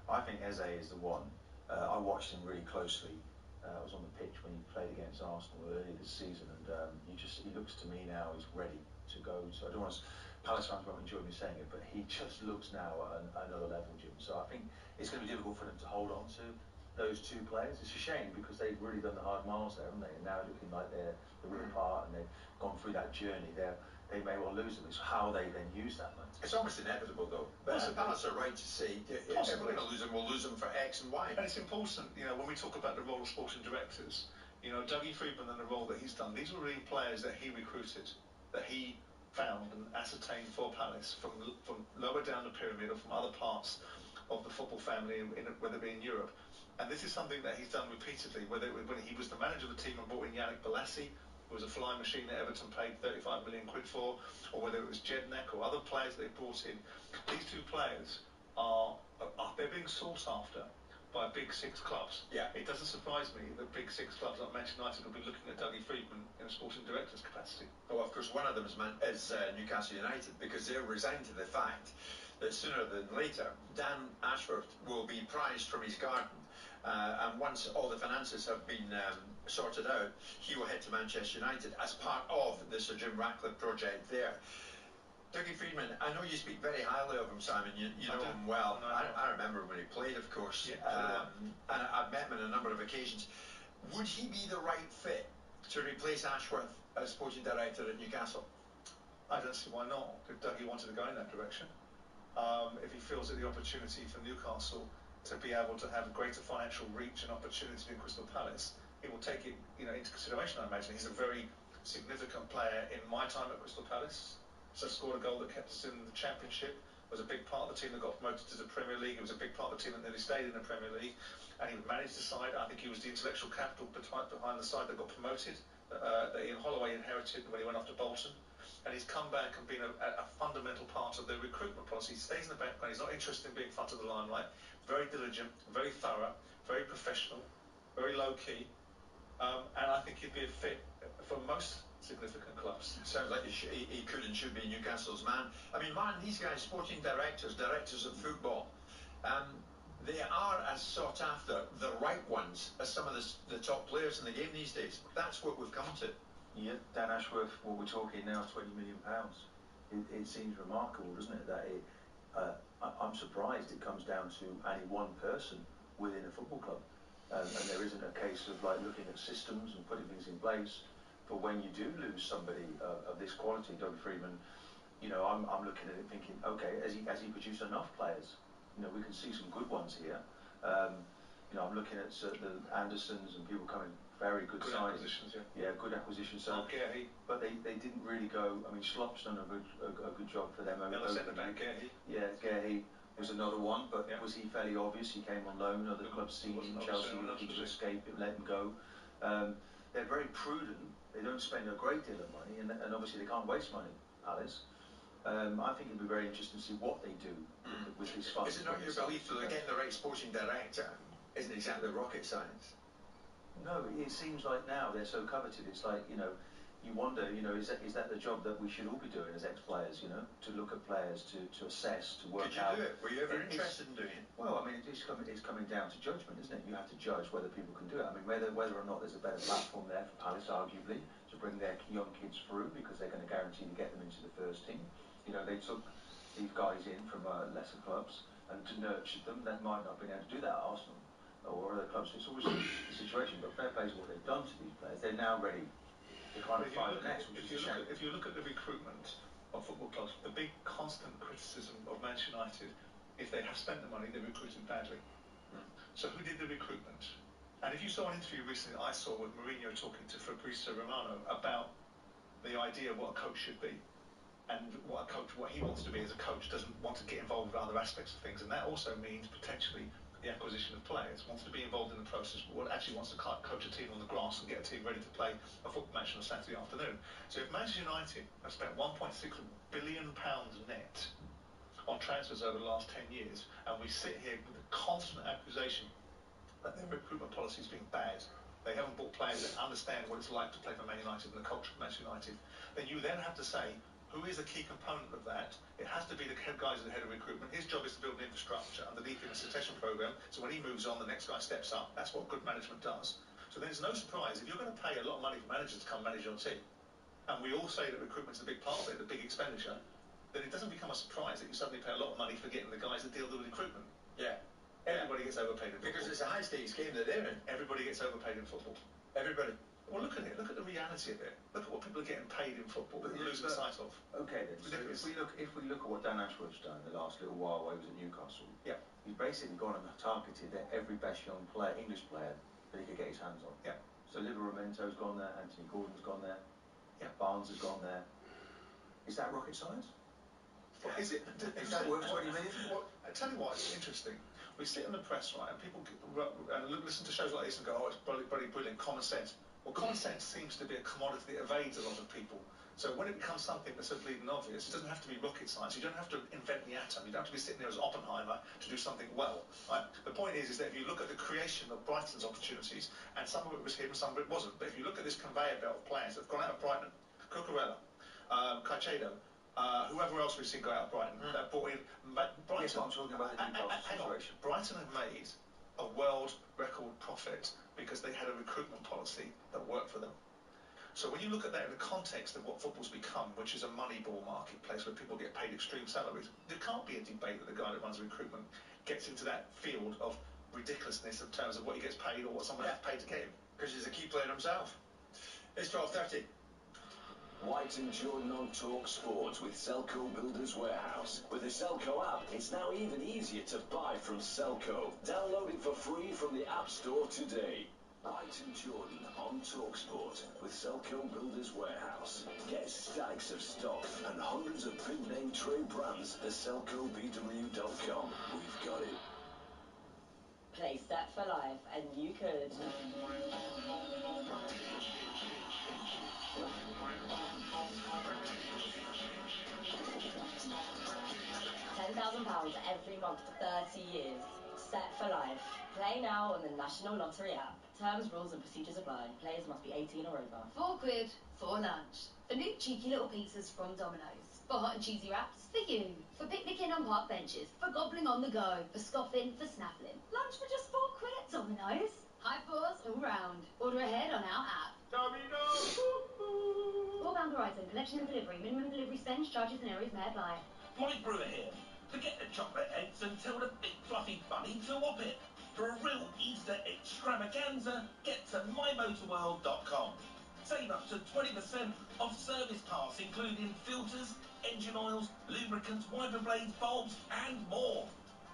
I think Eze is the one. I watched him really closely. I was on the pitch when he played against Arsenal earlier this season, and he looks to me now he's ready to go. So I don't want to, Palace fans won't enjoy me saying it, but he just looks now at another level, Jim. So I think it's going to be difficult for them to hold on to those two players. It's a shame because they've really done the hard miles there, haven't they? And now looking like they're the real part, and they've gone through that journey. They may well lose them. It's how they then use that money. It's almost inevitable, though. But Palace are right to say, if we're going to lose them, we'll lose them for X and Y. And it's important, when we talk about the role of sporting directors, Dougie Freedman and the role that he's done, these were really players that he recruited, that he found and ascertained for Palace from lower down the pyramid or from other parts of the football family, whether it be in Europe. And this is something that he's done repeatedly, whether it was when he was the manager of the team and brought in Yannick Bolasie, who was a flying machine that Everton paid 35 million quid for, or whether it was Jednek or other players they brought in. These two players they're being sought after by big 6 clubs. Yeah. It doesn't surprise me that big 6 clubs like Manchester United will be looking at Dougie Freedman in a sporting director's capacity. Oh, of course, one of them is Newcastle United, because they're resigned to the fact that sooner than later, Dan Ashworth will be prized from his garden. And once all the finances have been sorted out, he will head to Manchester United as part of the Sir Jim Ratcliffe project there. Dougie Freedman, I know you speak very highly of him, Simon. You know him well. I remember when he played, of course. Yeah, and I've met him on a number of occasions. Would he be the right fit to replace Ashworth as sporting director at Newcastle? I don't see why not, if Dougie wanted to go in that direction. If he feels that the opportunity for Newcastle to be able to have a greater financial reach and opportunity in Crystal Palace, he will take it into consideration, I imagine. He's a very significant player in my time at Crystal Palace. So scored a goal that kept us in the Championship, was a big part of the team that got promoted to the Premier League. He was a big part of the team that nearly stayed in the Premier League, and he managed the side. I think he was the intellectual capital behind the side that got promoted, that Ian Holloway inherited when he went off to Bolton. And he's come back and been a fundamental part of the recruitment policy. He stays in the background, he's not interested in being front of the limelight, very diligent, very thorough, very professional, very low-key, and I think he'd be a fit for most significant clubs. Sounds like he could and should be Newcastle's man. I mean, Martin, these guys, sporting directors of football, they are as sought after, the right ones, as some of the top players in the game these days. That's what we've come to. Yeah, Dan Ashworth, what we're talking now, £20 million. It seems remarkable, doesn't it, that I'm surprised it comes down to only one person within a football club. And there isn't a case of looking at systems and putting things in place. But when you do lose somebody of this quality, Dougie Freedman, I'm looking at it thinking, okay, has he produced enough players? We can see some good ones here. I'm looking at the Andersons and people coming very good signings. Acquisitions, yeah, good acquisitions. So, but they didn't really go. I mean, Schlopp's done a good job for them. Yeah, Gehi was another one, but was he fairly obvious? He came on loan. Other clubs seen him. Chelsea were looking to escape it, let him go. They're very prudent. They don't spend a great deal of money, and obviously they can't waste money, Palace. I think it'd be very interesting to see what they do with these funds. Is it not your belief that getting the right sporting director isn't exactly rocket science? No, it seems like now they're so coveted. It's like, you wonder, is that the job that we should all be doing as ex-players, to look at players, to assess, to work out. Could you do it? Were you ever interested in doing it? Well, I mean, it's coming down to judgment, isn't it? You have to judge whether people can do it. I mean, whether or not there's a better platform there for Palace, arguably, to bring their young kids through, because they're going to guarantee to get them into the first team. They took these guys in from lesser clubs and to nurture them. They might not have been able to do that at Arsenal or other clubs. It's always the situation, but fair play to what they've done to these players. They're now ready to kind of find the next, which is a shame. If you look at the recruitment of football clubs, the big constant criticism of Manchester United if they have spent the money, they recruited badly. So who did the recruitment? And if you saw an interview recently I saw with Mourinho talking to Fabrizio Romano about the idea of what a coach should be, and what he wants to be as a coach, doesn't want to get involved with other aspects of things, and that also means potentially the acquisition of players, wants to be involved in the process, but actually wants to coach a team on the grass and get a team ready to play a football match on a Saturday afternoon. So if Manchester United have spent £1.6 billion net on transfers over the last 10 years, and we sit here with a constant accusation that their recruitment policy is being bad, they haven't bought players that understand what it's like to play for Man United and the culture of Manchester United, then you then have to say, who is a key component of that? It has to be the head guys at the head of recruitment. His job is to build an infrastructure underneath him, a succession program, so when he moves on, the next guy steps up. That's what good management does. So then it's no surprise, if you're going to pay a lot of money for managers to come manage your team, and we all say that recruitment's a big part of it, a big expenditure, then it doesn't become a surprise that you suddenly pay a lot of money for getting the guys that deal with recruitment. Yeah. Everybody gets overpaid in football. Because it's a high-stakes game that they're in. Everybody gets overpaid in football. Everybody. Well, look at it. Look at the reality of it. Look at what people are getting paid in football that they're losing sight of. Okay then. So if we look at what Dan Ashworth's done the last little while while he was at Newcastle, yeah, he's basically gone and targeted every best young player, English player, that he could get his hands on. Yeah. So Liveramento's gone there, Anthony Gordon's gone there, yeah, Barnes has gone there. Is that rocket science? Well, is it? If that works, 20 million? Well, I tell you what, it's interesting. We sit in the press, right, and people listen to shows like this and go, oh, it's brilliant, common sense. Well, common sense seems to be a commodity that evades a lot of people. So when it becomes something that's so bleeding obvious, it doesn't have to be rocket science. You don't have to invent the atom. You don't have to be sitting there as Oppenheimer to do something well. Right? The point is that if you look at the creation of Brighton's opportunities, and some of it was him, some of it wasn't, but if you look at this conveyor belt of players that have gone out of Brighton, Cucurella, Caicedo, whoever else we've seen go out of Brighton, that brought in Brighton. Yes, I'm talking about the Newcastle situation. Brighton have made a world record profit because they had a recruitment policy that worked for them. So when you look at that in the context of what football's become, which is a moneyball marketplace where people get paid extreme salaries, there can't be a debate that the guy that runs recruitment gets into that field of ridiculousness in terms of what he gets paid or what someone has paid to get him. Because he's a key player himself. It's 12:30. White and Jordan on Talk Sport with Selco Builders Warehouse. With the Selco app, it's now even easier to buy from Selco. Download it for free from the App Store today. White and Jordan on Talk Sport with Selco Builders Warehouse. Get stacks of stock and hundreds of big name trade brands at selcobw.com. We've got it. Play Set for Life and you could. £10,000 every month for 30 years. Set for Life. Play now on the National Lottery app. Terms, rules and procedures apply. Players must be 18 or over. £4 for lunch. For new cheeky little pizzas from Domino's. For hot and cheesy wraps, for you. For picnicking on park benches. For gobbling on the go. For scoffing, for snaffling. Lunch for just £4 at Domino's. High fours all round. Order ahead on our app. Domino's! £4 per item. Collection and delivery. Minimum delivery spend, charges and areas may apply. Mike Brewer here. Forget the chocolate eggs and tell the big fluffy bunny to whop it. For a real Easter extravaganza, get to mymotorworld.com. Save up to 20% off service parts, including filters, engine oils, lubricants, wiper blades, bulbs, and more.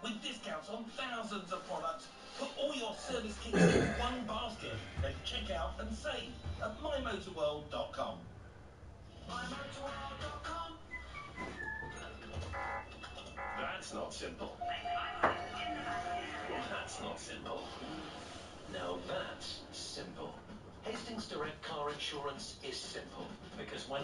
With discounts on thousands of products, put all your service kits in one basket and check out and save at mymotorworld.com. mymotorworld.com. That's not simple. Well, that's not simple. Now that's simple. Hastings Direct Car Insurance is simple, because when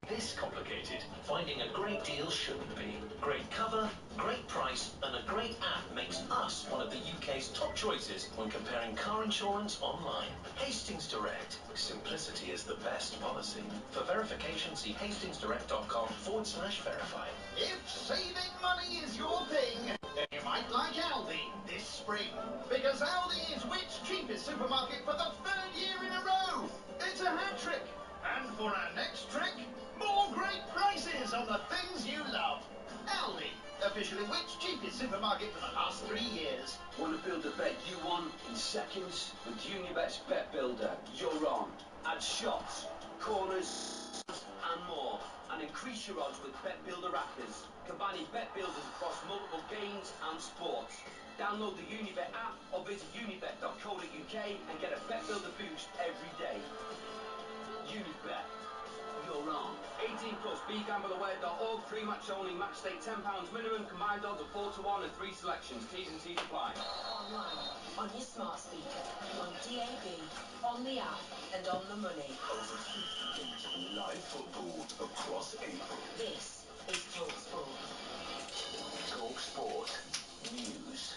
this complicated, finding a great deal shouldn't be. Great cover, great price, and a great app makes us one of the UK's top choices when comparing car insurance online. Hastings Direct. Simplicity is the best policy. For verification, see hastingsdirect.com/verify. If saving money is your thing, then you might like Aldi this spring. Because Aldi is Whit's cheapest supermarket for the 3rd year in a row. It's a hat trick. And for our next trick, more great prices on the things you love. Aldi, officially Whit's cheapest supermarket for the last 3 years. Want to build a bet you want in seconds? With Unibet's Bet Builder, you're on. Add shots, corners, and more. And and increase your odds with Bet Builder Raptors, combining bet builders across multiple games and sports. Download the Unibet app or visit unibet.co.uk and get a Bet Builder boost every day. Unibet. You're on. 18 plus, begambleaware.org, pre-match only, match stake £10 minimum, combined odds of 4 to 1 and 3 selections, T's and C's apply. Online, on your smart speaker, on DAB, on the app, and on the money. Over 50 games of live football across April. This is TalkSport. TalkSport News.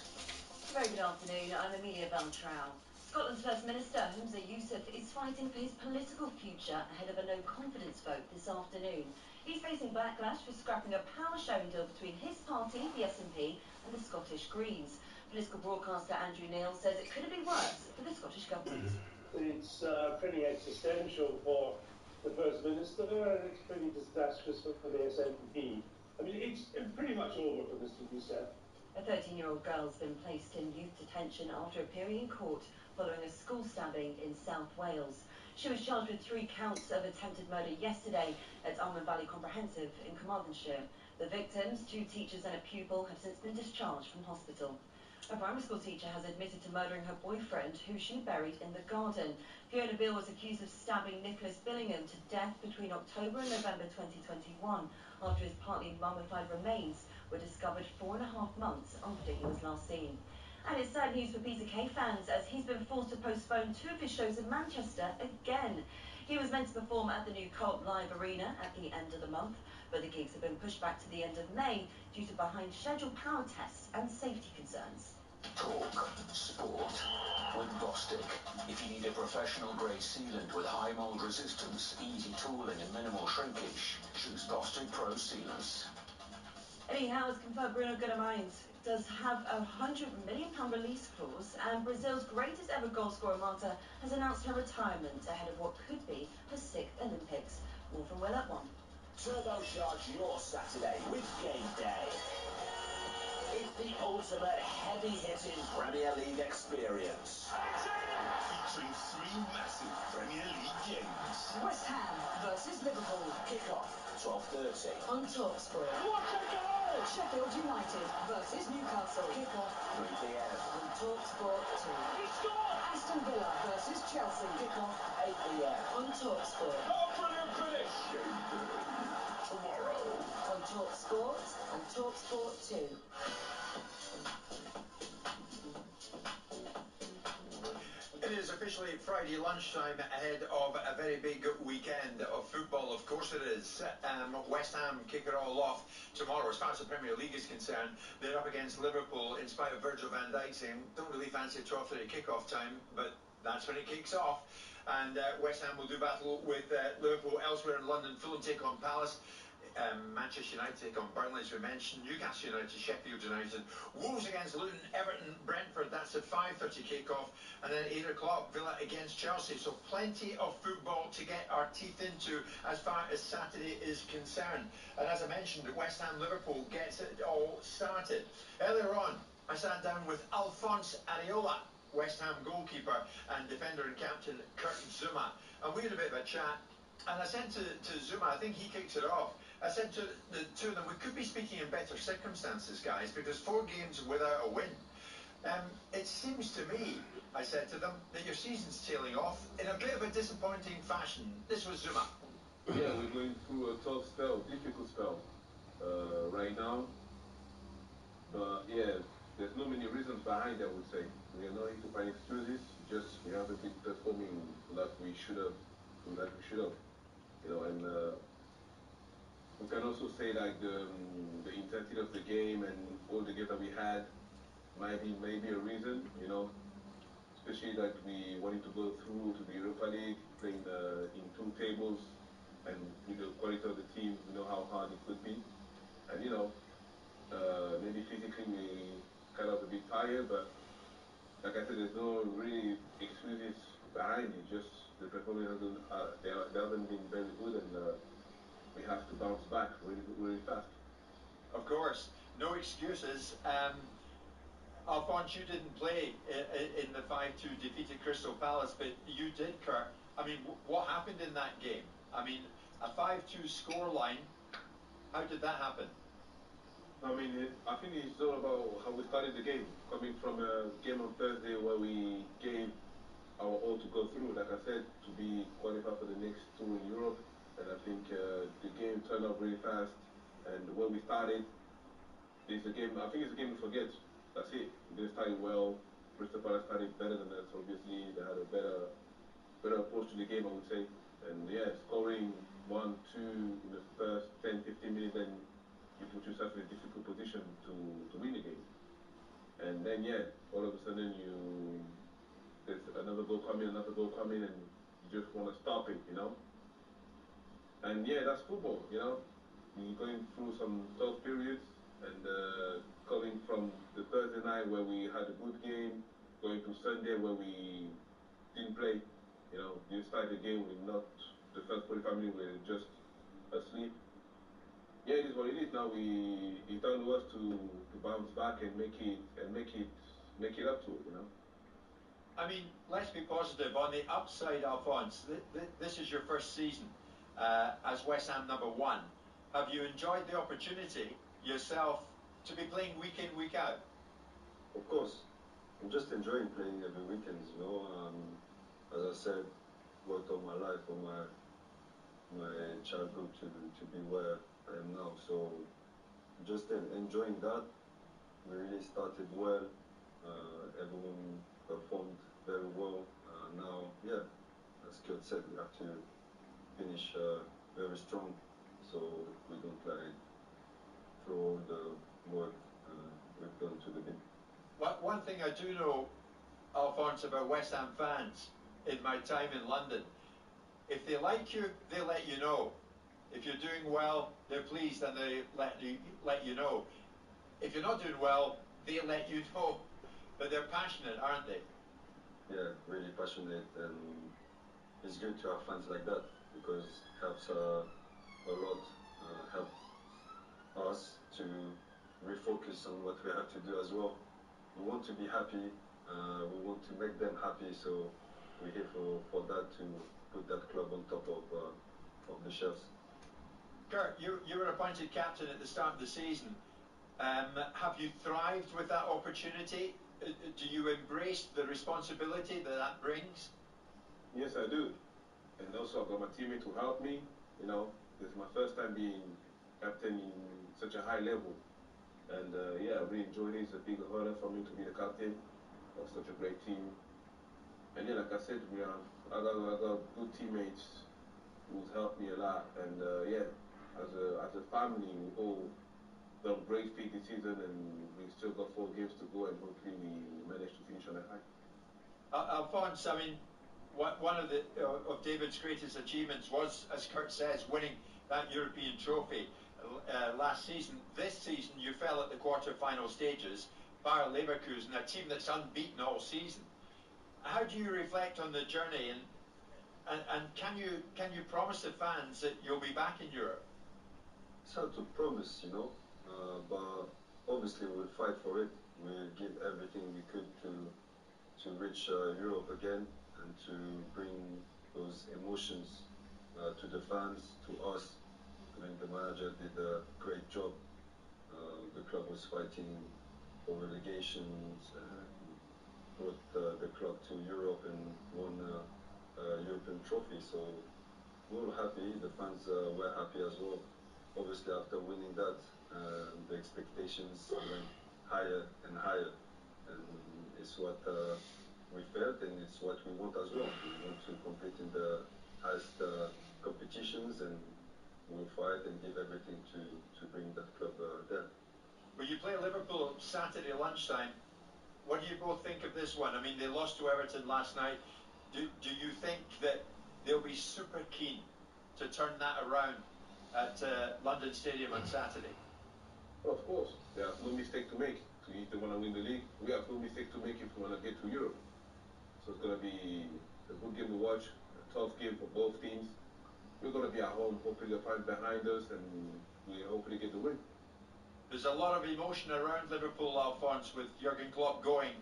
Very good afternoon, I'm Amelia Beltrao. Scotland's First Minister, Humza Yousaf, is fighting for his political future ahead of a no-confidence vote this afternoon. He's facing backlash for scrapping a power-sharing deal between his party, the SNP, and the Scottish Greens. Political broadcaster Andrew Neil says it could be worse for the Scottish Government. It's pretty existential for the First Minister, and it's pretty disastrous for the SNP. I mean, it's pretty much over for Mr. Yousaf. A 13-year-old girl's been placed in youth detention after appearing in court following a school stabbing in South Wales. She was charged with 3 counts of attempted murder yesterday at Almond Valley Comprehensive in Carmarthenshire. The victims, 2 teachers and a pupil, have since been discharged from hospital. A primary school teacher has admitted to murdering her boyfriend, who she buried in the garden. Fiona Beale was accused of stabbing Nicholas Billingham to death between October and November 2021, after his partly mummified remains were discovered 4.5 months after he was last seen. And it's sad news for Peter Kay fans, as he's been forced to postpone 2 of his shows in Manchester again. He was meant to perform at the new Co-op Live Arena at the end of the month, but the gigs have been pushed back to the end of May due to behind-schedule power tests and safety concerns. Talk Sport with Bostik. If you need a professional-grade sealant with high mold resistance, easy tooling and minimal shrinkage, choose Bostik Pro Sealants. Eddie Howe has confirmed Bruno Guimarães does have a £100 million release clause, and Brazil's greatest ever goal scorer Marta has announced her retirement ahead of what could be her 6th Olympics. More from Will at 1. Turbocharge your Saturday with Game Day. It's the ultimate heavy-hitting Premier League experience. Featuring 3 massive Premier League games. West Ham versus Liverpool. Kick-off, 12:30. On TalkSport. What a goal! Sheffield United versus Newcastle. Kick-off, 3 p.m. On TalkSport 2. He scored! Aston Villa versus Chelsea. Kick-off, 8 p.m. On TalkSport. Oh, brilliant finish! Game Day. Tomorrow. On TalkSport and TalkSport 2. It is officially Friday lunchtime ahead of a very big weekend of football. Of course it is. West Ham kick it all off tomorrow. As far as the Premier League is concerned, they're up against Liverpool, in spite of Virgil van Dijk saying, don't really fancy a 12:30 kick-off time, but that's when it kicks off. And West Ham will do battle with Liverpool. Elsewhere in London, Fulham take on Palace. Manchester United take on Burnley, as we mentioned. Newcastle United, Sheffield United. Wolves against Luton, Everton, Brentford. That's at 5:30 kick-off. And then 8 o'clock, Villa against Chelsea. So plenty of football to get our teeth into as far as Saturday is concerned. And as I mentioned, West Ham Liverpool gets it all started. Earlier on, I sat down with Alphonse Areola, West Ham goalkeeper, and defender and captain Kurt Zouma. And we had a bit of a chat. And I said to Zouma, I think he kicked it off, I said to the two of them, we could be speaking in better circumstances, guys, because 4 games without a win. It seems to me, I said to them, that your season's tailing off in a bit of a disappointing fashion. This was Zouma. Yeah, we're going through a tough spell, difficult spell right now. But yeah, there's no many reasons behind it, I would say. We are not here to find excuses, just we haven't been performing like we should have. You know, and we can also say like the intensity of the game and all the games that we had might be a reason, you know, especially that we wanted to go through to the Europa League, playing in 2 tables, and with the quality of the team, we know how hard it could be, and you know, maybe physically we kind of a bit tired, but like I said, there's no really excuses behind it, just the performance they haven't been very good, and we have to bounce back really fast. Of course, no excuses. Alphonse, you didn't play in the 5-2 defeated Crystal Palace, but you did, Kurt. I mean, what happened in that game? I mean, a 5-2 scoreline, How did that happen? I mean, I think it's all about how we started the game. Coming from a game on Thursday where we gave our all to go through, like I said, to be qualified for the next tour in Europe. And I think the game turned out really fast. And when we started, it's a game, I think it's a game we forget. That's it. We didn't start well. Crystal Palace started better than us, obviously. They had a better approach to the game, I would say. And yeah, scoring 1-2 in the first 10-15 minutes, then you put yourself in a difficult position to win the game. And then yeah, all of a sudden there's another goal coming, and you just want to stop it, you know. And yeah, that's football, you know. You're going through some tough periods, and coming from the Thursday night where we had a good game, going to Sunday where we didn't play, you know. You start the game with not the first 45 minutes, we were just asleep. Yeah, it is what it is. Now it's down to us to bounce back and make it up to it, you know. I mean, let's be positive. On the upside, Alphonse, this is your first season as West Ham #1. Have you enjoyed the opportunity yourself to be playing week in, week out? Of course. I'm just enjoying playing every weekend, you know. As I said, worked all my life, all my childhood to be where I am now. So just enjoying that. We really started well. Everyone performed very well. Now, yeah, as Kurt said, we have to finish very strong, so we don't like throw all the work we've done to the bin. One thing I do know, Alphonse, about West Ham fans in my time in London, if they like you, they let you know. If you're doing well, they're pleased and they let you know. If you're not doing well, they let you know. But they're passionate, aren't they? Yeah, really passionate, and it's good to have fans like that because it helps a lot, help us to refocus on what we have to do as well. We want to be happy, we want to make them happy, so we're here for that, to put that club on top of the shelves. Kurt, you were appointed captain at the start of the season. Have you thrived with that opportunity? Do you embrace the responsibility that brings? Yes, I do. And also I've got my teammate to help me, you know. This is my first time being captain in such a high level. And yeah, I really enjoyed it. It's a big honor for me to be the captain of such a great team. And yeah, like I said, I got good teammates who's helped me a lot. And yeah, as a family, we all done great feat this season, and we still got 4 games to go, and hopefully we manage to finish on a high. Alphonse, I mean, one of David's greatest achievements was, as Kurt says, winning that European trophy last season. This season, you fell at the quarter-final stages, Bayer Leverkusen, a team that's unbeaten all season. How do you reflect on the journey, and can you promise the fans that you'll be back in Europe? It's hard to promise, you know, but obviously we'll fight for it. We'll give everything we could to reach Europe again and to bring those emotions to the fans, to us. I think the manager did a great job. The club was fighting for relegations, brought the club to Europe and won a European trophy. So we were happy, the fans were happy as well. Obviously after winning that, the expectations went higher and higher. And it's what we felt, and it's what we want as well. We want to compete in the highest competitions, and we'll fight and give everything to bring that club there. Well, you play Liverpool Saturday lunchtime. What do you both think of this one? I mean, they lost to Everton last night. Do you think that they'll be super keen to turn that around at London Stadium on Saturday? Well, of course, they have no mistake to make. If they want to win the league, we have no mistake to make if we want to get to Europe. So it's going to be a good game to watch, a tough game for both teams. We're going to be at home, hopefully the fans behind us, and we hopefully get the win. There's a lot of emotion around Liverpool, Alphonse, with Jurgen Klopp going.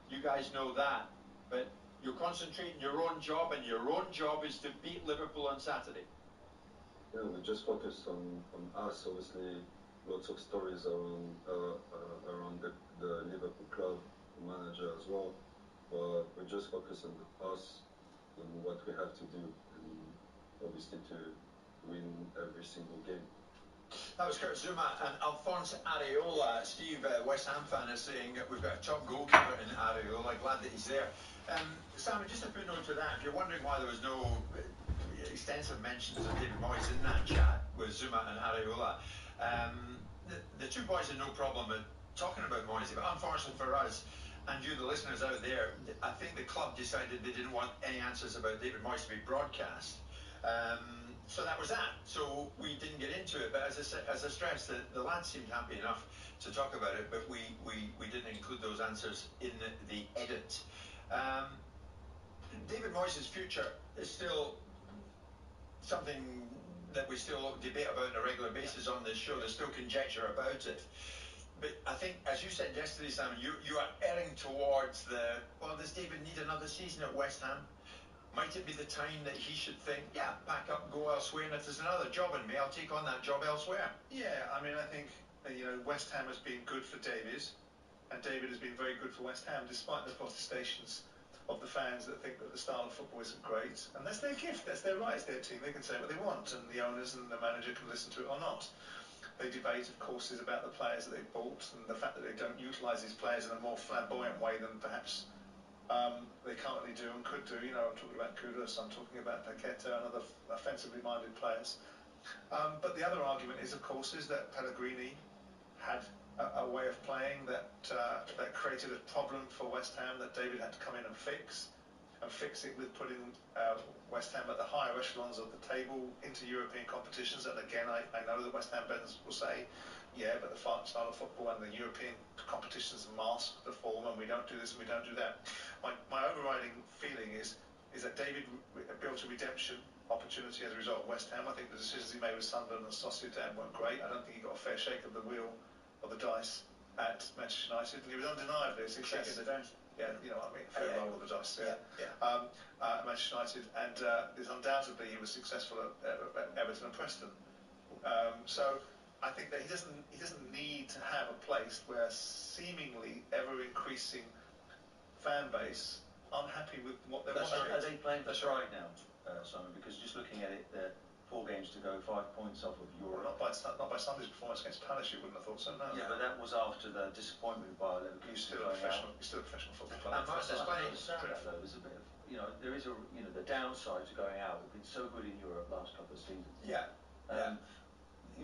You guys know that. But you're concentrating your own job, and your own job is to beat Liverpool on Saturday. we just focused on us. Obviously, lots of stories around the Liverpool club, the manager as well. But we just focus on us and what we have to do, and obviously to win every single game. That was Kurt Zuma and Alphonse Areola. Steve, West Ham fan, is saying we've got a top goalkeeper in Areola. Glad that he's there. Simon, just a footnote to that. If you're wondering why there was no extensive mentions of David Moyes in that chat with Zuma and Areola, the two boys had no problem with talking about Moyes, but unfortunately for us and you, the listeners out there, I think the club decided they didn't want any answers about David Moyes to be broadcast. So that was that. So we didn't get into it. But as I stressed, the lads seemed happy enough to talk about it, but we didn't include those answers in the edit. David Moyes' future is still something that we still debate about on a regular basis on this show. There's still conjecture about it. But I think, as you said yesterday, Simon, you are erring towards does David need another season at West Ham? Might it be the time that he should think, yeah, pack up, go elsewhere, and if there's another job in me, I'll take on that job elsewhere? Yeah, I mean, I think, West Ham has been good for David, and David has been very good for West Ham, despite the protestations of the fans that think that the style of football isn't great. And that's their gift, that's their right, it's their team, they can say what they want, and the owners and the manager can listen to it or not. They debate, of course, is about the players that they've bought, and the fact that they don't utilise these players in a more flamboyant way than perhaps they currently do and could do. I'm talking about Kudus, I'm talking about Paqueta and other offensively minded players. But the other argument is, of course, is that Pellegrini had a way of playing that created a problem for West Ham that David had to come in and fix it with putting West Ham at the higher echelons of the table into European competitions. And again, I know that West Ham fans will say, yeah, but the style of football and the European competitions mask the form, and we don't do this and we don't do that. My overriding feeling is that David built a redemption opportunity as a result of West Ham. I think the decisions he made with Sunderland and Sociedad weren't great. I don't think he got a fair shake of the wheel of the dice at Manchester United, and he was undeniably a success. Shaking the dice. Yeah, you know what I mean, fair roll of the dice. Yeah. At Manchester United, and undoubtedly he was successful at Everton and Preston. So I think that he doesn't need to have a place where seemingly ever increasing fan base unhappy with what they're watching. Are they playing for pride now, Simon? Because just looking at it, 4 games to go, 5 points off of Europe. Well, not by Sunday's performance against Palace, you wouldn't have thought so. No. Yeah, but that was after the disappointment by Leverkusen. You're still a professional football club. And there's a bit of, there is the downside to going out. We've been so good in Europe last couple of seasons. Yeah.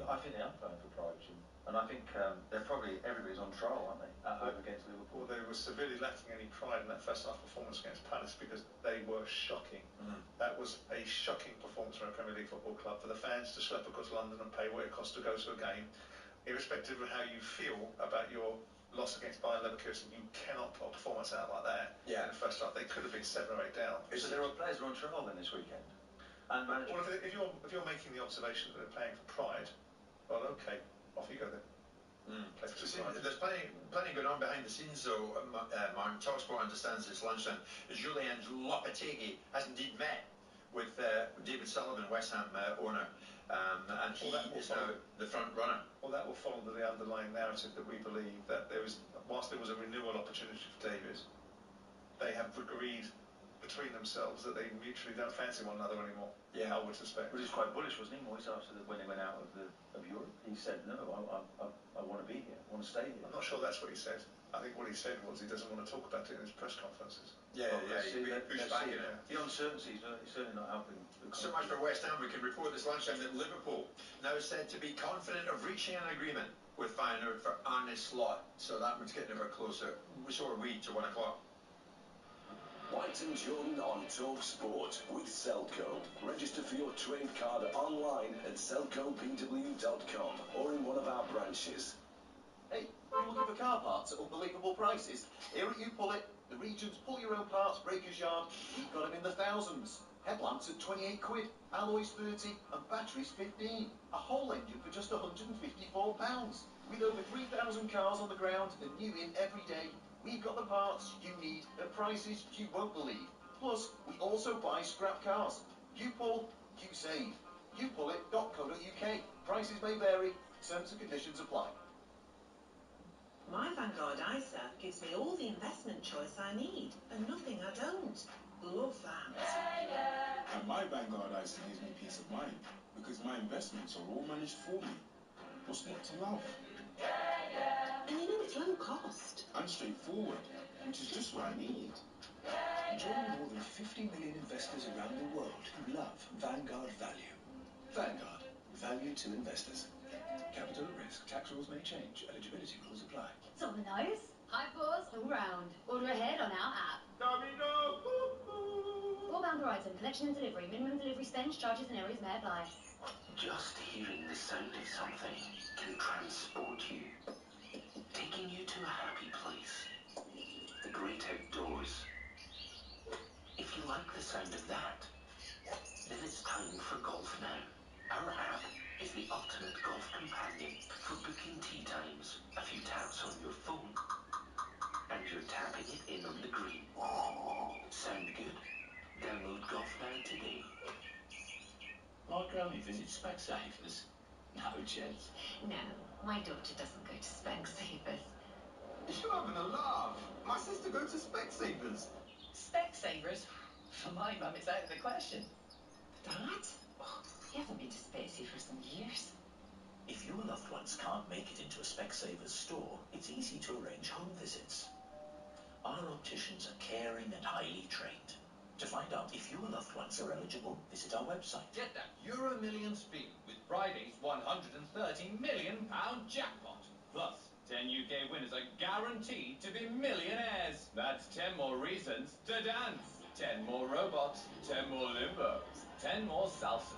I think they are playing for pride, Jim. And I think everybody's on trial, aren't they? Over against Liverpool. Well, they were severely lacking any pride in that first half performance against Palace because they were shocking. That was a shocking performance from a Premier League football club. For the fans to schlep across London and pay what it costs to go to a game, irrespective of how you feel about your loss against Bayern Leverkusen, you cannot put a performance out like that in the first half. They could have been 7 or 8 down. So there are players who are on trial then this weekend? And managers? Well, if you're making the observation that they're playing for pride, well, okay, off you go then. There's plenty going on behind the scenes, though. Martin, TalkSport understands this lunchtime. Julien Lopetegui has indeed met with David Sullivan, West Ham owner, and he is now the front runner. Well, that will follow the underlying narrative that we believe that whilst there was a renewal opportunity for David, they have agreed between themselves that they mutually don't fancy one another anymore. Yeah, I would suspect. But he was quite bullish, wasn't he, Moyes, after when they went out of Europe? He said, no, I want to be here, I want to stay here. I'm not sure that's what he said. I think what he said was he doesn't want to talk about it in his press conferences. He pushed back in it. The uncertainty is certainly not helping. So much for West Ham. We can report this lunchtime that Liverpool now said to be confident of reaching an agreement with Feyenoord for Arne Slot. So that one's getting ever closer. So are we to 1 o'clock. White and Jordan on Talk Sport with Selco. Register for your trade card online at selcobw.com or in one of our branches. Hey, you're looking for car parts at unbelievable prices? Here at You Pull It, the region's pull your own parts breakers yard, we've got them in the thousands. Headlamps at 28 quid, alloys 30 and batteries 15. A whole engine for just £154. With over 3,000 cars on the ground and new in every day, we've got the parts you need at prices you won't believe. Plus, we also buy scrap cars. You pull, you save. youpullit.co.uk. Prices may vary. Terms and conditions apply. My Vanguard ISA gives me all the investment choice I need, and nothing I don't. Love that. And my Vanguard ISA gives me peace of mind, because my investments are all managed for me. What's not to love? And you know it's low cost. And straightforward, which is just what I need. Join more than 50 million investors around the world who love Vanguard Value. Vanguard, value to investors. Capital at risk. Tax rules may change. Eligibility rules apply. It's on the nose. High paws all round. Order ahead on our app. Domino! £4 per item. Collection and delivery. Minimum delivery spend, charges and errors may apply. Just hearing the sound of something can transport you, taking you to a happy place. The great outdoors. If you like the sound of that, then it's time for Golf Now. Our app is the ultimate golf companion for booking tee times. A few taps on your phone, and you're tapping it in on the green. Sound good? Download Golf Now today. Mark only visits Specsavers. No chance. No, my daughter doesn't go to Specsavers. You're having a laugh. My sister goes to Specsavers. Specsavers? For my mum, it's out of the question. Dad? Oh, he hasn't been to Specsavers in years. If your loved ones can't make it into a Specsavers store, it's easy to arrange home visits. Our opticians are caring and highly trained. To find out if your loved ones are eligible, visit our website. Get that Euro Millions fee with Friday's £130 million jackpot. Plus, 10 UK winners are guaranteed to be millionaires. That's 10 more reasons to dance. 10 more robots. 10 more limbos. 10 more salsas.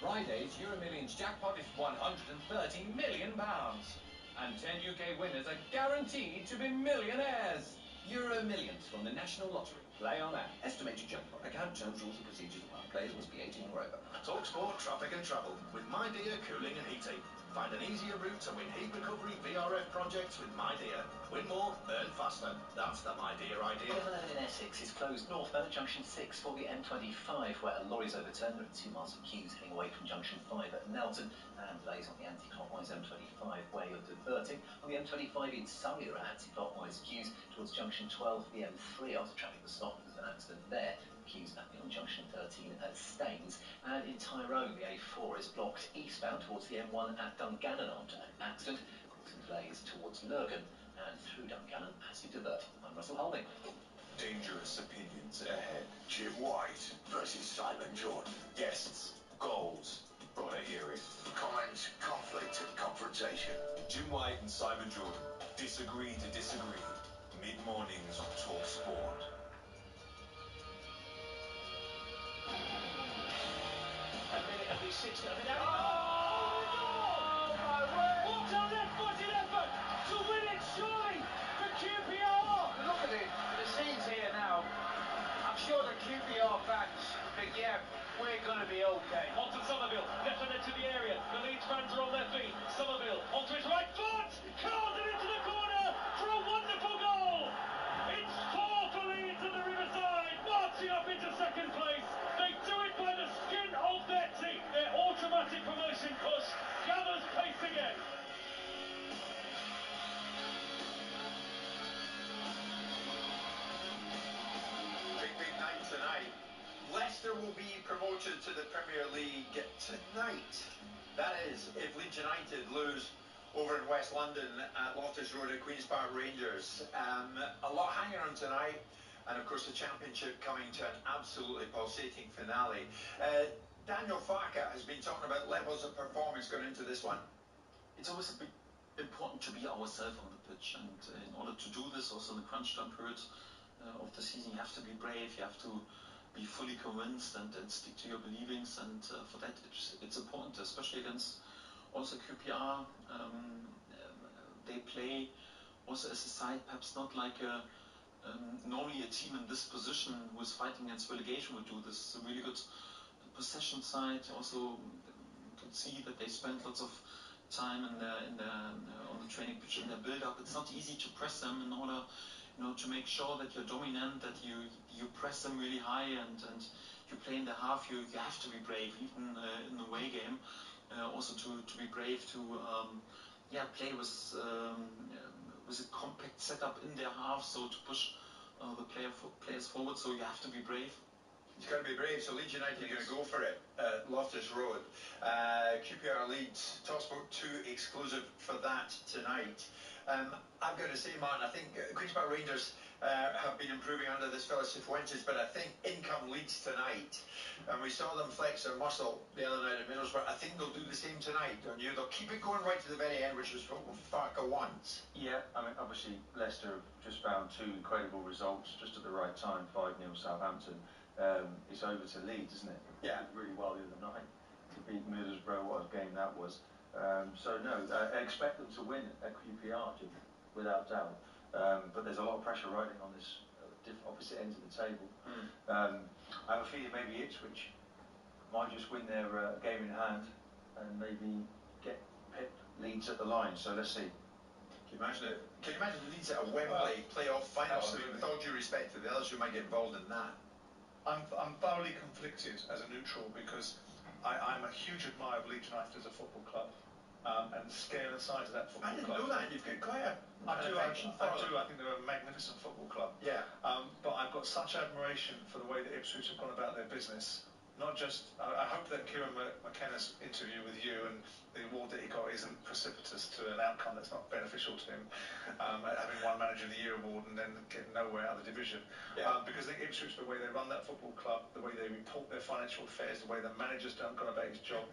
Friday's Euro Millions jackpot is £130 million. And 10 UK winners are guaranteed to be millionaires. Euro Millions from the National Lottery. Play on app. Estimated jackpot. Account terms, rules and procedures apply. Players must be 18 or over. Talksport Traffic and Travel with My Dear Cooling and Heating. Find an easier route to win heat recovery VRF projects with My Dear. Win more, earn faster. That's the My Dear idea. The M11 in Essex is closed northbound at junction 6 for the M25, where a lorry's overturned. There are 2 miles of queues heading away from junction 5 at Nelton, and delays on the anti-clockwise M25 where you're diverting. On the M25 in Surrey, there are anti-clockwise queues towards junction 12 for the M3 after traffic was stopped because of an accident there. Queues happening on junction 13 at Staines, and in Tyrone the A4 is blocked eastbound towards the M1 at Dungannon after an accident, causing delays towards Lurgan and through Dungannon as you divert. I'm Russell Holding. Dangerous opinions ahead. Jim White versus Simon Jordan. Guests, goals. Gotta hear it. Comments, conflict and confrontation. Jim White and Simon Jordan disagree to disagree. Mid-mornings on Talk Sport. A minute of the 60th. Oh my word! What a left-footed effort to win it, surely, for QPR! Look at it, the scenes here now. I'm sure the QPR fans think, yeah, we're going to be okay. On to Somerville, left and into the area. The Leeds fans are on their feet. Somerville onto his right foot, curls it into the corner for a wonderful goal. It's 4 for Leeds at the Riverside, marching up into second place. They do it by the skin of their teeth. Their automatic promotion push gathers pace again. Big night tonight. Leicester will be promoted to the Premier League tonight. That is, if Leeds United lose over in West London at Loftus Road at Queen's Park Rangers. A lot hanging on tonight, and of course the Championship coming to an absolutely pulsating finale. Daniel Farke has been talking about levels of performance going into this one. It's always a bit important to be ourselves on the pitch, and in order to do this, also in the crunch time period of the season, you have to be brave, you have to be fully convinced and stick to your beliefs, and for that it's important, especially against also QPR. They play also as a side, perhaps not like normally a team in this position who is fighting against relegation would do. This is a really good possession side. Also, you can see that they spend lots of time on the training pitch in their build-up. It's not easy to press them in order, to make sure that you're dominant, that you press them really high, and you play in the half, you have to be brave, even in the away game. Also to be brave to play with a compact setup in their half, so to push the players forward. So you have to be brave. You've got to be brave. So Leeds United are going to go for it at Loftus Road. QPR Leeds, TalkSport 2 exclusive for that tonight. I've got to say, Martin, I think Queen's Park Rangers have been improving under this fella Cifuentes, but I think in come Leeds tonight. And we saw them flex their muscle the other night at Middlesbrough. I think they'll do the same tonight, don't you? They'll keep it going right to the very end, which was Farker wants. Yeah, I mean, obviously Leicester have just found two incredible results just at the right time. 5-0 Southampton. It's over to Leeds, isn't it? Yeah. Did really well the other night to beat Middlesbrough. What a game that was. So no, I expect them to win at QPR, without doubt. But there's a lot of pressure riding on this opposite ends of the table. I have a feeling maybe Ipswich might just win their game in hand and maybe get Leeds at the line. So let's see. Can you imagine it? Can you imagine Leeds at a Wembley playoff final? I mean, with all due respect to the others who might get involved in that. I'm thoroughly conflicted as a neutral because I'm a huge admirer of Leeds United as a football club, and the scale and size of that football club. I didn't know that. You've got quite I do. I think they're a magnificent football club. Yeah. But I've got such admiration for the way that Ipswich have gone about their business. Not just. I hope that Kieran McKenna's interview with you and the award that he got isn't precipitous to an outcome that's not beneficial to him, having won Manager of the Year award and then getting nowhere out of the division. Yeah. Because I think Ipswich, the way they run that football club, the way they report their financial affairs, the way the manager's gone about his job,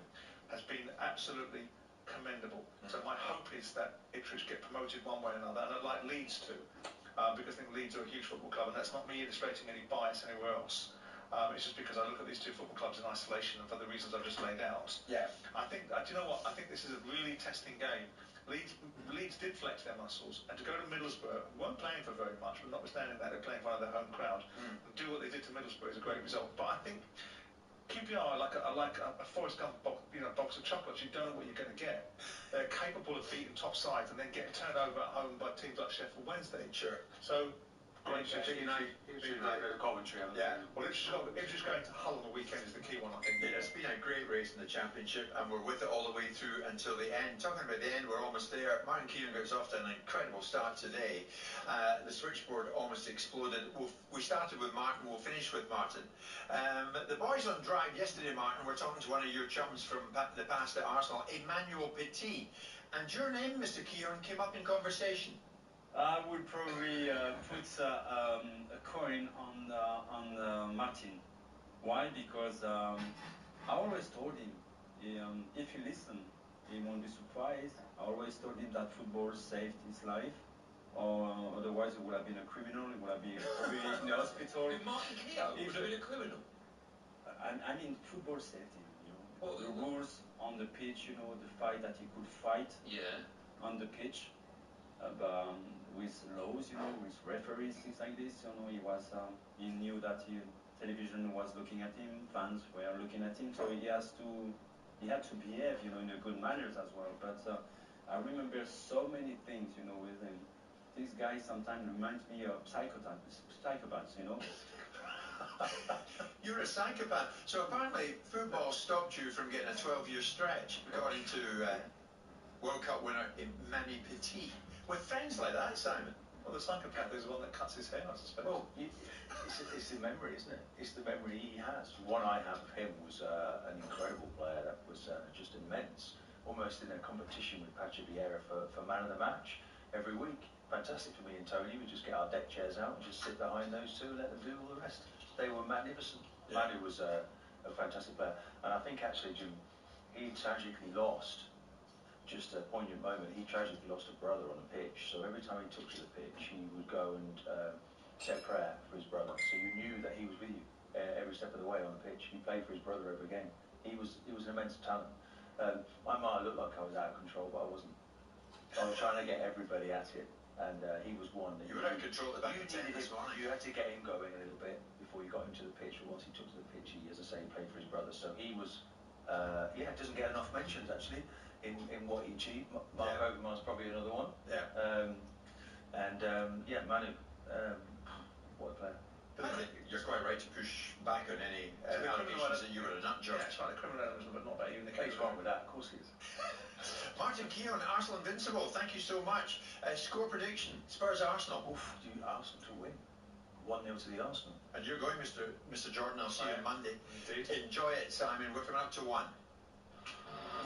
has been absolutely commendable. So my hope is that Ipswich get promoted one way or another, and I'd like Leeds to, because I think Leeds are a huge football club, and that's not me illustrating any bias anywhere else. It's just because I look at these two football clubs in isolation and for the reasons I've just laid out. Yeah. I think, do you know what? I think this is a really testing game. Leeds did flex their muscles, and to go to Middlesbrough, who weren't playing for very much, but notwithstanding that, they're playing for their home crowd, and do what they did to Middlesbrough is a great result. But I think QPR are like a Forrest Gump box of chocolates. You don't know what you're going to get. They're capable of beating top sides and then getting turned over at home by teams like Sheffield Wednesday. Sure. So. Ipswich United, Coventry. Yeah. Well, Ipswich going to Hull on the weekend is the key one, I think. Yeah, it's been a great race in the Championship, and we're with it all the way through until the end. Talking about the end, we're almost there. Martin Keown gets off to an incredible start today. The switchboard almost exploded. We started with Martin, we'll finish with Martin. The boys on drive yesterday, Martin, were talking to one of your chums from the past at Arsenal, Emmanuel Petit. And your name, Mr. Keown, came up in conversation. I would probably put a coin on Martin. Why? Because I always told him, if you listen, he won't be surprised. I always told him that football saved his life, or otherwise he would have been a criminal. He would have been probably in the hospital. Martin Keown would have been a criminal. I mean, football saved him. The rules on the pitch. The fight that he could fight. Yeah. On the pitch. With laws, with referees, things like this, he knew that television was looking at him, fans were looking at him, so he had to behave, in a good manners as well. But I remember so many things, with him. This guy sometimes reminds me of psychopaths, You're a psychopath. So apparently football stopped you from getting a 12-year stretch, according to World Cup winner Manny Petit. With friends like that, Simon. Well, the psychopath is the one that cuts his hair, I suspect. Well, it's the memory, isn't it? It's the memory he has. One I have of him was an incredible player that was just immense, almost in a competition with Patrick Vieira for man of the match every week. Fantastic for me and Tony. We just get our deck chairs out and just sit behind those two and let them do all the rest. They were magnificent. Yeah. Manu was a fantastic player, and I think actually, Jim, he tragically lost. Just a poignant moment, he tragically lost a brother on the pitch, so every time he took to the pitch, he would go and say a prayer for his brother, so you knew that he was with you every step of the way on the pitch. He played for his brother every game. He was an immense talent. I might look like I was out of control, but I wasn't. I was trying to get everybody at it, and he was one that you were out of control at the back of 10 this morning. You had to get him going a little bit before you got him to the pitch, but once he took to the pitch, he, as I say, played for his brother, so he was, doesn't get enough mentions, actually. In what he achieved. Mark Overmars probably another one. Yeah. Manu, what a player. You're quite right to push back on any allegations that you were a nut job. Yeah, it's like the criminal element, but not about you in the case. He's wrong with that, of course he is. Martin Keown, Arsenal invincible. Thank you so much. Score prediction: Spurs Arsenal. Oof, do you Arsenal to win? 1-0 to the Arsenal. And you're going, Mr. Jordan. I'll see you on Monday. Indeed. Enjoy it, Simon. We're coming up to 1.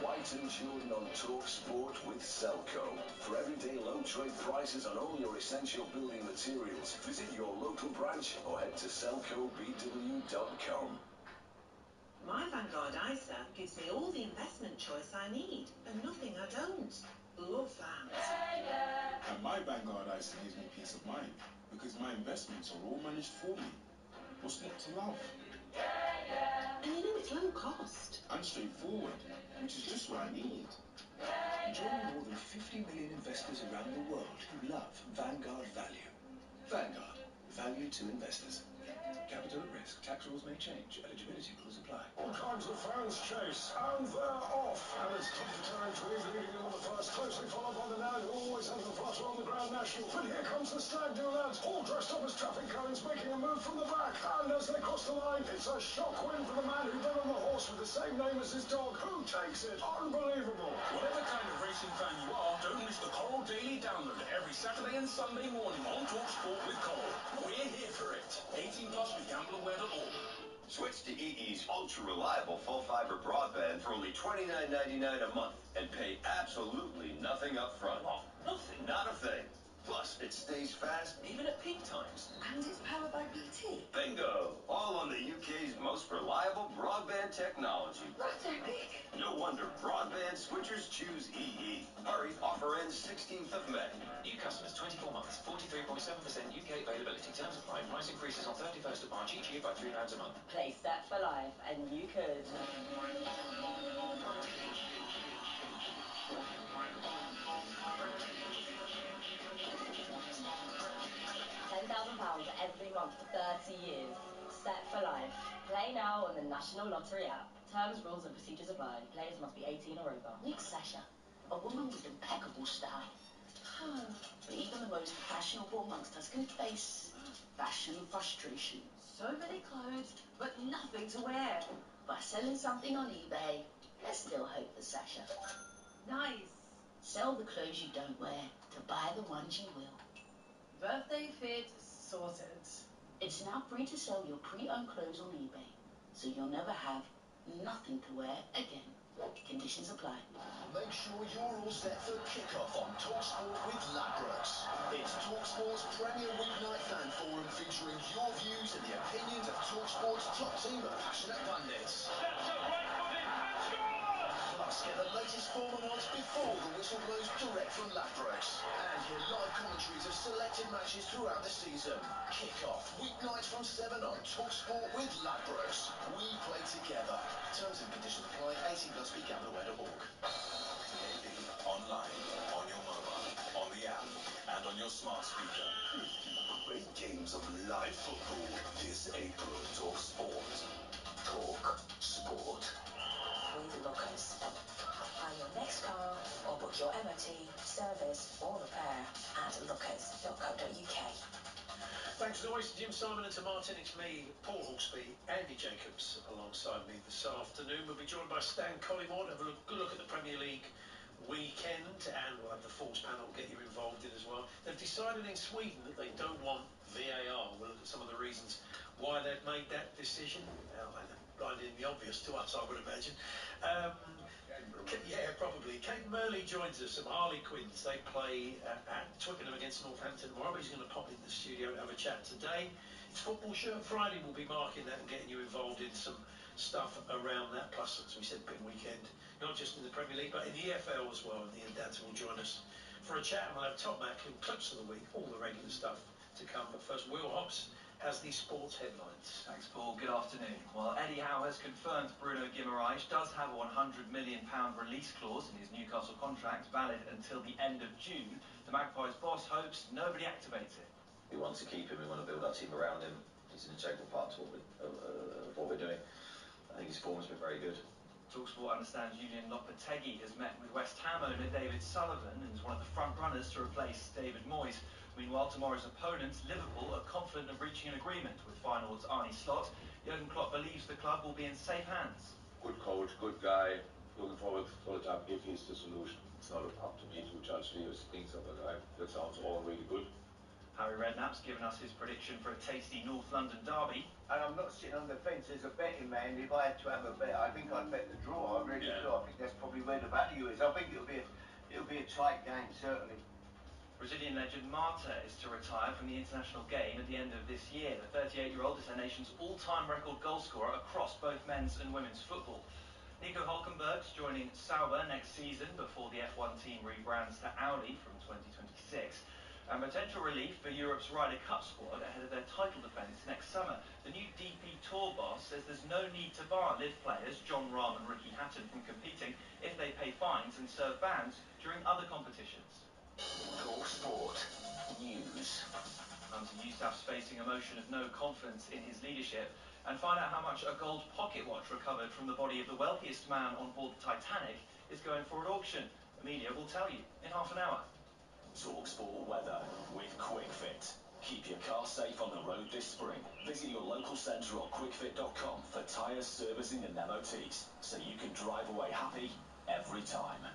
White and Jordan on Talk Sport with Selco. For everyday low trade prices on all your essential building materials, visit your local branch or head to selcobw.com. My Vanguard ISA gives me all the investment choice I need, and nothing I don't. Love that. And my Vanguard ISA gives me peace of mind, because my investments are all managed for me. What's not to love? And you know it's low cost. And straightforward, which is just what I need. Join more than 50 million investors around the world who love Vanguard Value. Vanguard, value to investors. Capital at risk. Tax rules may change. Eligibility rules apply. All kinds of fans chase, and they're off. And it's top for territory, leading in the first, closely followed by the lad who always has the flutter on the Grand National. But here comes the stag do lads, all dressed up as traffic cones, making a move from the back. And as they cross the line, it's a shock win for the man who bet on the horse with the same name as his dog. Who takes it? Unbelievable. Whatever kind of racing fan you are, don't miss the Coral Daily Download every Saturday and Sunday morning on Talk Sport with Coral. We're here for it. 18 plus with gambleaware.org. Switch to EE's ultra-reliable full-fiber broadband for only $29.99 a month and pay absolutely nothing up front. What? Nothing? Not a thing. Plus, it stays fast Even at peak times? And it's powered by BT. Bingo! All on the UK's most reliable broadband technology. That's epic. No wonder broadband switchers choose EE. Hurry, offer ends 16th of May. New customers, 24 months, 43.7% UK availability. Terms apply. Price increases on 31st of March each year by £3 a month. Play Set for Life, and you could. £10,000 every month for 30 years. Set for Life. Play now on the National Lottery app. Terms, rules and procedures apply. Players must be 18 or over. Meet Sasha, a woman with impeccable style. But even the most fashionable amongst us can face fashion frustration. So many clothes, but nothing to wear. By selling something on eBay, there's still hope for Sasha. Nice. Sell the clothes you don't wear to buy the ones you will. Birthday fit sorted. It's now free to sell your pre-owned clothes on eBay, so you'll never have nothing to wear again. Conditions apply. Make sure you're all set for kickoff on TalkSport with Ladbrokes. It's TalkSport's premier weeknight fan forum featuring your views and the opinions of TalkSport's top team of passionate pundits. That's a right foot in and scores! Plus, get the latest form and odds before the whistle blows direct from Ladbrokes. And hear live commentaries of selected matches throughout the season. Kickoff, weeknights from 7 on TalkSport with Ladbrokes. We play together. Terms and conditions apply. 18 plus BeGambleAware.org. Online, on your mobile, on the app, and on your smart speaker. 50 great games of live football this April at Talk Sport. Talk Sport. With Lookers. Buy your next car or book your MOT, service or repair at lookers.co.uk. Thanks as always to Jim Simon and to Martin. It's me, Paul Hawksby, Andy Jacobs alongside me this afternoon. We'll be joined by Stan Collymore to have a good look at the Premier League weekend, and we'll have the Force panel get you involved in as well. They've decided in Sweden that they don't want VAR. We'll look at some of the reasons why they've made that decision. Blinding the obvious to us, I would imagine. Yeah, probably. Kate Murley joins us, some Harlequins. They play at Twickenham against Northampton tomorrow. He's going to pop into the studio and have a chat today. It's Football Shirt Friday. We'll be marking that and getting you involved in some stuff around that. Plus, as we said, big weekend, not just in the Premier League, but in the EFL as well. And Ian Danton will join us for a chat. And we'll have Top Mac, clips of the week, all the regular stuff to come. But first, Will Hobbs has the sports headlines. Thanks, Paul. Good afternoon. Well, Eddie Howe has confirmed Bruno Guimaraes does have a £100 million release clause in his Newcastle contract, valid until the end of June. The Magpies boss hopes nobody activates it. We want to keep him, we want to build our team around him. He's an integral part to what we're doing. I think his form has been very good. TalkSport understands Julian Lopetegui has met with West Ham owner David Sullivan and is one of the front runners to replace David Moyes. Meanwhile, tomorrow's opponents, Liverpool, are confident of reaching an agreement with finals Arne Slot. Jurgen Klopp believes the club will be in safe hands. Good coach, good guy. Looking forward for the time if he's the solution. It's not up to me to judge these things, but that sounds all really good. Harry Redknapp's given us his prediction for a tasty North London derby. And I'm not sitting on the fence as a betting man. If I had to have a bet, I think I'd bet the draw. I really do. I think that's probably where the value is. I think it'll be a tight game, certainly. Brazilian legend Marta is to retire from the international game at the end of this year. The 38-year-old is our nation's all-time record goalscorer across both men's and women's football. Nico Hülkenberg's joining Sauber next season before the F1 team rebrands to Audi from 2026. And potential relief for Europe's Ryder Cup squad ahead of their title defence next summer. The new DP Tour boss says there's no need to bar live players John Rahm and Ricky Hatton from competing if they pay fines and serve bans during other competitions. Talk Sport News. Hunter Yousaf's facing a motion of no confidence in his leadership. And find out how much a gold pocket watch recovered from the body of the wealthiest man on board the Titanic is going for at auction. Amelia will tell you in half an hour. TalkSport weather with QuickFit. Keep your car safe on the road this spring. Visit your local centre or quickfit.com for tyres, servicing and MOTs, so you can drive away happy every time.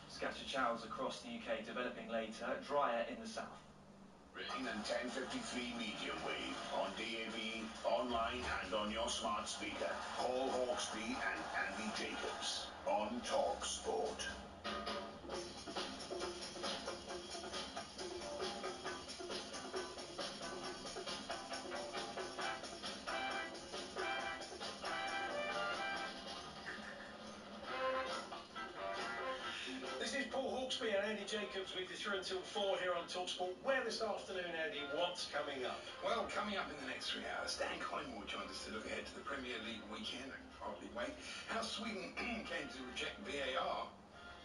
Scattered showers across the UK developing later, drier in the south. Rain and 1053 medium wave on DAB, online and on your smart speaker. Paul Hawksby and Andy Jacobs on Talk Sport. This is Paul Hawksby and Andy Jacobs with you through until 4 here on TalkSport. Where this afternoon, Andy, what's coming up? Well, coming up in the next 3 hours, Dan Collingwood joined us to look ahead to the Premier League weekend. I can hardly wait. How Sweden came to reject VAR.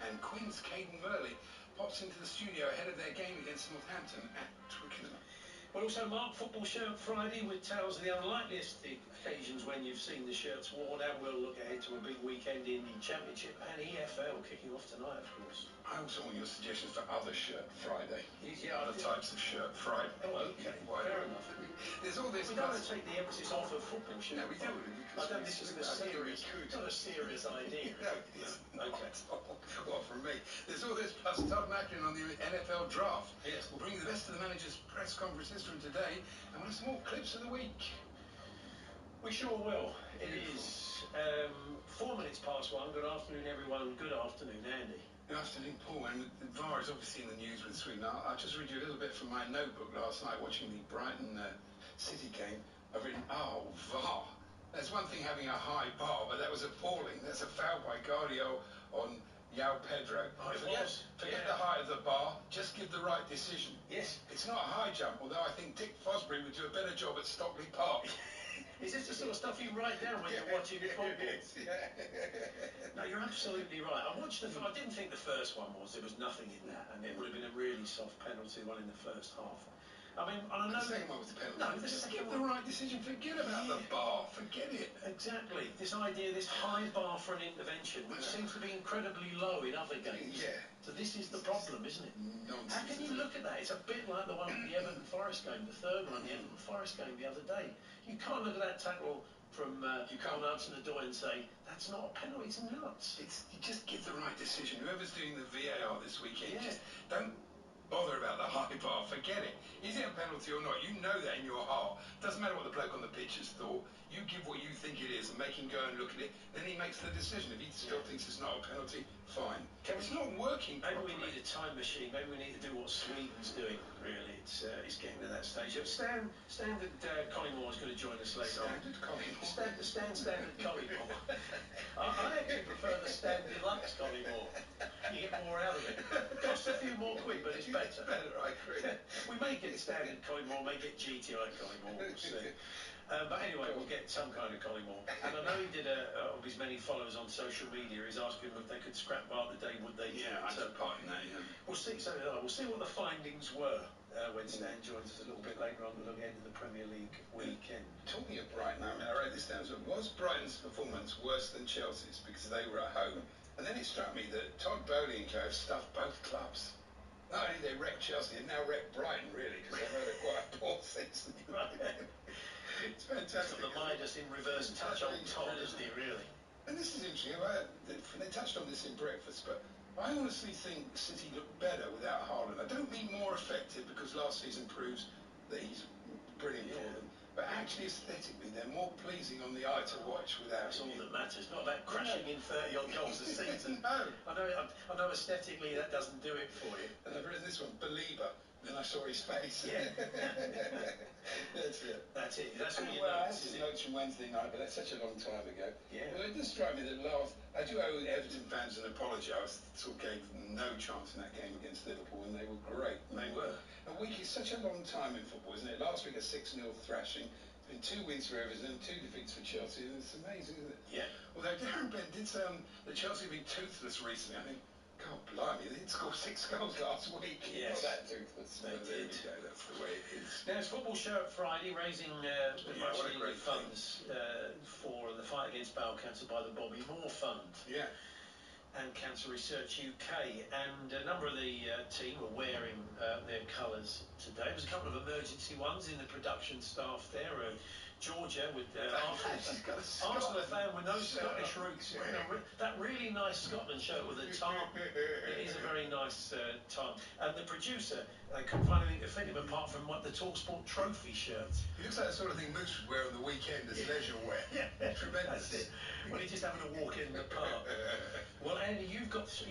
And Queen's Caden Murley pops into the studio ahead of their game against Northampton at Twickenham. We'll also mark Football Shirt Friday with tales of the unlikeliest occasions when you've seen the shirts worn, and we'll look ahead to a big weekend in the Championship and EFL kicking off tonight, of course. I also want your suggestions for other Shirt Friday. Yeah, other types of Shirt Friday. Oh, okay. Fair enough. There's all this. We don't want to take the emphasis off of football shirt. No, we do. I don't think this is a serious, not a serious idea. No, it's okay. Well, from me. There's all this plus Todd Macklin on the NFL draft. Yes. We'll bring you the best of the manager's press conferences from today, and we'll have some more clips of the week. We sure will. It is 4 minutes past 1. Good afternoon, everyone. Good afternoon, Andy. Good afternoon, Paul. And the VAR is obviously in the news with Sweden. I'll just read you a little bit from my notebook last night watching the Brighton City game. I've written, VAR. There's one thing having a high bar, but that was appalling. That's a foul by Guardiola on João Pedro. Forget the height of the bar, just give the right decision. Yes. It's not a high jump, although I think Dick Fosbury would do a better job at Stockley Park. Is this the sort of stuff you write down when you're watching football? No, you're absolutely right. I watched I didn't think the first one was. There was nothing in that, and it would have been a really soft penalty, one in the first half. I mean, I know the second one was the penalty. No, the just second give the right decision. Forget about the bar. Forget it. Exactly. This idea, this high bar for an intervention, which seems to be incredibly low in other games. Yeah. So this is the problem, isn't it? Nonsense. How can you look at that? It's a bit like the one at the Everton Forest game, the third one, the Everton Forest game the other day. You can't look at that tackle from on Hudson-Odoi and say, that's not a penalty, it's nuts. You just give the right decision. Whoever's doing the VAR this weekend, just don't bother about the high bar. Forget it. Is it a penalty or not? You know that in your heart. Doesn't matter what the bloke on the pitch has thought. You give what you think it is and make him go and look at it. Then he makes the decision. If he still thinks it's not a penalty, fine. It's not working properly. Maybe we need a time machine. Maybe we need to do what Sweden's doing, really. It's getting to that stage. Standard Collingwood is going to join us later on. Standard Collingwood? Standard Collingwood. I actually prefer the Standard Deluxe Collingwood. You get more out of it. It costs a few more quid, but it's better. It's better, I agree. We may get Standard Collingwood, may get GTI Collingwood, we'll see. But anyway, we'll get some kind of Collingwood. And I know he did of his many followers on social media, he's asking them if they could scrap VAR today, would they? Yeah, I took part in that, yeah. We'll see. So we'll see what the findings were. when Stan joins us a little bit later on to look ahead to the Premier League weekend. Talking of Brighton, I wrote this down. So was Brighton's performance worse than Chelsea's because they were at home? And then it struck me that Todd Bowley and co have stuffed both clubs. Not only they wrecked Chelsea, they've now wrecked Brighton, really, because they've had quite a poor season. It's fantastic. The Midas in reverse touch on Todd, isn't he, really? And this is interesting. They touched on this in breakfast, but I honestly think City look better without Haaland. I don't mean more effective, because last season proves that he's brilliant for them. But actually, aesthetically, they're more pleasing on the eye to watch without That's all that matters. Not about crashing in 30-odd goals a season. No. I know aesthetically that doesn't do it for you. And I've written this one, believer. Then I saw his face. Yeah. That's it. That's it. That's all you Well, I know. had some notes from Wednesday night, but that's such a long time ago. Yeah. Well, it does strike me that I do owe Everton fans an apology. I sort of gave them no chance in that game against Liverpool, and they were great. They were. A week is such a long time in football, isn't it? Last week a 6-0 thrashing. Been 2 wins for Everton and 2 defeats for Chelsea, and it's amazing, isn't it? Yeah. Although Darren Bent did say that Chelsea have been toothless recently. I think, God blimey, they did score 6 goals last week. Yes. Not that toothless. They There did. we go, that's the way it is. Now it's Football Shirt Friday, raising much needed funds for the fight against bowel cancer by the Bobby Moore Fund. Yeah. And Cancer Research UK, and a number of the team are wearing their colours today. There's a couple of emergency ones in the production staff there. Georgia with Arsenal fan with no Scottish roots. That really nice Scotland shirt with a tarn. It is a very nice tarn. And the producer couldn't find anything to fit him apart from the TalkSport trophy shirt. He looks like the sort of thing Moose would wear on the weekend as leisure wear. Yeah, Tremendous. That's it. When he's just having a walk in the park. Well, Andy, I bought 3.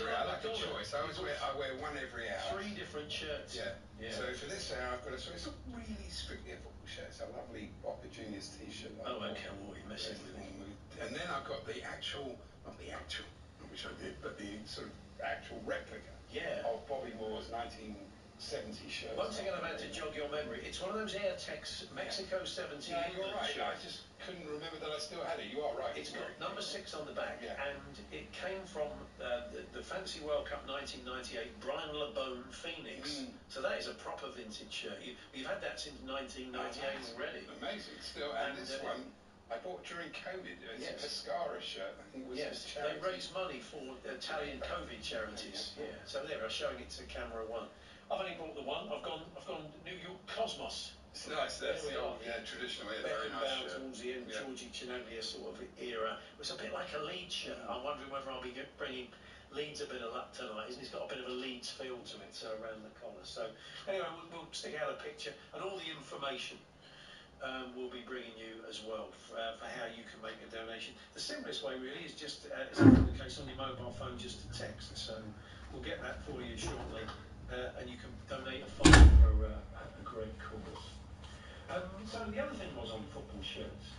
I like a choice. I wear one every hour. 3 different shirts. Yeah. So for this hour, I've got it's not really strictly a football shirt. It's a lovely Boca Juniors t-shirt. Oh, okay. Well, you're messing with me. And then I've got the actual, not the actual, I wish I did, but the sort of actual replica of Bobby Moore's 1970 shirt. Once again, I'm about to jog your memory. It's one of those Airtex Mexico 70 No, you're right. shirts. I just couldn't remember that I still had it. You are right. It's got number 6 on the back, and it came from the Fantasy World Cup 1998 Brian LeBone Phoenix. So that is a proper vintage shirt. You've had that since 1998 already. Amazing. Still, and this one I bought during COVID. It's a Pescara shirt. I think it was for charity. They raise money for Italian COVID charities. Yeah. So there, I'm showing it to camera 1. I've only bought the one. I've gone New York Cosmos. It's nice. That's the old, traditional, very nice shirt. Towards the end, Georgie Ginoglia sort of era. It's a bit like a Leeds shirt. I'm wondering whether I'll be bringing Leeds a bit of luck tonight. It's got a bit of a Leeds feel to it, so around the collar. So anyway, we'll stick out a picture and all the information we'll be bringing you as well for how you can make a donation. The simplest way really is just, as in the case on your mobile phone, just to text. So we'll get that for you shortly, and you can donate a fund for a great cause. So the other thing was on football shirts.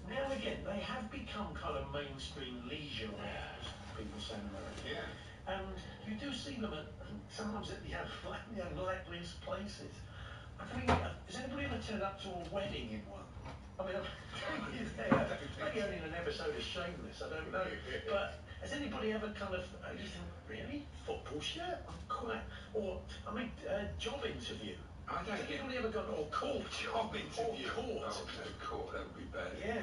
Now again, they have become kind of mainstream leisure wear, as people say in America. Yeah. And you do see them sometimes at the unlikeliest places. I mean, has anybody ever turned up to a wedding in one? I mean, maybe only in an episode of Shameless, I don't know. But has anybody ever kind of, you think, really? Football shirt? Quite. Or, I mean, job interview. I don't Has get anybody ever got, or court? job interview. Or court. Oh, no, court, that would be bad. Yeah.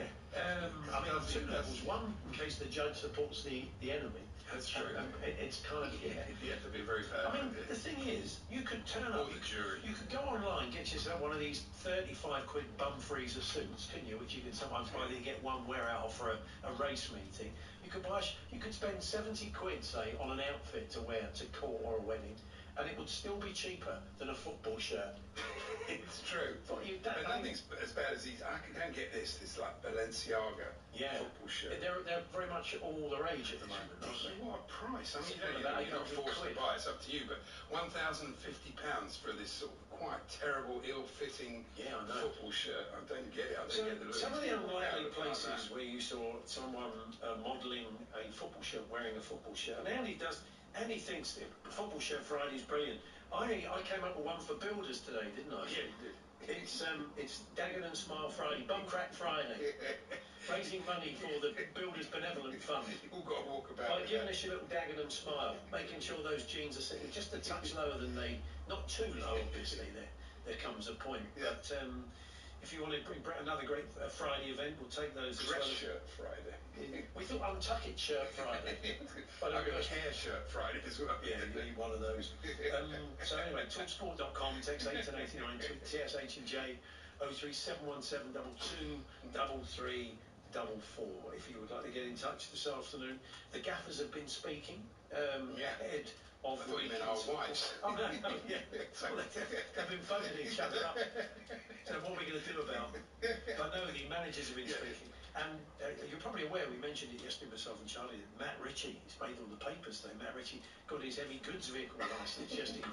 I mean, on 2 levels. One, in case the judge supports the enemy. That's true. It's kind of, You have to be very bad. I mean, the thing is, you could turn up, you could go online, get yourself one of these 35 quid bum freezer suits, couldn't you, which you can sometimes buy that you get one wear out for a race meeting. You could spend 70 quid, say, on an outfit to wear to court or a wedding, and it would still be cheaper than a football shirt. It's true. But nothing's as bad as these. I don't get this like Balenciaga football shirt. They're very much all the rage at the moment, aren't they? What a price. I mean, you're not forced to buy, it's up to you, but £1,050 for this sort of quite terrible, ill-fitting football shirt. I don't get it. I don't get the look. Some of the unlikely places where you saw someone modelling a football shirt, wearing a football shirt, and Andy thinks that Football Shirt Friday is brilliant. I came up with one for builders today, didn't I? Yeah, you did. It's Dagon and Smile Friday, Bum Crack Friday. Raising money for the Builders Benevolent Fund. You've all got to walk about. By giving us your little Dagon and Smile, making sure those jeans are sitting just a touch lower than they Not too low, obviously. There comes a point. Yeah. But if you want to bring another great Friday event, we'll take those as well. Dress shirt Friday. We thought Untuck It shirt Friday. But I've got a hair shirt Friday as well. Yeah, you need one of those. So anyway, talksport.com, text 1889, tweet TSH and J 03717223344 if you would like to get in touch this afternoon. The gaffers have been speaking. Head of I thought you meant our wives. Oh no, yeah. Well, they've been phoning each other up. So what are we going to do about them? But no, the managers have been speaking. And you're probably aware, we mentioned it yesterday, myself and Charlie, that Matt Ritchie, he's made all the papers today. Matt Ritchie got his heavy goods vehicle licence yesterday.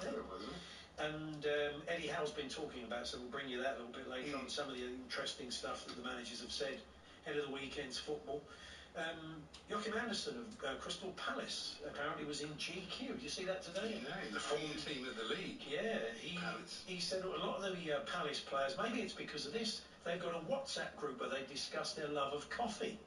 And Eddie Howe's been talking about, so we'll bring you that a little bit later on, some of the interesting stuff that the managers have said ahead of the weekend's football. Joachim Andersen of Crystal Palace apparently was in GQ. Did you see that today? Yeah, the form team of the league. Yeah, he said a lot of the Palace players, maybe it's because of this, they've got a WhatsApp group where they discuss their love of coffee.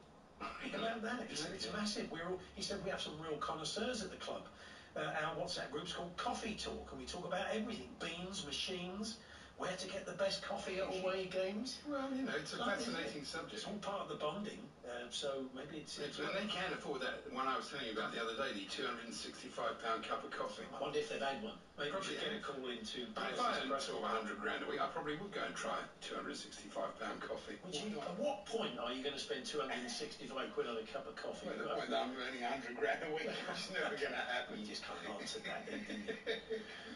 Think about that. He said it's massive. He said we have some real connoisseurs at the club. Our WhatsApp group's called Coffee Talk, and we talk about everything: beans, machines, where to get the best coffee at away games. Well, you know, it's a fascinating subject. It's all part of the bonding, so maybe it's... And they can afford that one I was telling you about the other day, the £265 cup of coffee. I wonder if they've had one. Maybe we should get a call into... If I earned sort of 100 grand a week, I probably would go and try £265 coffee. At what point are you going to spend 265 quid on a cup of coffee? Well, the point that I'm earning 100 grand a week, it's never going to happen. You just can't answer that then, can you?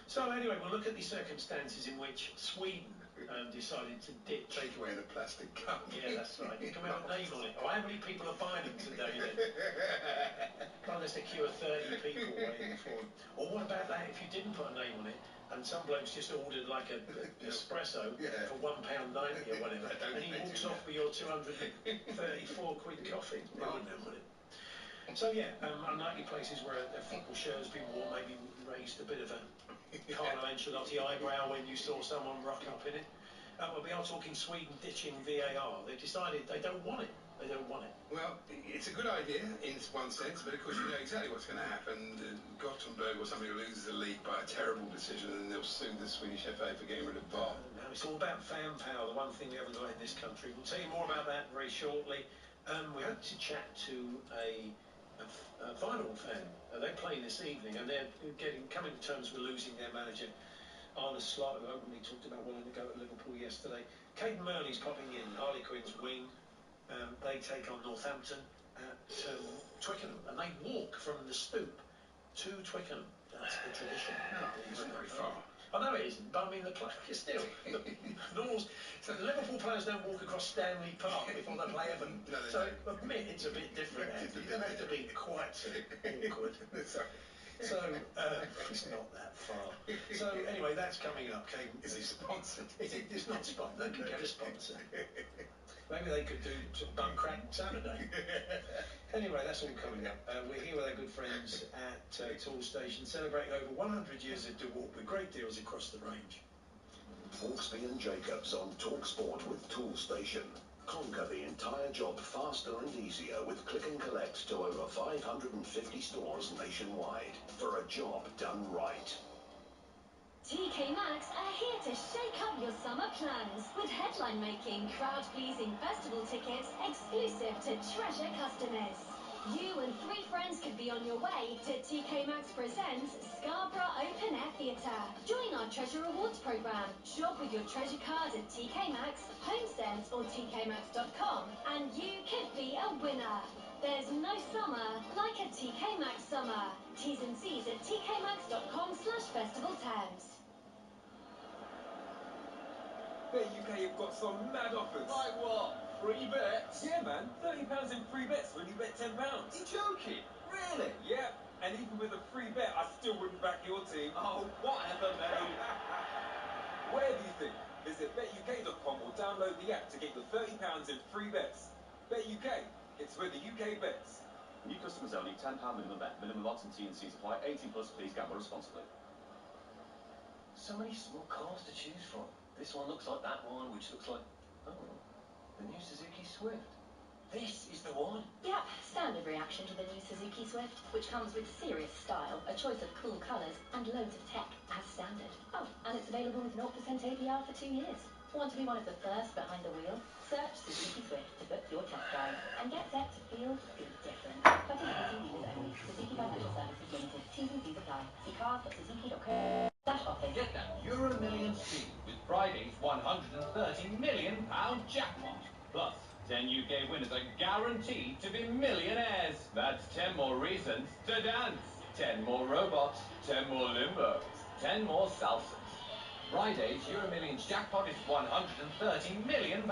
So anyway, we'll look at the circumstances in which Sweden decided to ditch... Take away the plastic cup. Yeah, that's right. Can we have a name on it? Oh, how many people are buying them today then? Can't there secure 30 people waiting for them? Or what about that if you didn't put a name on it and some bloke's just ordered like an espresso for £1.90 or whatever, and he walks off with your 234 quid coffee? They wouldn't have, would it? So yeah, unlikely places where a football shirt has been worn, maybe raised a bit of a Carlo Ancelotti eyebrow when you saw someone rock up in it. Well, we are talking Sweden ditching VAR. They've decided they don't want it. They don't want it. Well, it's a good idea in one sense, but of course you know exactly what's going to happen. Gothenburg or somebody will lose the league by a terrible decision, and they'll sue the Swedish FA for getting rid of VAR. Now it's all about fan power, the one thing we haven't got in this country. We'll tell you more about that very shortly. We hope to chat to a Vinyl fan. They're playing this evening, and they're coming to terms with losing their manager, Arne Slot, who openly talked about wanting to go at Liverpool yesterday. Caden Murley's popping in, Harlequins wing. They take on Northampton at Twickenham, and they walk from the Stoop to Twickenham. That's the tradition. It's not very far. I know it isn't, but I mean, the still, the Liverpool players don't walk across Stanley Park before they play Everton. So admit it's a bit different. You don't have to be quite so awkward. So it's not that far. So anyway, that's coming up. Is it sponsored? It's not sponsored. They can get a sponsor. Maybe they could do some bum crack Saturday. Anyway, that's all coming up. We're here with our good friends at Tool Station, celebrating over 100 years of DeWalt with great deals across the range. Hawksby and Jacobs on TalkSport with Tool Station. Conquer the entire job faster and easier with click and collect to over 550 stores nationwide for a job done right. TK Maxx are here to shake up your summer plans with headline-making, crowd-pleasing festival tickets exclusive to treasure customers. You and 3 friends could be on your way to TK Maxx Presents Scarborough Open Air Theatre. Join our Treasure Rewards programme. Shop with your treasure card at TK Maxx, HomeSense or tkmaxx.com and you could be a winner. There's no summer like a TK Maxx summer. T's and C's at tkmaxx.com/festival terms. Bet UK have got some mad offers. Like what? Free bets? Yeah, man. £30 in free bets when you bet £10. You joking? Really? Yeah. And even with a free bet, I still wouldn't back your team. Oh, whatever, mate. Whatever you think. Visit betuk.com or download the app to get your £30 in free bets. Bet UK. It's where the UK bets. New customers only, £10 minimum bet. Minimum odds and T&Cs apply. 18 plus, please gamble responsibly. So many small cars to choose from. This one looks like that one, which looks like... Oh, the new Suzuki Swift. This is the one. Yep, standard reaction to the new Suzuki Swift, which comes with serious style, a choice of cool colours, and loads of tech as standard. Oh, available with 0% APR for 2 years. Want to be one of the first behind the wheel? Search Suzuki Swift to book your test drive and get set to feel good different. Participating dealers only. Suzuki Financial Services Limited. T's and C's apply. See cars.suzuki.co/offers. Get that Euro Million steal with Friday's £130 million jackpot. Plus, 10 UK winners are guaranteed to be millionaires. That's 10 more reasons to dance. 10 more robots. 10 more limbos. 10 more salsas. Friday's Euro Millions jackpot is £130 million.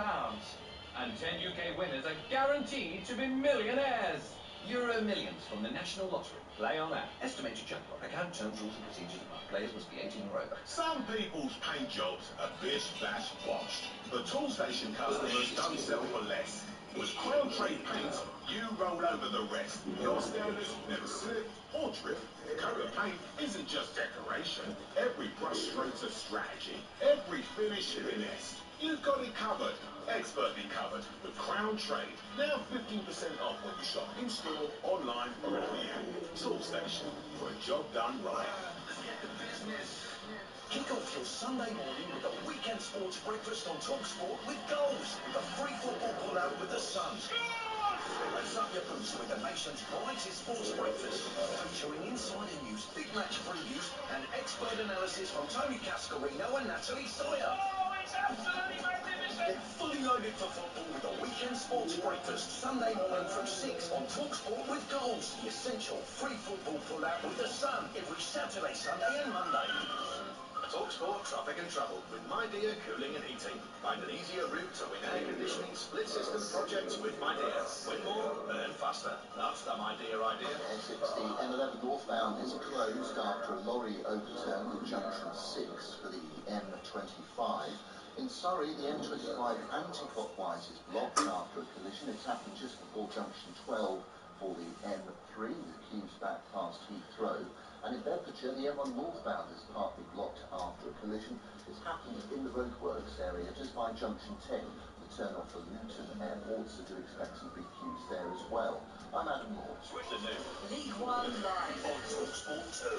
And 10 UK winners are guaranteed to be millionaires. Euro Millions from the National Lottery. Play on app. Estimated jackpot. Account terms, rules and procedures apply. Players must be 18 or over. Some people's paint jobs are bish bash botched, but Toolstation customers don't sell for less. With Crown Trade paints, you roll over the rest. Your standards never slip or trip. Coat of paint isn't just decoration. Every brush stroke's a strategy. Every finish finesse. You've got it covered. Expertly covered with Crown Trade. Now 15% off when you shop in store, online, or on the app. Toolstation for a job done right. Get the business. Kick off your Sunday morning with a weekend sports breakfast on TalkSport with goals. The free football pull-out with the Sun. Lace up your boots with the nation's brightest sports breakfast, featuring insider news, big match previews, and expert analysis from Tony Cascarino and Natalie Sawyer. Oh, it's absolutely magnificent! Get fully loaded for football with a weekend sports breakfast, Sunday morning from 6 on TalkSport with goals. The essential free football pull-out with the Sun every Saturday, Sunday, and Monday. TalkSport Traffic and Travel with MyDear Cooling and Heating. Find an easier route to win air conditioning split system projects with MyDear. Win more, earn faster. That's the MyDear idea. A60 M11 northbound is closed after a lorry overturned at junction 6 for the M25. In Surrey, the M25 anti-clockwise is blocked after a collision. It's happened just before junction 12 for the M3 with queues back past Heathrow. And in Bedfordshire, the M1 northbound is partly blocked after a collision. It's happened in the roadworks area just by junction 10, the turn off for Luton Airport, so do expect some big queues there as well. I'm Adam Moore. With the new League One live on TalkSport 2.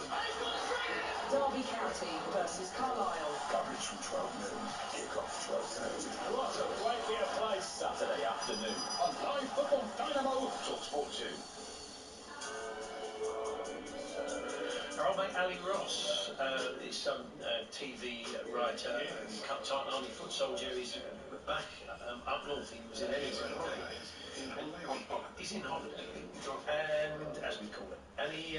Derby County versus Carlisle. Coverage from 12 noon. Kick-off 12:30. What a great bit of play Saturday afternoon on Live Football Dynamo TalkSport 2. Our old mate Ali Ross is some TV writer and Cup Titan Army foot soldier. He's back up north. He was in Edinburgh. He's in holiday, and as we call it. And he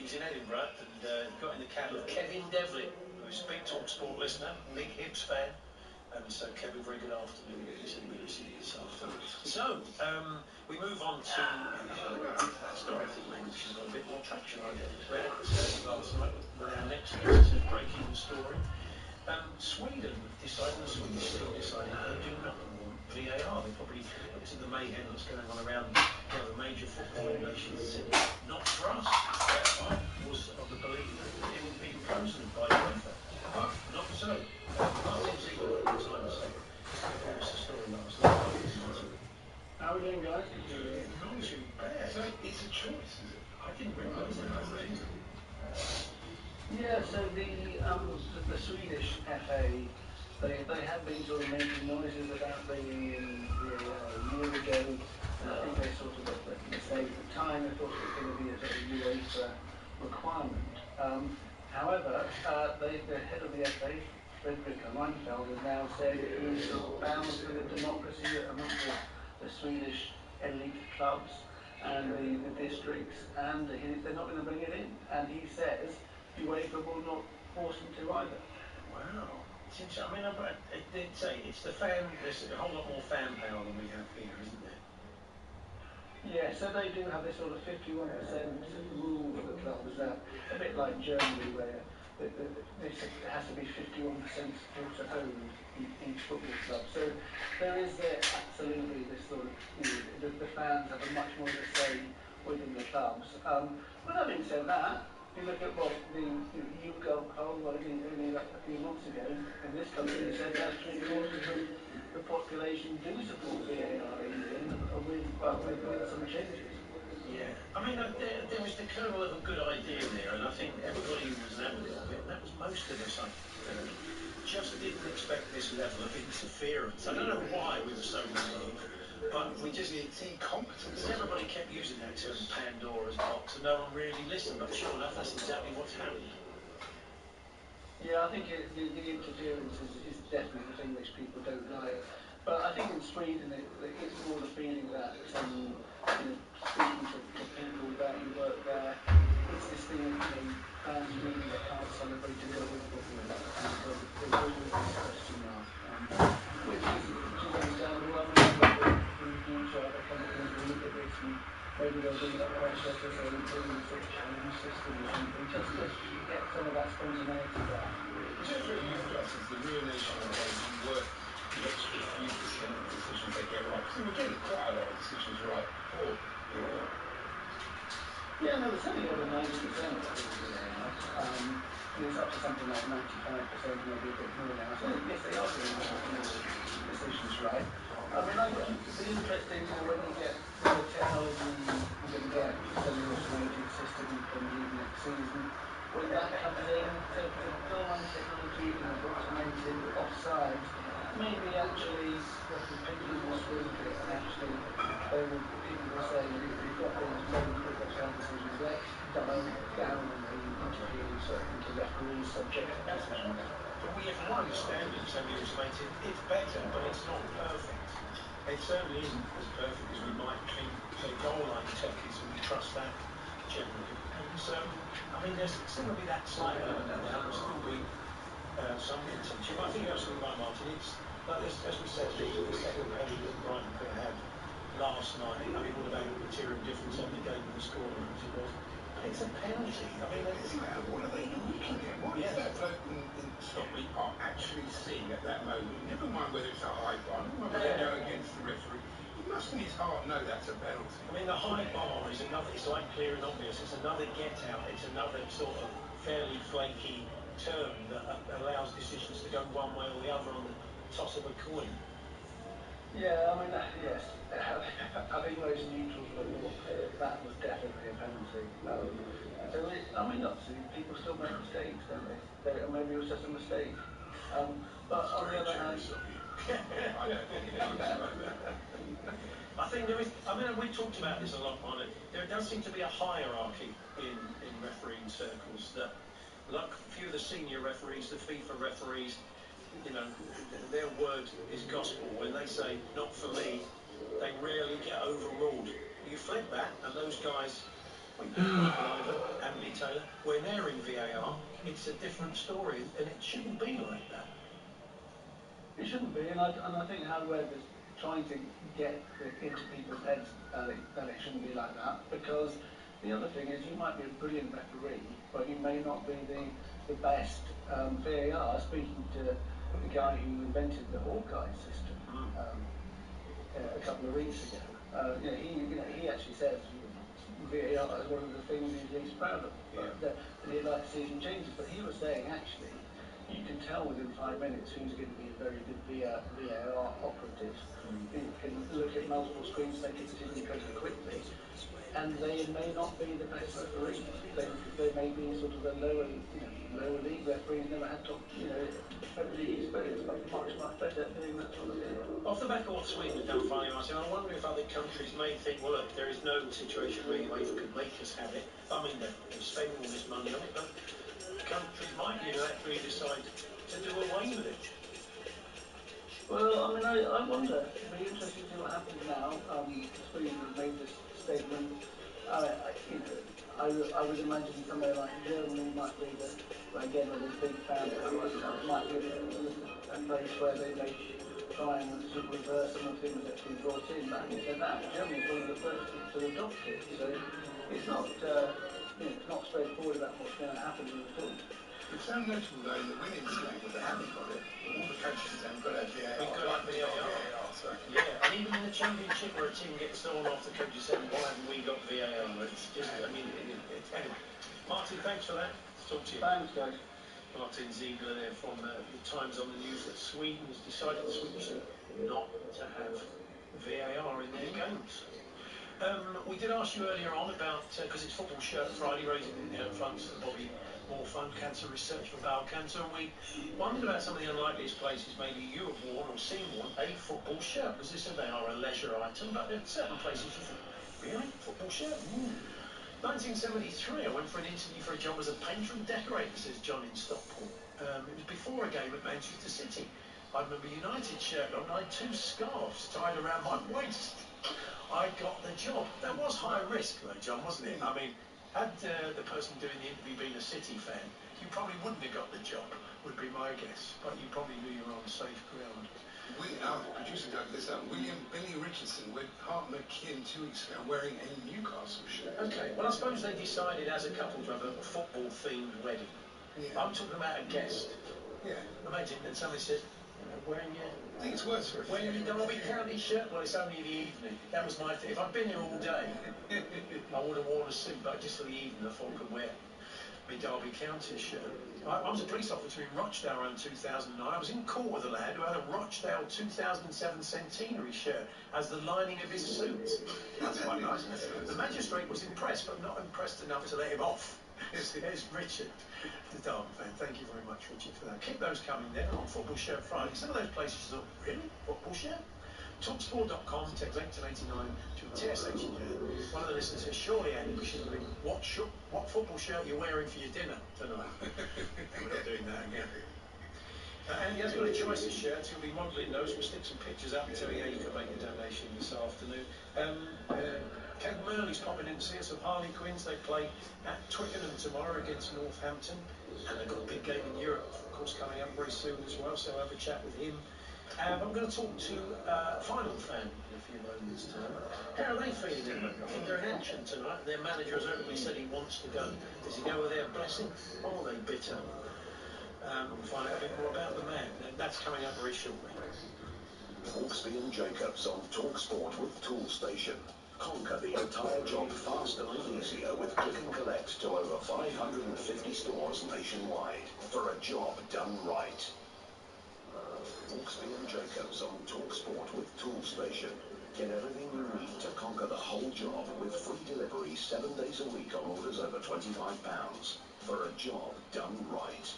was in Edinburgh and got in the cab of Kevin Devlin, who's a big TalkSport listener, big Hibs fan. So Kevin, very good afternoon. He said he was this afternoon. So we move on to that story. I think maybe we should have got a bit more traction. I read it last night with our next breaking story. Sweden decided, the Swedish team decided they do not want VAR. They probably looked at the mayhem that's going on around the major footballing nations and said, not for us. I was of the belief that it would be frozen by UEFA. But not so. Martin Ziegler at the time said, it was a story last night. How are we doing, guys? Not too bad. So it's a choice, is it? I didn't realise it. Yeah, so the Swedish FA, they have been sort of making noises about bringing in VAR a year ago. I think they sort of got the mistake at the time. They thought it was going to be a sort of UEFA requirement. However, the head of the FA, Fredrik Reinfeldt, has now said he's bound for the democracy amongst the Swedish elite clubs and the districts, and they're not going to bring it in. And he says UEFA will not force them to either. Wow. I mean, I did say it's the fan. There's a whole lot more fan power than we have here, isn't there? Yeah, so they do have this sort of 51% rule for the clubs, a bit like Germany, where it has to be 51% supporter owned each football club. So there is absolutely this sort of, the fans have a much more of a say within the clubs. But having said that, you look at what the YouGov poll only like a few months ago in this country said that 3/4 of the population do support VAR with some changes. Yeah, I mean, there was the kernel of a good idea there, and I think everybody was an advocate of it, and that was most of us, I think. just didn't expect this level of interference. I don't know why we were so naive, but we just... It's incompetence. Everybody kept using that term Pandora's box, and no one really listened, but sure enough, that's exactly what's happened. Yeah, I think the interference is definitely the thing which people don't like. But I think in Sweden it's more the feeling that, speaking to people that you work there, it's this thing that, fans really can't celebrate a Liverpool performance. And there's always this question mark, which is understandable. I mean, I hope in the future other companies will look at this and maybe there'll be pressure to say put in a sort of challenge system or something, just to get some of that spontaneity back. Whichever Sinplus is the ruination of games, you worth the extra few percent of decisions they get right. Because they were getting quite a lot of decisions right before. Yeah, no, it's only over 90%, I think, now. And it's up to something like 95%, maybe a bit more now. So yes, they are getting more decisions right. I mean, it'd be interesting, when you get the technology you're going to get, semi-automated system from league next season, when that comes in, so the goal line technology, automated offside, maybe actually the pendulum will swing a bit, and actually people will say, we've got these very quick offside decisions, let's dial down on the interference into referees' subjective decisions. From what I understand of semi-automated, it's better, but it's not perfect. It certainly isn't as perfect as we might think. So goal line tech is, we trust that generally. And I mean, there's still going to be that slight element of doubt. There'll still be some contention. But I think you're absolutely right, Martin. It's like as we said, the second penalty that Brighton could have had last night. I mean, would have made a material difference on the game and the scoreline as it was. But it's a penalty. I mean, what are they looking at? What is that bloke in Stockley Park actually seeing at that moment? Never mind whether it's a high bar, never mind whether they go against the referee. He must in his heart know that's a penalty. I mean, the high bar is another, it's like clear and obvious. It's another get out. It's another sort of fairly flaky term that allows decisions to go one way or the other on the toss of a coin. Yeah, I mean, yes. I think most neutrals would have thought that was definitely a penalty. I mean, obviously, people still make mistakes, don't they? Maybe it was just a mistake. But on the other hand... I don't think it is like that. I think there is, I mean, we talked about this a lot on it. There does seem to be a hierarchy in refereeing circles that, like a few of the senior referees, the FIFA referees, their word is gospel. When they say, not for me, they rarely get overruled. You flip that, and those guys, Ivor, Anthony Taylor, when they're in VAR, it's a different story, and it shouldn't be like that. It shouldn't be, and I think how Webber's trying to get into people's heads that it shouldn't be like that, because the other thing is you might be a brilliant referee, but you may not be the best VAR. Speaking to the guy who invented the Hawkeye system a couple of weeks ago, he actually says VAR is one of the things he's least proud of, and he'd like to see some changes. But he was saying actually, you can tell within 5 minutes who's going to be a very good VAR operative. You can look at multiple screens, make a decision incredibly quickly, and they may not be the best referees. They may be sort of the lower league referees, never had top, Premier League experience, but much better at doing that sort of thing. Off the back of what Sweden have done finally, Martin, I wonder if other countries may think, well, look, there is no situation where UEFA could make us have it. I mean, they're spending all this money on it, but countries might unilaterally decide to do away with it. Well, I mean, I wonder. It'll be interesting to see what happens now. Sweden has made this statement. I would imagine somewhere like Germany might be again, where there's big fan power, might be a place where they may try and sort of reverse some of the things that have been brought in. But having said that, Germany's one of the first to adopt it, so it's not straightforward about what's going to happen at all. It's so notable though in the women's game where they haven't got it. All the countries haven't got a VAR. We've got a VAR. Yeah, and even in the Championship where a team gets stolen off the coaches saying, why haven't we got VAR? It's just, I mean, anyway. Martin, thanks for that. Talk to you. Thanks, guys. Martin Ziegler there from the Times on the news that Sweden has decided this week not to have VAR in their games. We did ask you earlier on about, because it's Football Shirt Friday, raising funds for the Bobby More Fun Cancer Research for Bowel Cancer, and we wondered about some of the unlikeliest places maybe you have worn or seen worn a football shirt, because they said they are a leisure item, but there are certain places you think, really? Football shirt? 1973, I went for an interview for a job as a painter and decorator, says John in Stockport. It was before a game at Manchester City. I remember United shirt on, and I had 2 scarves tied around my waist. I got the job. That was high risk though, John, wasn't it? I mean, had the person doing the interview been a City fan, you probably wouldn't have got the job, would be my guess. But you probably knew you were on safe ground. Producer dug this up. Billy Richardson went Hart McKinn 2 weeks ago wearing a Newcastle shirt. Okay, well I suppose they decided as a couple to have a football-themed wedding. Yeah. I'm talking about a guest. Yeah. Imagine that somebody said, wearing your... I think it's worse for a few. Wearing your Derby County shirt? Well, it's only the evening. That was my thing. If I'd been here all day, I would have worn a suit, but just for the evening I thought I could wear my Derby County shirt. I was a police officer in Rochdale around 2009. I was in court with a lad who had a Rochdale 2007 centenary shirt as the lining of his suit. That's quite nice. The magistrate was impressed, but not impressed enough to let him off. Here's Richard, the Derby fan. Thank you very much, Richard, for that. Keep those coming then on Football Shirt Friday. Some of those places you thought, really? Football shirt? Talksport.com, text 8 to 89 to TSH. One of the listeners says, surely, Andy, we should read what football shirt you're wearing for your dinner tonight. We're not doing that again. Andy has got a choice of shirts. He'll be modelling those. We'll stick some pictures up and tell you how you can make a donation this afternoon. Kate Murley's popping in to see us of Harley Quinns. They play at Twickenham tomorrow against Northampton. And they've got a big game in Europe, of course, coming up very soon as well. So I'll have a chat with him. But I'm going to talk to a final fan in a few moments' time. How are they feeling in it? I think they're in action tonight. Their manager has openly said he wants to go. Does he go with their blessing? Or are they bitter? We'll find out a bit more about the man. That's coming up very shortly. Hawksby and Jacobs on TalkSport with Toolstation. Conquer the entire job faster and easier with click and collect to over 550 stores nationwide for a job done right. Hawksby and Jacobs on TalkSport with Toolstation. Get everything you need to conquer the whole job with free delivery 7 days a week on orders over £25 for a job done right.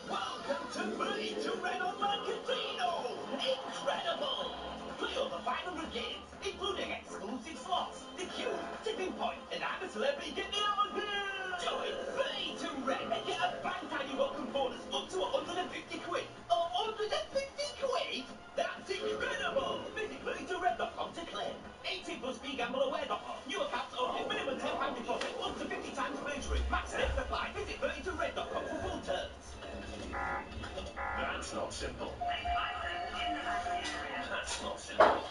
Welcome to Free to Red Online Casino! Incredible! Play over 500 games, including exclusive slots, the queue, tipping point, and I'm a celebrity get me out of here! Join Free to Red and get a bang tiny welcome bonus up to 150 quid. 150 quid? That's incredible! Visit freetored.com to claim. 18 plus BGambleAware.com. New accounts only. Minimum £10 deposit. Up to 50 times wagering. Max stakes apply. Visit freetored.com for full terms. That's not simple. That's not simple.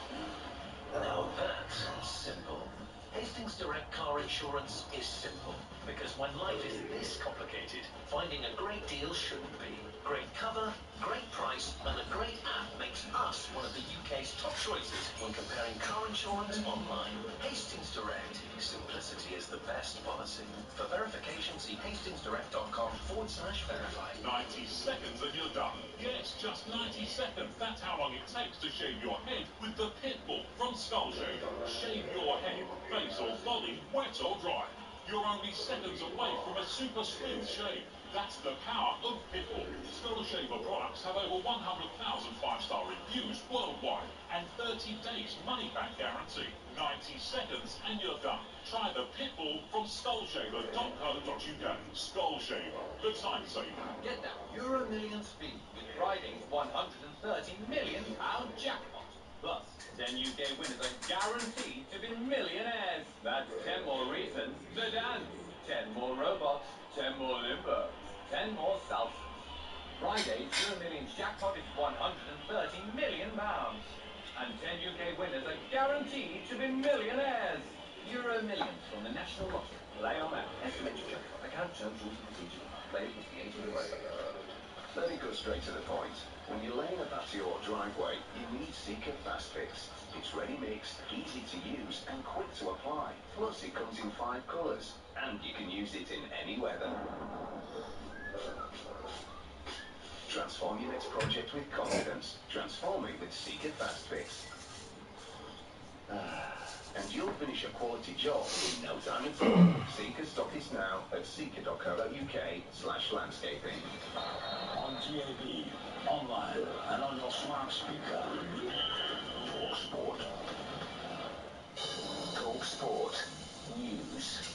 Now that's simple. Hastings Direct Car Insurance is simple. Because when life is this complicated, finding a great deal shouldn't be. Great cover, great price, and a great app makes us one of the UK's top choices when comparing car insurance online. Hastings Direct. Simplicity is the best policy. For verification, see hastingsdirect.com/verify. 90 seconds and you're done. Yes, just 90 seconds. That's how long it takes to shave your head with the Pitbull from Skull Shaver. Shave your head, face or body, wet or dry. You're only seconds away from a super smooth shave. That's the power of Pitbull. Skull Shaver products have over 100,000 five-star reviews worldwide and 30 days money-back guarantee. 90 seconds and you're done. Try the Pitbull from skullshaver.co.uk. Skull Shaver, the time saver. Get that Euro Millions fee with Friday's £130 million jackpot. Plus, 10 UK winners are guaranteed to be millionaires. That's 10 more reasons to dance. 10 more robots. 10 more Limburgs. 10 more salsas. Friday's Euro Millions jackpot is £130 million. And 10 UK winners are guaranteed to be millionaires. Euro Millions from the National Lottery. Play on that. Estimated jackpot. Account terms, rules and procedures. Play with the 18 US. Let me go straight to the point. When you're laying a patio or driveway, you need Seeker Fast Fix. It's ready mixed, easy to use, and quick to apply. Plus, it comes in 5 colours, and you can use it in any weather. Transform your next project with confidence. Transform it with Seeker Fast Fix. and you'll finish a quality job in no time at all. Seek a stockist now at seeker.co.uk/landscaping. On DAB, online, and on your smart speaker. Talk Sport. Talk Sport News.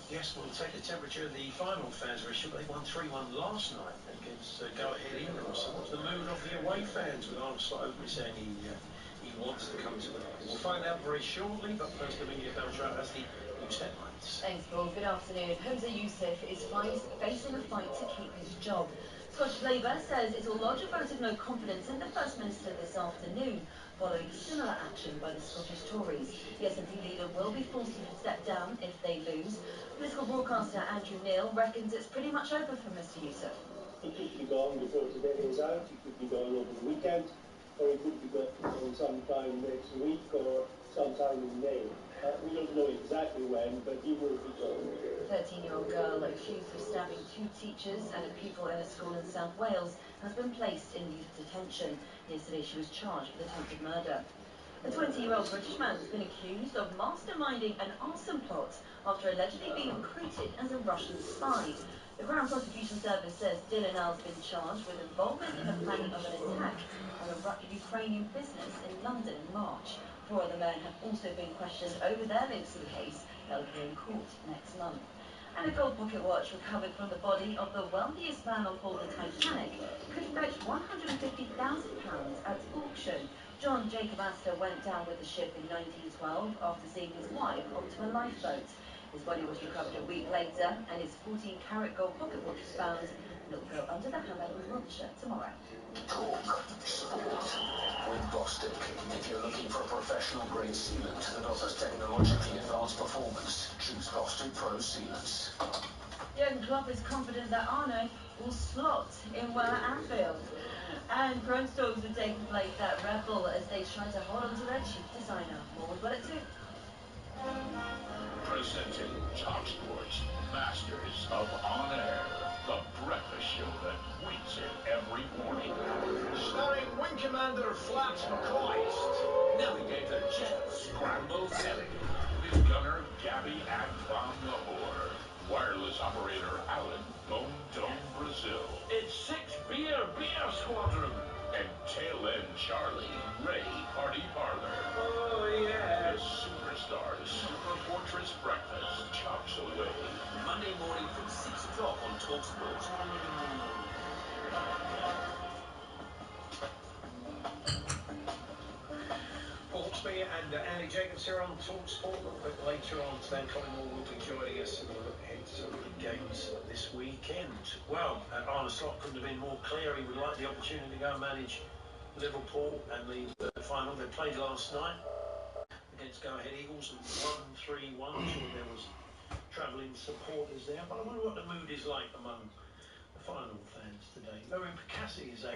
Yes, we'll take a temperature of the final fans ratio. They won 3-1 last night against Go Ahead Eagles. So what's the mood of the away fans, with Arne Slot openly saying he wants to come to the... We'll find out very shortly, but first Amelia Beltrao has the news headlines. Thanks, Paul. Good afternoon. Jose Youssef is facing a fight to keep his job. Scottish Labour says it will lodge a vote of no confidence in the First Minister this afternoon, following similar action by the Scottish Tories. The SNP leader will be forced to step down if they lose. Political broadcaster Andrew Neil reckons it's pretty much over for Mr Youssef. He could be gone before today is out, he could be gone over the weekend, or he could be gone sometime next week or sometime in May. We don't know exactly when, but he will be gone. A 13-year-old girl accused of stabbing 2 teachers and a pupil in a school in South Wales has been placed in youth detention. Yesterday she was charged with attempted murder. A 20-year-old British man has been accused of masterminding an arson plot after allegedly being recruited as a Russian spy. The Crown Prosecution Service says Dylan has been charged with involvement in the planning of an attack on a Ukrainian business in London in March. 4 other men have also been questioned over their links to the case. They'll appear in court next month. And a gold pocket watch recovered from the body of the wealthiest man on board the Titanic could fetch £150,000 at auction. John Jacob Astor went down with the ship in 1912 after seeing his wife onto a lifeboat. His body was recovered a week later, and his 14-carat gold pocket watch was found, and it will go under the hammer in Wiltshire tomorrow. Talk Sport with Bostik. If you're looking for a professional-grade sealant that offers technologically advanced performance, choose Bostik Pro Sealants. Jurgen Klopp is confident that Arne will slot in well at Anfield. And grunge talks are taking place at Red Bull as they try to hold on to their chief designer. More with Bullet 2. Presenting Talk Sports, Masters of On Air, the breakfast show that wins it every morning. Starring Wing Commander Flaps McCoist, Navigator Jeff Scramble Kelly, Big Gunner Gabby Ag Van Lahore, Wireless Operator Alan Bone Dome Brazil. It's 6 Beer Squadron. And Tail End Charlie Ray Party Parlor. Oh, yeah. The Superstar Super Fortress Breakfast chops away. Monday morning from 6 o'clock on Talk Sport. Paul Hawksby and Andy Jacobs here on Talk Sport. A little bit later on, Stan Collymore will be joining us, and we'll look ahead to some big games this weekend. Well, Arne Slot couldn't have been more clear. He would like the opportunity to go and manage Liverpool and the final. They played last night against Go Ahead Eagles and won 3-1. I'm sure there was travelling supporters there, but I wonder what the mood is like among the final fans today. Lauren Picasso is a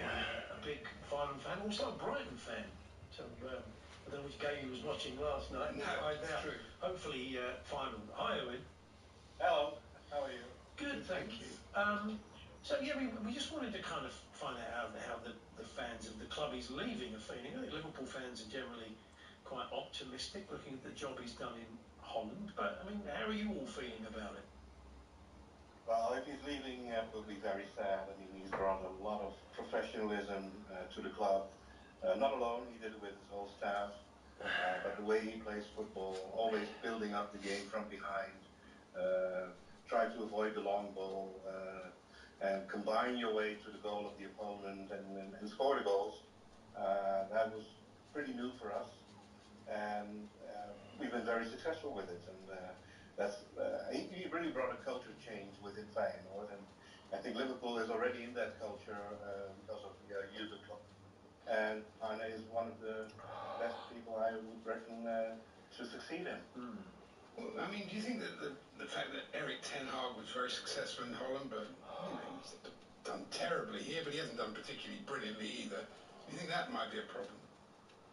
big final fan, also a Brighton fan. So I don't know which game he was watching last night. No, that's true. Hopefully, final. Hi, Owen. Hello, how are you? Good, thank you. So yeah, we just wanted to kind of find out how the fans of the club he's leaving are feeling. I think Liverpool fans are generally quite optimistic, looking at the job he's done in Holland. But I mean, how are you all feeling about it? Well, if he's leaving, we'll be very sad. I mean, he's brought a lot of professionalism to the club. Not alone, he did it with his whole staff. But the way he plays football, always building up the game from behind, try to avoid the long ball, and combine your way to the goal of the opponent and score the goals. That was pretty new for us, and we've been very successful with it. And he really brought a culture change within Feyenoord, and I think Liverpool is already in that culture because of the Jurgen Klopp. And Arne is one of the best people I would reckon to succeed in. Well, I mean, do you think that the fact that Erik ten Hag was very successful in Holland, but he's done terribly here, but he hasn't done particularly brilliantly either, do you think that might be a problem?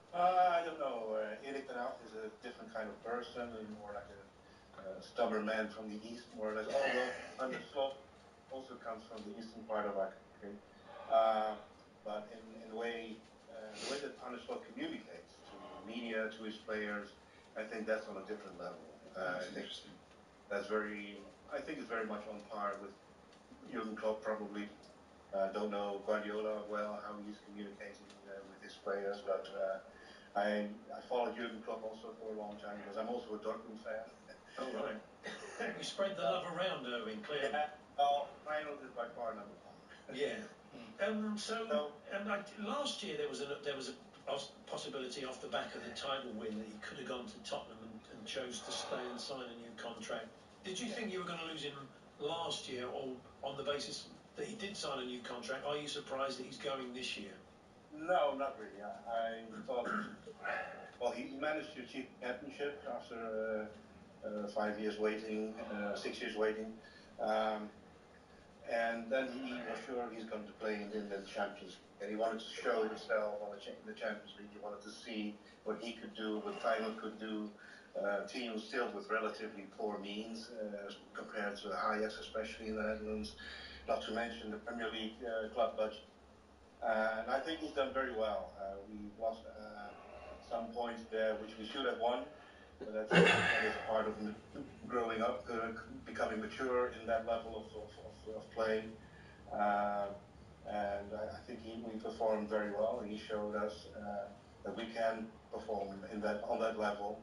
I don't know. Erik ten Hag is a different kind of person, and more like a stubborn man from the east, more or less. Although Arne Slot also comes from the eastern part of our country. But in the way that Arne Slot communicates to the media, to his players, I think that's on a different level. I think it's very much on par with Jurgen Klopp probably. Don't know Guardiola well, how he's communicating with his players, but I followed Jurgen Klopp also for a long time because I'm also a Dortmund fan. Oh, right. You spread the love around, Owen, clearly. Yeah, well, Feyenoord is by far number one. Yeah. Last year there was a possibility off the back of the title win that he could have gone to Tottenham and chose to stay and sign a new contract. Did you think you were going to lose him last year, or on the basis that he did sign a new contract, are you surprised that he's going this year? No, not really. I thought, well, he managed to achieve the championship after 5 years waiting, 6 years waiting. And then he was sure he's going to play in the Champions League. And he wanted to show himself in the Champions League. He wanted to see what he could do, what Feyenoord could do. Team still with relatively poor means compared to Ajax, especially in the Netherlands. Not to mention the Premier League club budget. And I think he's done very well. We lost some points there which we should have won. But that is part of growing up, becoming mature in that level of play. And I think we performed very well, and he showed us that we can perform on that level.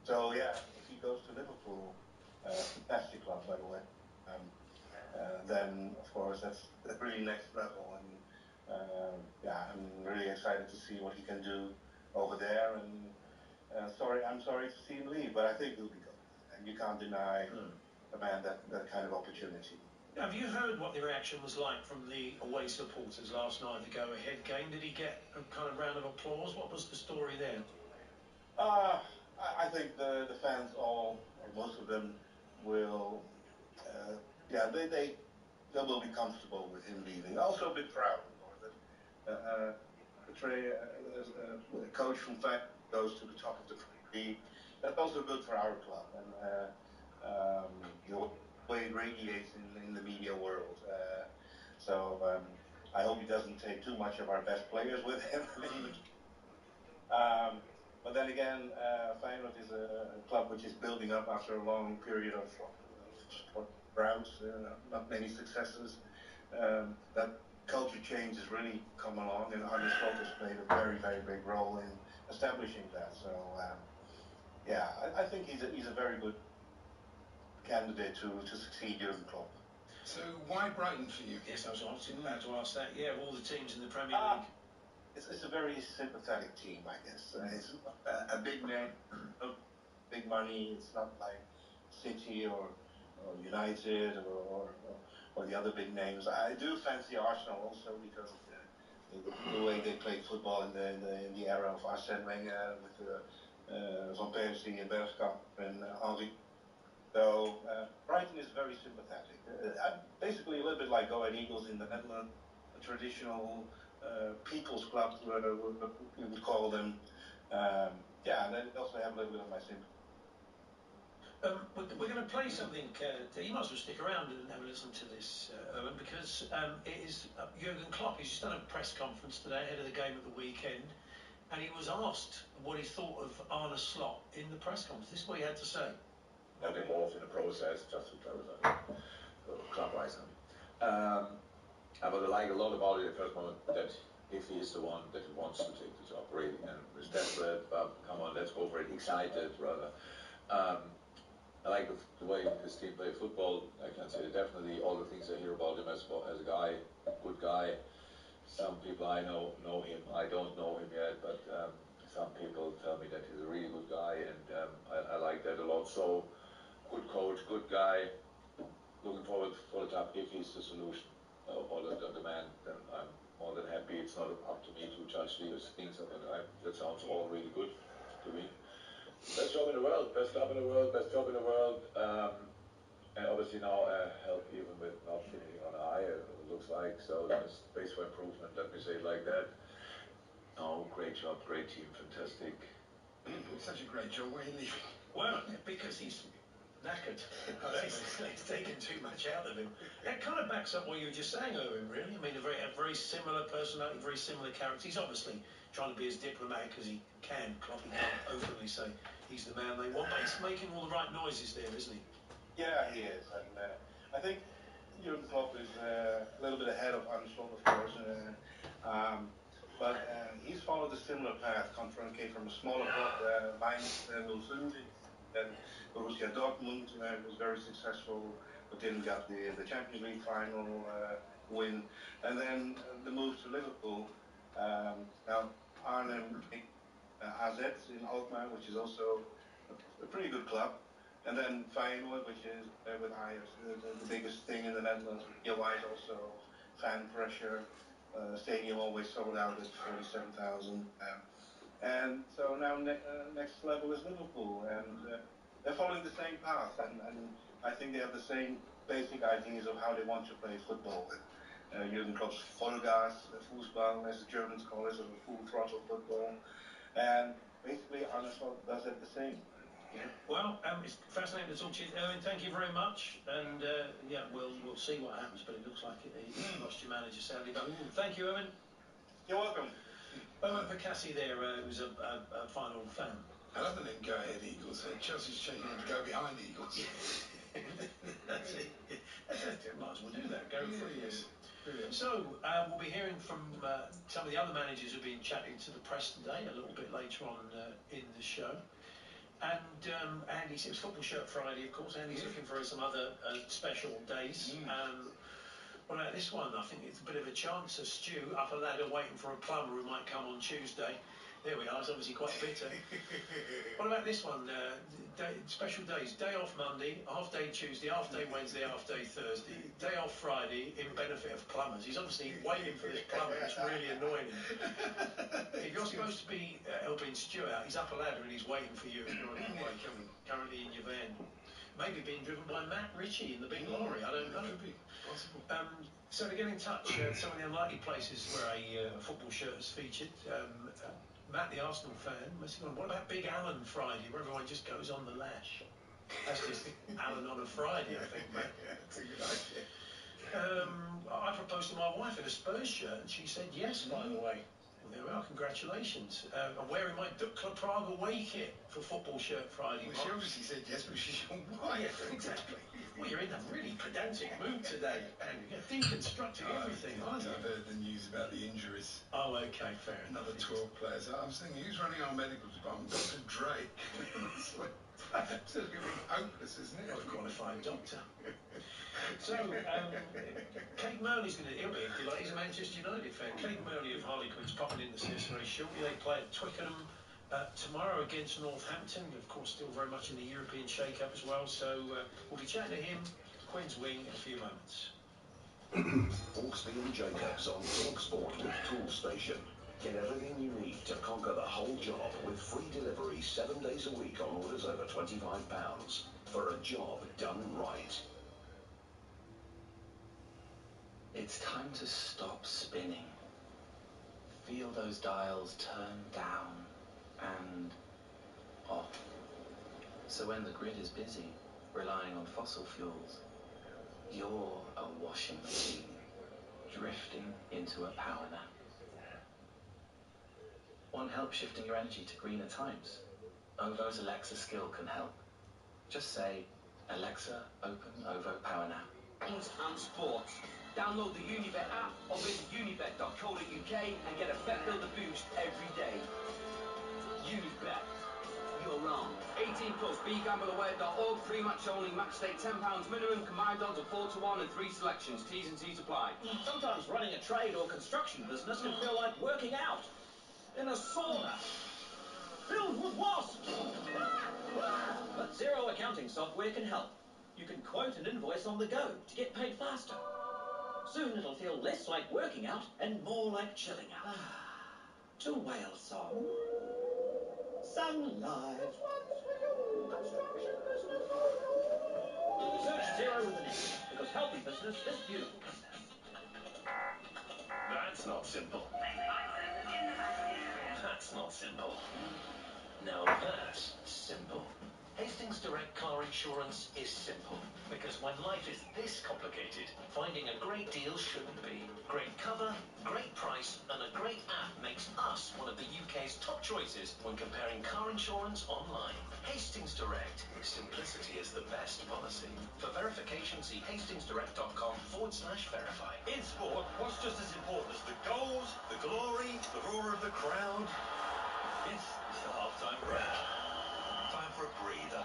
So yeah, if he goes to Liverpool, fantastic club by the way, then of course that's really next level. And yeah, I'm really excited to see what he can do over there. And I'm sorry to see him leave, but I think he'll be good. And you can't deny a man that kind of opportunity. Have you heard what the reaction was like from the away supporters last night, the go-ahead game? Did he get a kind of round of applause? What was the story there? I think the fans all, or most of them, will, they will be comfortable with him leaving. Also a bit proud, of course. A coach from Feyenoord goes to the top of the league. That's also good for our club. And the way it radiates in the media world. So I hope he doesn't take too much of our best players with him. But then again, Feyenoord is a club which is building up after a long period of droughts, not many successes. That culture change has really come along, and Arne Slot has played a very, very big role in establishing that. So yeah, I think he's a very good candidate to succeed Jurgen Klopp. So why Brighton for you? Yes, I was about to ask that. Yeah, of all the teams in the Premier League. It's a very sympathetic team, I guess. It's a big name, big money. It's not like City or United or the other big names. I do fancy Arsenal also because of the way they played football in the era of Arsene Wenger with Van Persie and Bergkamp and Henry. So Brighton is very sympathetic. Basically a little bit like Go Ahead Eagles in the Netherlands, a traditional people's club, we would call them. Yeah, and they also have a little bit of my sympathy. We're going to play something. You might as well stick around and have a listen to this, Owen, because it is Jurgen Klopp. He's just done a press conference today ahead of the game at the weekend, and he was asked what he thought of Arne Slot in the press conference. This is what he had to say. Not involved in the process, just to clarify. Club-wise, I would like a lot about it at the first moment that if he is the one that wants to take the job, really, and is desperate, but come on, let's go for it, excited rather. I like the way his team play football. I can say definitely all the things I hear about him as a guy, good guy. Some people I know him. I don't know him yet, but some people tell me that he's a really good guy, and I like that a lot. So, good coach, good guy. Looking forward for the top if he's the solution or the man. Then I'm more than happy. It's not up to me to judge these things. That sounds all really good to me. Best job in the world, best club in the world, best job in the world. And obviously now help even with not finishing on high, it looks like. So there's space for improvement, let me say it like that. Oh, great job, great team, fantastic. It's such a great job. Where are you leaving? Well, because he's knackered. It's taken too much out of him. That kind of backs up what you were just saying, Owen, really. I mean, a very similar personality, very similar character. He's obviously trying to be as diplomatic as he can. Klopp, he can't openly say he's the man they want, but he's making all the right noises there, isn't he? Yeah, he is. And I think Jurgen Klopp is a little bit ahead of Armstrong, of course. But he's followed a similar path. Came from a smaller club, Mainz 05, then Borussia Dortmund, was very successful, but didn't get the Champions League final win. And then the move to Liverpool. Now, Arnhem, AZ in Alkmaar, which is also a pretty good club. And then Feyenoord, which is with Ajax, the biggest thing in the Netherlands. Wise also, fan pressure. Stadium always sold out at 47,000. And so now next level is Liverpool. And they're following the same path. And I think they have the same basic ideas of how they want to play football. Jurgen Klopp's Vollgas, Fußball, as the Germans call it, or full throttle football. And basically Arne Slot does it the same. Well, it's fascinating to talk to you, Owen. Thank you very much, and yeah, we'll see what happens. But it looks like you lost your manager sadly. But thank you, Owen. You're welcome. Owen Percassi there, who's a final fan. I love the name Go Ahead Eagles. Chelsea's changing it to Go Behind Eagles. That's it. Might as well do that. Go for it. Yes. So we'll be hearing from some of the other managers who've been chatting to the press today a little bit later on in the show. And Andy, it was Football Shirt Friday, of course. Andy's looking for some other special days. What about this one? I think it's a bit of a chance. A Stu up a ladder waiting for a plumber who might come on Tuesday. There we are. It's obviously quite bitter. What about this one? Special days. Day off Monday, half day Tuesday, half day Wednesday, half day Thursday. Day off Friday in benefit of plumbers. He's obviously waiting for this plumber. It's really annoying him. If you're supposed to be helping Stu out, he's up a ladder and he's waiting for you. Currently in your van. Maybe being driven by Matt Ritchie in the big lorry. I don't know. Could be possible. So to get in touch, some of the unlikely places where a football shirt is featured. Matt, the Arsenal fan, what about Big Alan Friday, where everyone just goes on the lash? That's just Alan on a Friday, I think, Matt. That's a good idea. I proposed to my wife in a Spurs shirt, and she said yes, by the way. Well, there we are, congratulations. I'm wearing my Dukla Prague away kit for Football Shirt Friday. Well, she obviously said yes, but she's your wife. Yeah, exactly. Well, you're in a really pedantic mood today, and you're deconstructing everything, aren't you? I've heard the news about the injuries. Oh, okay, fair enough. Another 12 players. I was thinking, who's running our medical department? Dr. Dre. Absolutely hopeless, isn't it? Not a qualified doctor. So, Kate Murley's going to, he'll be delighted. He's a Manchester United fan. Kate Murley of Harlequins popping in the Swiss very shortly. They play at Twickenham tomorrow against Northampton. Of course, still very much in the European shake-up as well. So, we'll be chatting to him, Quinn's Wing, in a few moments. Hawksby and Jacobs on TalkSport with Tool Station. Get everything you need to conquer the whole job with free delivery 7 days a week on orders over £25 for a job done right. It's time to stop spinning. Feel those dials turn down and off. So when the grid is busy, relying on fossil fuels, you're a washing machine, drifting into a power nap. Want help shifting your energy to greener times? OVO's Alexa skill can help. Just say, Alexa, open OVO Power Nap. And sports. Download the Unibet app or visit unibet.co.uk and get a Bet Builder boost every day. Unibet. You're on. 18 plus, begambleaware.org, pre-match only, match day £10 minimum, combined odds of 4 to 1 and 3 selections, T's and C's apply. Sometimes running a trade or construction business can feel like working out in a sauna filled with wasps. But Xero accounting software can help. You can quote an invoice on the go to get paid faster. Soon it'll feel less like working out and more like chilling out. To whale song. Sung live. Search Xero with an S, because healthy business is beautiful business. That's not simple. That's not simple. Now that's simple. Hastings Direct car insurance is simple. Because when life is this complicated, finding a great deal shouldn't be. Great cover, great price, and a great app makes us one of the UK's top choices when comparing car insurance online. Hastings Direct. Simplicity is the best policy. For verification, see hastingsdirect.com/verify. In sport, what's just as important as the goals, the glory, the roar of the crowd? Yes, it's the half-time break. Time for a breather,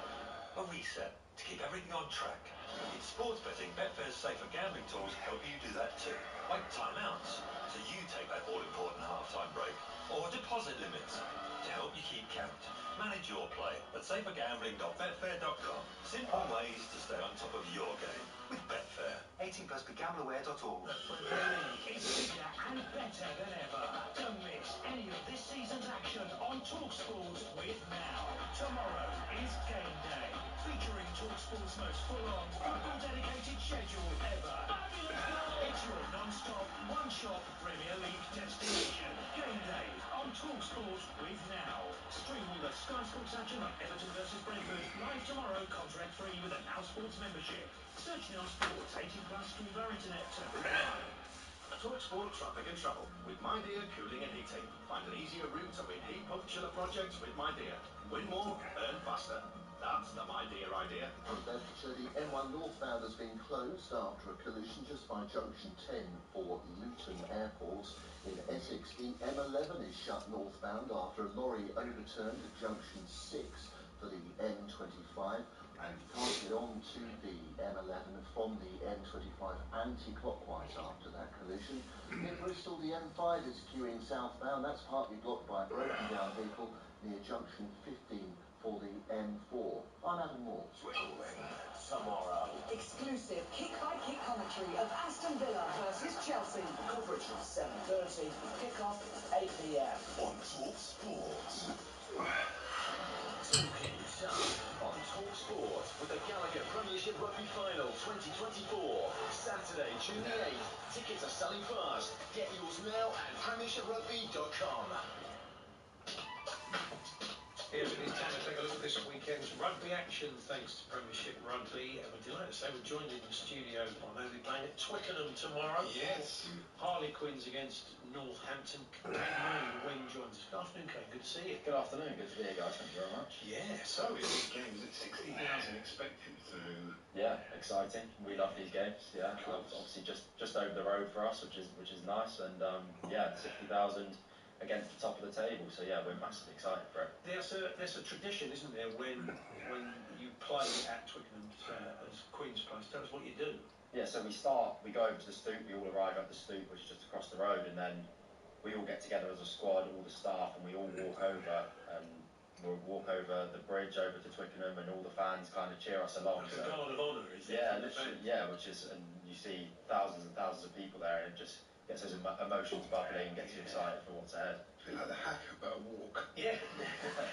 a reset, to keep everything on track. In sports betting, Betfair's safer gambling tools help you do that too. Like timeouts, so you take that all-important half-time break. Or deposit limits, to help you keep count. Manage your play at safergambling.betfair.com. Simple ways to stay on top of your game with Betfair. 18+ begambleaware.org. The Premier League is bigger and better than ever. Don't miss any of this season's action on TalkSport with Now. Tomorrow is game day, featuring TalkSport's most full-on, football-dedicated schedule ever. Fabulous goal! It's your non-stop, one-shop Premier League destination. Game day on TalkSport with Now. Stream all the Sky Sports action like Everton versus Brentford live tomorrow, contract-free with a Now Sports membership. Search Now Sports 18+ through their internet terminal. TalkSport Traffic and Travel with My Dear Cooling and Heating. Find an easier route to win heat pump chiller projects with My Dear. Win more, earn faster. That's the My Dear idea. From Bedfordshire, the M1 northbound has been closed after a collision just by junction 10 for Luton Airport. In Essex, the M11 is shut northbound after a lorry overturned at junction 6 for the M25. And you can't get on to the M11 from the M25 anti-clockwise after that collision. In Bristol, the M5 is queuing southbound. That's partly blocked by a broken down vehicle near junction 15 for the M4. I'm Adam Moore. Tomorrow. Exclusive kick-by-kick commentary of Aston Villa versus Chelsea. Coverage from 7:30. Kick-off 8 p.m. on TalkSport. Talking Tough on TalkSport with the Gallagher Premiership Rugby Final 2024. Saturday, June the 8th. Tickets are selling fast. Get yours now at premiershiprugby.com. Yes, it is time to take a look at this weekend's rugby action, thanks to Premiership Rugby. And we're delighted to say we're joined in the studio by Lady playing at Twickenham tomorrow. Yes. Harlequins against Northampton. Kane May, the wing, joins us. Good afternoon, Kane. Good to see you. Good afternoon. Good to be here, guys. Thank you very much. Yeah, so This game is at 60,000 expected, so... Yeah, exciting. We love these games. Yeah, obviously just over the road for us, which is nice. And yeah, 60,000 against the top of the table. So yeah, we're massively excited for it. There's a tradition, isn't there, when you play at Twickenham as Queen's Place. Tell us what you do. Yeah, so we go over to the Stoop. We all arrive at the Stoop, which is just across the road, and then we all get together as a squad, all the staff, and we all walk over. We'll walk over the bridge over to Twickenham, and all the fans kind of cheer us along. Like a guard of honour, is it? Yeah, literally, yeah, and you see thousands and thousands of people there, and it just gets those emotions bubbling, gets you excited for what's ahead. It's a bit like the hacker, but a walk. Yeah,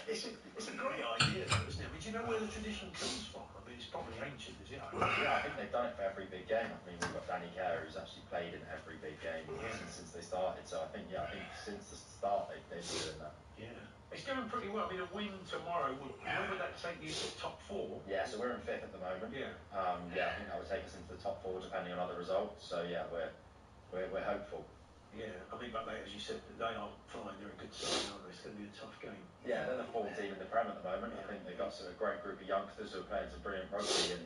it's a great idea, though, isn't it? I mean, do you know where the tradition comes from? I mean, it's probably ancient, is it? Yeah, I think they've done it for every big game. I mean, we've got Danny Kerr, who's actually played in every big game since they started. So I think since the start they've been doing that. Yeah. It's doing pretty well. I mean, a win tomorrow, where would that take you to top 4? Yeah, so we're in 5th at the moment. Yeah. I think that would take us into the top 4 depending on other results. So yeah, we're hopeful. Yeah, I mean, but as you said, they are flying. They're a good side, aren't they? It's going to be a tough game. Yeah, they're the 4th team in the Prem at the moment. I think they've got a great group of youngsters who are playing some brilliant rugby, and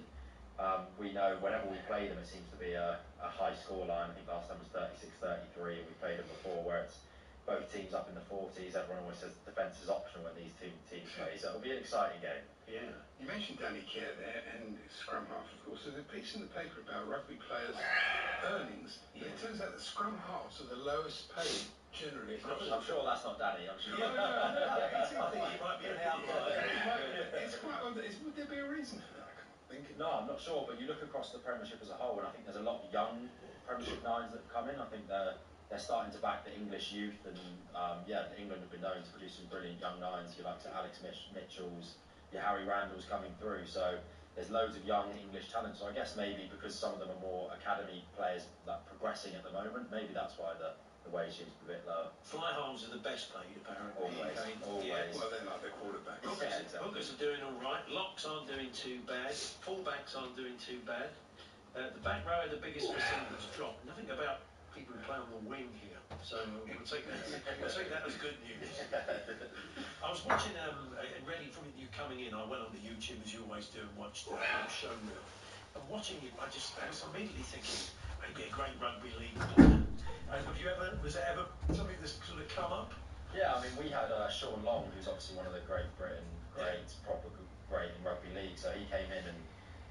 we know whenever we play them, it seems to be a high score line. I think last time was 36-33, and we played them before where it's both teams up in the 40s. Everyone always says defence is optional when these two teams play, so it'll be an exciting game. Yeah. You mentioned Danny Kerr there, and scrum half, of course. There's a piece in the paper about rugby players' earnings. Yeah. It turns out that scrum halves are the lowest paid generally. I'm sure that's not Danny. I'm sure. No. I think he might be an outlier. It's quite odd. Would there be a reason for that? I can't think of it. No, I'm not sure, but you look across the Premiership as a whole, and I think there's a lot of young Premiership nines that come in. I think they're starting to back the English youth, and England have been known to produce some brilliant young nines. You like Alex Mitchells, your Harry Randall's coming through. So there's loads of young English talent. So I guess maybe because some of them are more academy players that progressing at the moment, maybe that's why the wage seems a bit lower. Fly halves are the best paid, apparently. Always. Yeah. Well, they're like their quarterback. Hookers are doing all right. Locks locks aren't doing too bad. Full-backs aren't doing too bad. The back row are the biggest percentage drop. Nothing about people who play on the wing here. So we'll take that as good news. I was watching, and ready for you coming in, I went on the YouTube as you always do and watched the show reel. And watching you, I was immediately thinking, maybe a great rugby league player. Was there ever something that's sort of come up? Yeah, I mean, we had Sean Long, who's obviously one of the great Britain greats, proper great in rugby league. So he came in and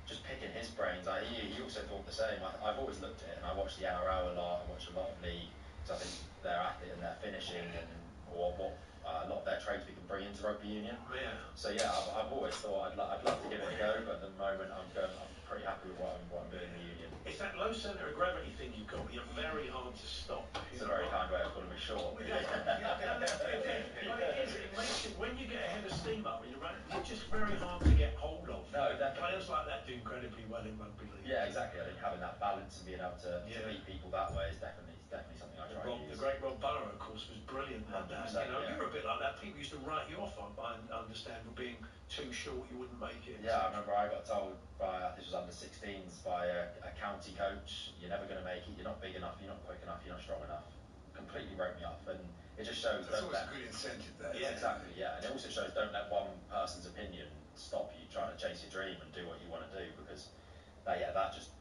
just picking his brains. He also thought the same. I've always looked at it, and I watch the NRL a lot. I watch a lot of league because I think their athlete and their finishing and what a lot of their traits we can bring into rugby union. Yeah. So yeah, I've always thought I'd love to give it a go, but at the moment I'm pretty happy with what I'm doing in the union. It's that low centre of gravity thing you've got. You're very hard to stop. It's a very kind way of calling me short. But it is. It makes it, when you get ahead of steam up and you're running, you're just very hard to get hold of. No, definitely. Players like that do incredibly well in rugby league. Yeah, exactly. I think having that balance and being able to beat people that way is definitely something I try to use. The great Rob Burrow, of course, was brilliant at that. You're a bit like that. People used to write you off, I understand, for being too short, you wouldn't make it. Yeah, I remember I got told by, this was under 16s, by a county coach, you're never going to make it, you're not big enough, you're not quick enough, you're not strong enough. Completely wrote me off, and it just shows that's always a good incentive there. Yeah, exactly, yeah. And it also shows don't let one person's opinion stop you trying to chase your dream and do what you want to do, because that just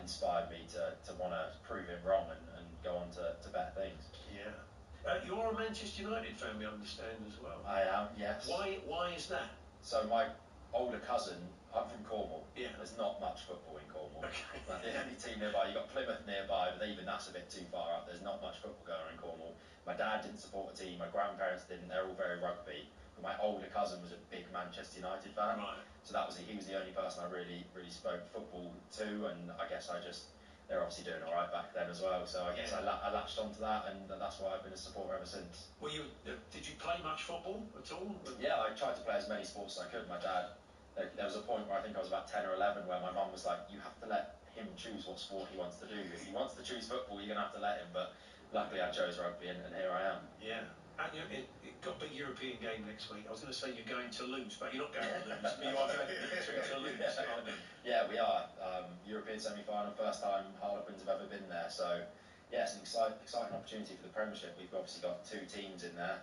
inspired me to want to prove him wrong and go on to better things. Yeah. You're a Manchester United fan, we understand, as well. I am, yes. Why is that? So my older cousin, I'm from Cornwall. Yeah. There's not much football in Cornwall. Okay. Like the only team nearby, you've got Plymouth nearby, but even that's a bit too far up. There's not much football going on in Cornwall. My dad didn't support a team, my grandparents didn't, they're all very rugby. But my older cousin was a big Manchester United fan. Right. So he was the only person I really spoke football to, and I guess they're obviously doing alright back then as well. So I guess I latched onto that, and that's why I've been a supporter ever since. Well, did you play much football at all? Yeah, I tried to play as many sports as I could. My dad, there was a point where I think I was about 10 or 11 where my mum was like, you have to let him choose what sport he wants to do. If he wants to choose football, you're going to have to let him. But luckily I chose rugby, and here I am. Yeah. And it got a big European game next week. I was going to say you're going to lose, but you're not going to lose. But you are going to lose, aren't you? Yeah, we are. European semi-final, first time Harlequins have ever been there. So, yeah, it's an exciting opportunity for the Premiership. We've obviously got two teams in there.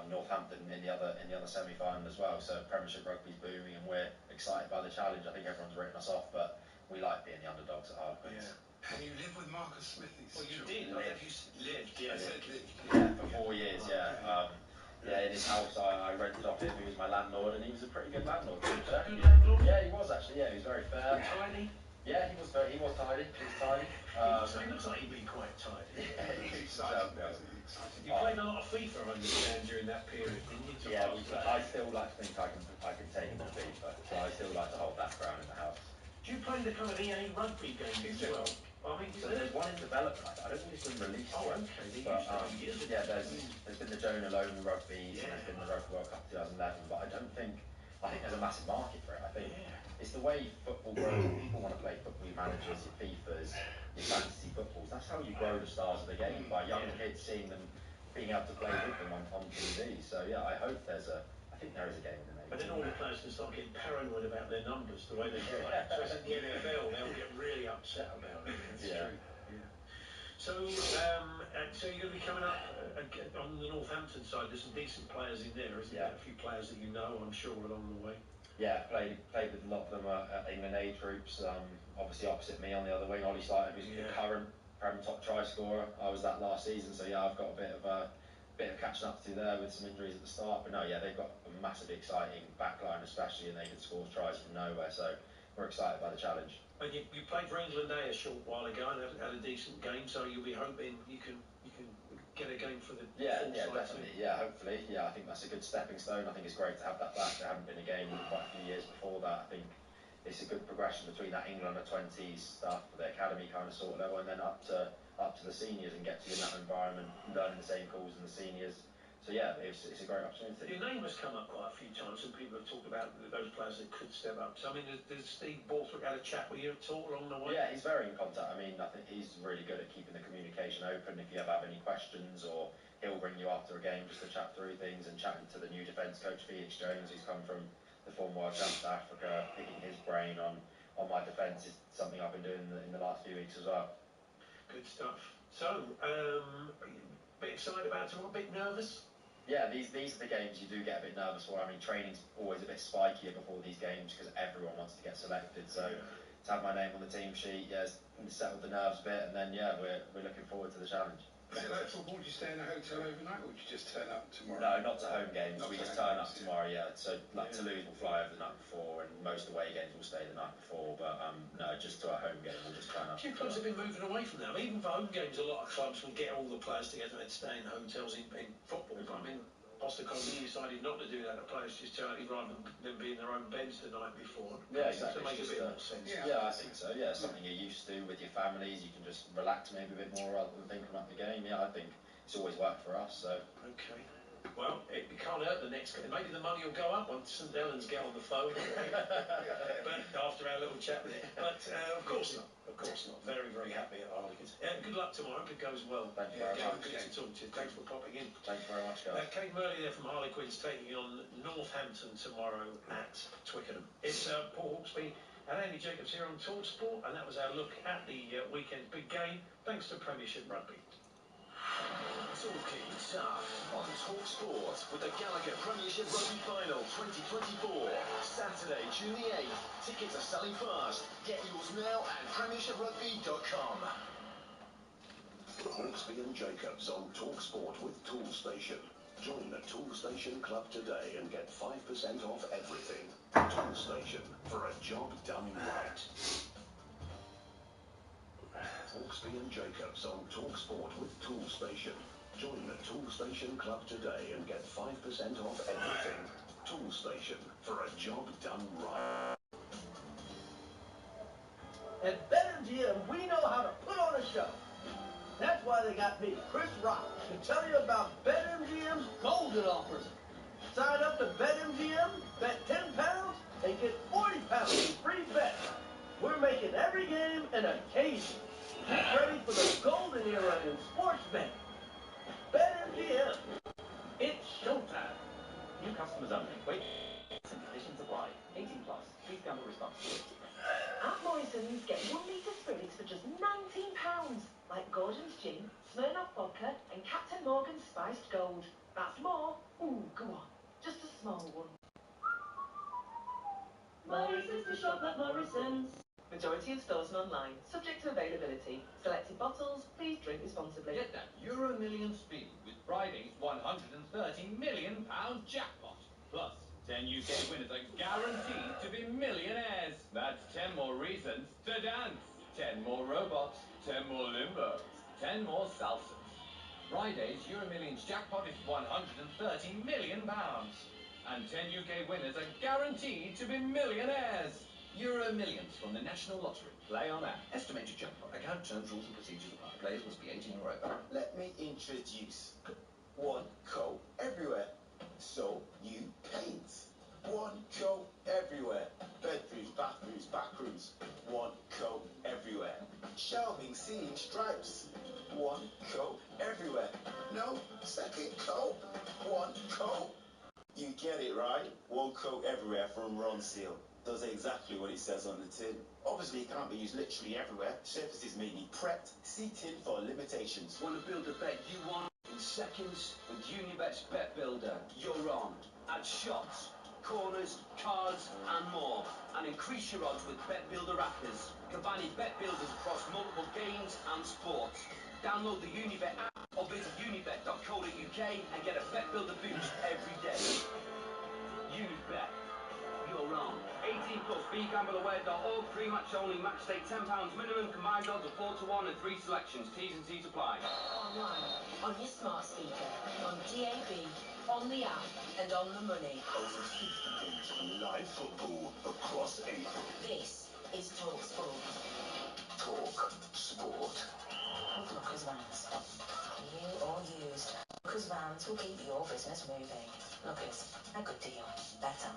Northampton in the other semi-final as well. So Premiership rugby's booming, and we're excited by the challenge. I think everyone's written us off, but we like being the underdogs at Harlequins. Yeah. And you live with Marcus Smithies. Well, you did. I think you lived. Yeah, for 4 years. Yeah. In his house I rented off him. He was my landlord, and he was a pretty good landlord. Good landlord. Yeah, he was actually. Yeah, he was very fair. Tidy. Yeah, he was tidy. He was tidy. So he looks like he'd be quite tidy. You You played a lot of FIFA, I understand, during that period, didn't you? Yeah, I still like to think I can take him to FIFA, so I still like to hold that ground in the house. Do you play the kind of EA rugby games as well? I mean, so there's one in development. I don't think it's been released yet. Okay. But there's been the Jonah Loan rugby, and there's been the Rugby World Cup 2011. But I think there's a massive market for it. I think it's the way football grows. People want to play football. Your managers, your FIFAs, your fantasy footballs. That's how you grow the stars of the game, by young kids seeing them, being able to play with them on TV. So yeah, I hope I think there is a game in the making. But then all the players can start getting paranoid about their numbers, the way they play. So it's in the NFL, they'll get really upset about it. That's true. Yeah. So you're going to be coming up on the Northampton side. There's some decent players in there, isn't there? A few players that you know, I'm sure, along the way. Yeah, played with a lot of them at England age groups. Obviously opposite me on the other wing, Ollie Slyton, who's the current Prem top try scorer. I was that last season, so yeah, I've got a bit of catching up to do there with some injuries at the start. But no, yeah, they've got a massively exciting backline, especially, and they can score tries from nowhere. So we're excited by the challenge. And you played for England A a short while ago and had a decent game, so you'll be hoping you can get a game for the full side definitely. too. Yeah, hopefully. Yeah, I think that's a good stepping stone. I think it's great to have that back. There haven't been a game in quite a few years before that. I think it's a good progression between that England under-20s stuff, the academy kind of sort of level, and then up to the seniors, and get to in that environment, learning the same calls as the seniors. So yeah, it's a great opportunity. Your name has come up quite a few times, and people have talked about those players that could step up. So I mean, does Steve Borthwick had a chat with you at all along the way? Yeah, he's very in contact. I mean, I think he's really good at keeping the communication open. If you ever have any questions, or he'll ring you after a game just to chat through things, and chatting to the new defence coach, Felix Jones, who's come from the former world champ South Africa, picking his brain on my defence is something I've been doing in the last few weeks as well. Good stuff. So, a bit excited about tomorrow, a bit nervous? Yeah, these are the games you do get a bit nervous for. I mean, training's always a bit spikier before these games because everyone wants to get selected. So to have my name on the team sheet, yeah, settled the nerves a bit, and then yeah, we're looking forward to the challenge. Is it like football? Do you stay in a hotel overnight, or do you just turn up tomorrow? No, not to home games. We just turn up games, tomorrow. Yeah. So like Toulouse will fly over the night before, and most away games will stay the night before. But no, just to our home game, we'll just turn up. A few clubs have been moving away from that. Even for home games, a lot of clubs will get all the players together and stay in hotels in football. I mean, Postecoglou decided not to do that. The players just rather than be in their own beds the night before. Yeah, exactly. To make a bit more sense. Yeah, I think so. Yeah, something you're used to with your families. You can just relax maybe a bit more rather than thinking about the game. Yeah, I think it's always worked for us. So. Okay. Well, it can't hurt the next game. Maybe the money will go up once St Helens get on the phone. But after our little chat with it. But of course not. Of course not. Very, very happy at Harlequins. Good luck tomorrow. Hope it goes well. Thank you very much. Good to talk to you. Thanks for popping in. Thank you very much, guys. Kate Murley there from Harlequins taking on Northampton tomorrow at Twickenham. It's Paul Hawksby and Andy Jacobs here on TalkSport, and that was our look at the weekend big game, thanks to Premiership Rugby. Talking tough on TalkSport with the Gallagher Premiership Rugby Final 2024. Saturday, June the 8th. Tickets are selling fast. Get yours now at premiership.rugby.com. Hawksby and Jacobs on TalkSport with Toolstation. Join the Toolstation Club today and get 5% off everything. Toolstation, for a job done right. Hawksby and Jacobs on TalkSport with Toolstation. Join the Toolstation Club today and get 5% off everything. Toolstation, for a job done right. At BetMGM, we know how to put on a show. That's why they got me, Chris Rock, to tell you about BetMGM's golden offers. Sign up to BetMGM, bet £10, and get £40 in free bets. We're making every game an occasion. Get ready for the golden era in sports betting. BetMGM. It's showtime. New customers only. Wait. Some conditions apply. 18+. Please gamble responsibly. At Morrison's, get 1 litre spirits for just £19, like Gordon's Gin, Smirnoff Vodka, and Captain Morgan's Spiced Gold. That's more. Ooh, go on. Just a small one. Morrison's to shop at Morrison's. Majority in stores and online. Subject to availability. Selected bottles, please drink responsibly. Get that Euro Million speed with Friday's £130 million jackpot. Plus, 10 UK winners are guaranteed to be millionaires. That's 10 more reasons to dance. 10 more robots. 10 more limbos. 10 more salsas. Friday's Euro Millions jackpot is £130 million. And 10 UK winners are guaranteed to be millionaires. Euro Millions from the National Lottery. Play on app. Estimated jackpot. Account terms, rules and procedures apply. Players must be 18 or over. Let me introduce one coat everywhere. So you paint. One coat everywhere. Bedrooms, bathrooms, backrooms. One coat everywhere. Shelving, ceiling, stripes. One coat everywhere. No second coat. One coat. You get it, right? One coat everywhere from Ron Seal. Does exactly what it says on the tin. Obviously, it can't be used literally everywhere. Surfaces may be prepped. See tin for limitations. Want to build a bed you want in seconds? With Unibet's Bet Builder, you're on. Add shots, corners, cards, and more. And increase your odds with Bet Builder rappers, combining bet builders across multiple games and sports. Download the Unibet app or visit unibet.co.uk and get a Bet Builder boost every day. Unibet. You're on. 18+, begambleaware.org, pre-match only, match day £10 minimum, combined odds of 4-1 and 3 selections, T's and C's apply. Online, on your smart speaker, on DAB, on the app, and on the money. Over 50 days of live football across April. This is TalkSport. Talk Sport. With Lookers Vans. New or used, Lookers Vans will keep your business moving. Lookers, a good deal. Better.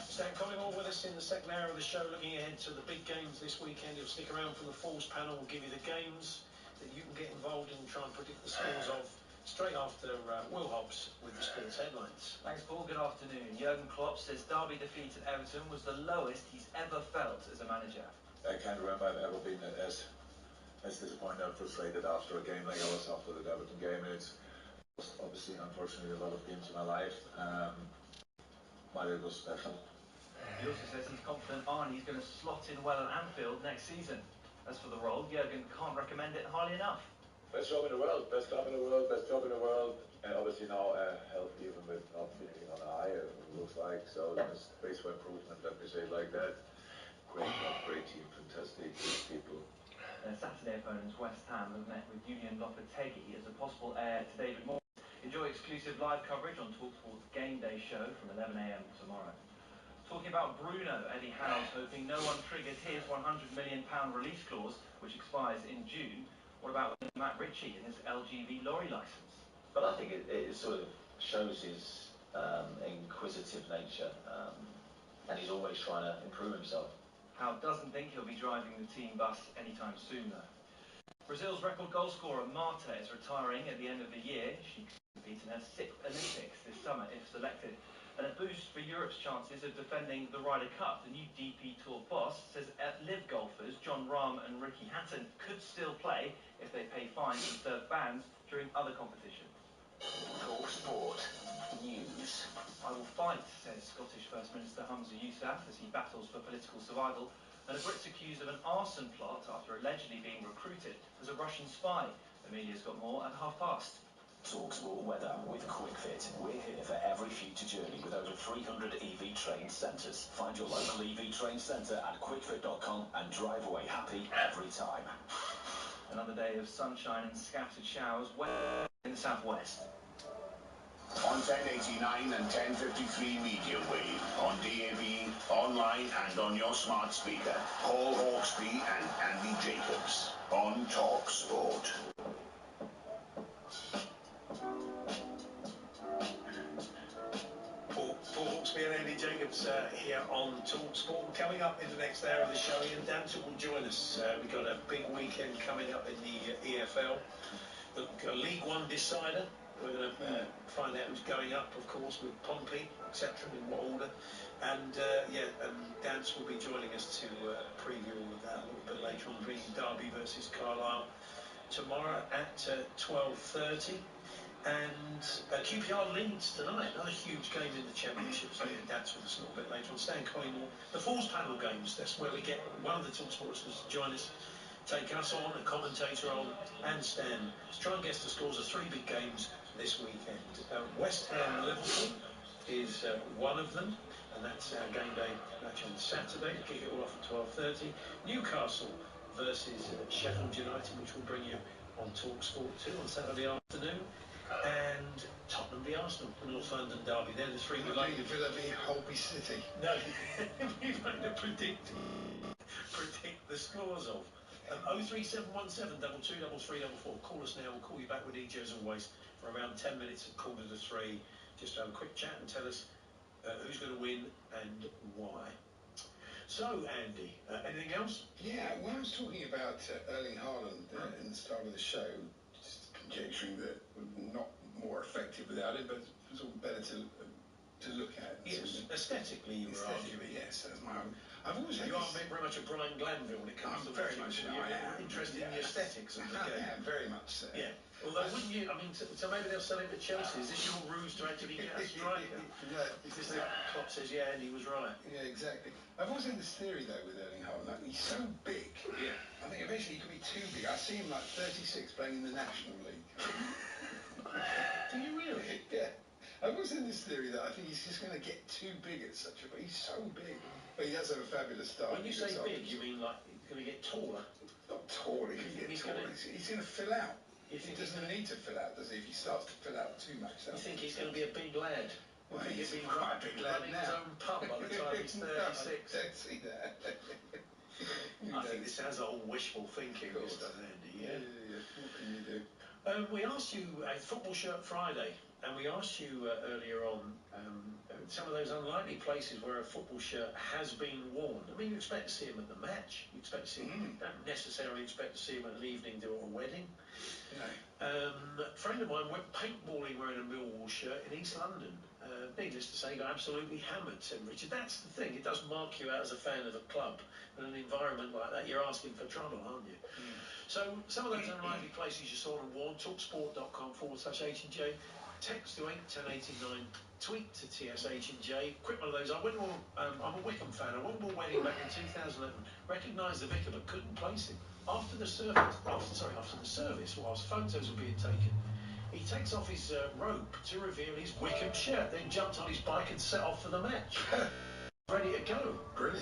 Stan Collingwood with us in the second hour of the show, looking ahead to the big games this weekend. He'll stick around for the Falls panel. We'll give you the games that you can get involved in and try and predict the scores of straight after Will Hobbs with the sports headlines. Thanks, Paul. Good afternoon. Jurgen Klopp says Derby defeat at Everton was the lowest he's ever felt as a manager. I can't remember I've ever been as disappointed and frustrated after a game like I was after the Everton game. It's obviously, unfortunately, a lot of games in my life, but it was special. He also says he's confident Arnie's going to slot in well at Anfield next season. As for the role, Jurgen can't recommend it highly enough. Best job in the world, best club in the world, best job in the world, and obviously now help even with not finishing on a high, it looks like, so there's space for improvement, let me say it like that. Great job, great team, fantastic people. Their Saturday opponents, West Ham, have met with Julian Lopetegui as a possible heir to David Moore. Enjoy exclusive live coverage on TalkSport's Game Day show from 11 a.m. tomorrow. Talking about Bruno, Eddie Howe's hoping no one triggers his £100 million release clause, which expires in June. What about Matt Ritchie and his LGV lorry licence? But I think it sort of shows his inquisitive nature, and he's always trying to improve himself. Howe doesn't think he'll be driving the team bus anytime soon, though. Brazil's record goal scorer Marta is retiring at the end of the year. She could compete in her 6th Olympics this summer if selected. And a boost for Europe's chances of defending the Ryder Cup. The new DP Tour boss says live golfers John Rahm and Ricky Hatton could still play if they pay fines and serve bans during other competitions. Talk Sport News. I will fight, says Scottish First Minister Humza Yousaf as he battles for political survival. And a Brit's accused of an arson plot after allegedly being recruited as a Russian spy. Amelia's got more at 30:30. TalkSport weather with QuickFit. We're here for every future journey with over 300 EV trained centres. Find your local EV trained centre at quickfit.com and drive away happy every time. Another day of sunshine and scattered showers in the southwest. On 1089 and 1053 medium wave, on DAB, online and on your smart speaker. Paul Hawksby and Andy Jacobs on TalkSport. Paul Hawksby and Andy Jacobs here on TalkSport. Coming up in the next hour of the show, Ian Dancer will join us. We've got a big weekend coming up in the EFL. The League One decider. We're going to find out who's going up, of course, with Pompey, etc., in what order. And Dance will be joining us to preview all of that a little bit later on, bringing Derby versus Carlisle tomorrow at 12:30. And QPR Leeds tonight, another huge game in the Championship. So Dance with us a little bit later on. Stan Collymore, the Falls Panel games, that's where we get one of the TalkSporters to join us, take us on, a commentator on, and Stan to try and guess the scores of 3 big games this weekend. West Ham Liverpool is one of them, and that's our game day match on Saturday. Kick it all off at 12:30. Newcastle versus Sheffield United, which will bring you on TalkSport 2 on Saturday afternoon. And Tottenham v Arsenal, the North London derby. They're the 3 Would like Villa v Holby City. No, we've going to predict the scores of. 03717 223344. Call us now. We'll call you back with DJ as always for around 10 minutes at 2:45. Just to have a quick chat and tell us who's going to win and why. So, Andy, anything else? Yeah, when I was talking about Erling Haaland in the start of the show, just conjecturing that we're not more effective without him, but it's all better to look at. Yes, aesthetically you were arguing. Yes, that's my own. I've always had you are very much a Brian Glanville when it comes to very much so. I am interested in the aesthetics of the game. I am very much so. Yeah. Although wouldn't you? I mean, so maybe they'll sell him to Chelsea. Is this your ruse to actually get a striker? No, is this that Klopp says, yeah, and he was right? Yeah, exactly. I've always had this theory though with Erling Haaland. Like, he's so big. Yeah. I think eventually he could be too big. I see him like 36 playing in the National League. Do you really? Yeah. I've always had this theory that I think he's just going to get too big at such a... But he's so big. But he does have a fabulous start. When you say big, you mean like he's going to get taller? Not taller, he can get taller. He's going to fill out. He doesn't need to fill out, does he? If he starts to fill out too much. You think he's going to be a big lad? Well, he's quite a big lad now. His own pub by the time he's 36. Don't see that. I think this sounds like all wishful thinking, Mr. Andy. Yeah. What can you do? We asked you a Football Shirt Friday, and we asked you earlier on some of those unlikely places where a football shirt has been worn. I mean, you expect to see him at the match. You expect to see him. Don't necessarily expect to see him at an evening do or a wedding. No. friend of mine went paintballing wearing a Millwall shirt in East London. Needless to say, he got absolutely hammered, said Richard. That's the thing, it does mark you out as a fan of a club. In an environment like that, you're asking for trouble, aren't you? So, some of those unlikely places you saw and warned, talksport.com/H&J, text to 81089, tweet to TSH&J. Quick one of those, I'm a Wickham fan. I went to a wedding back in 2011, recognised the vicar but couldn't place him. After the service, whilst photos were being taken, he takes off his robe to reveal his Wickham shirt, then jumped on his bike and set off for the match. Ready to go. Brilliant.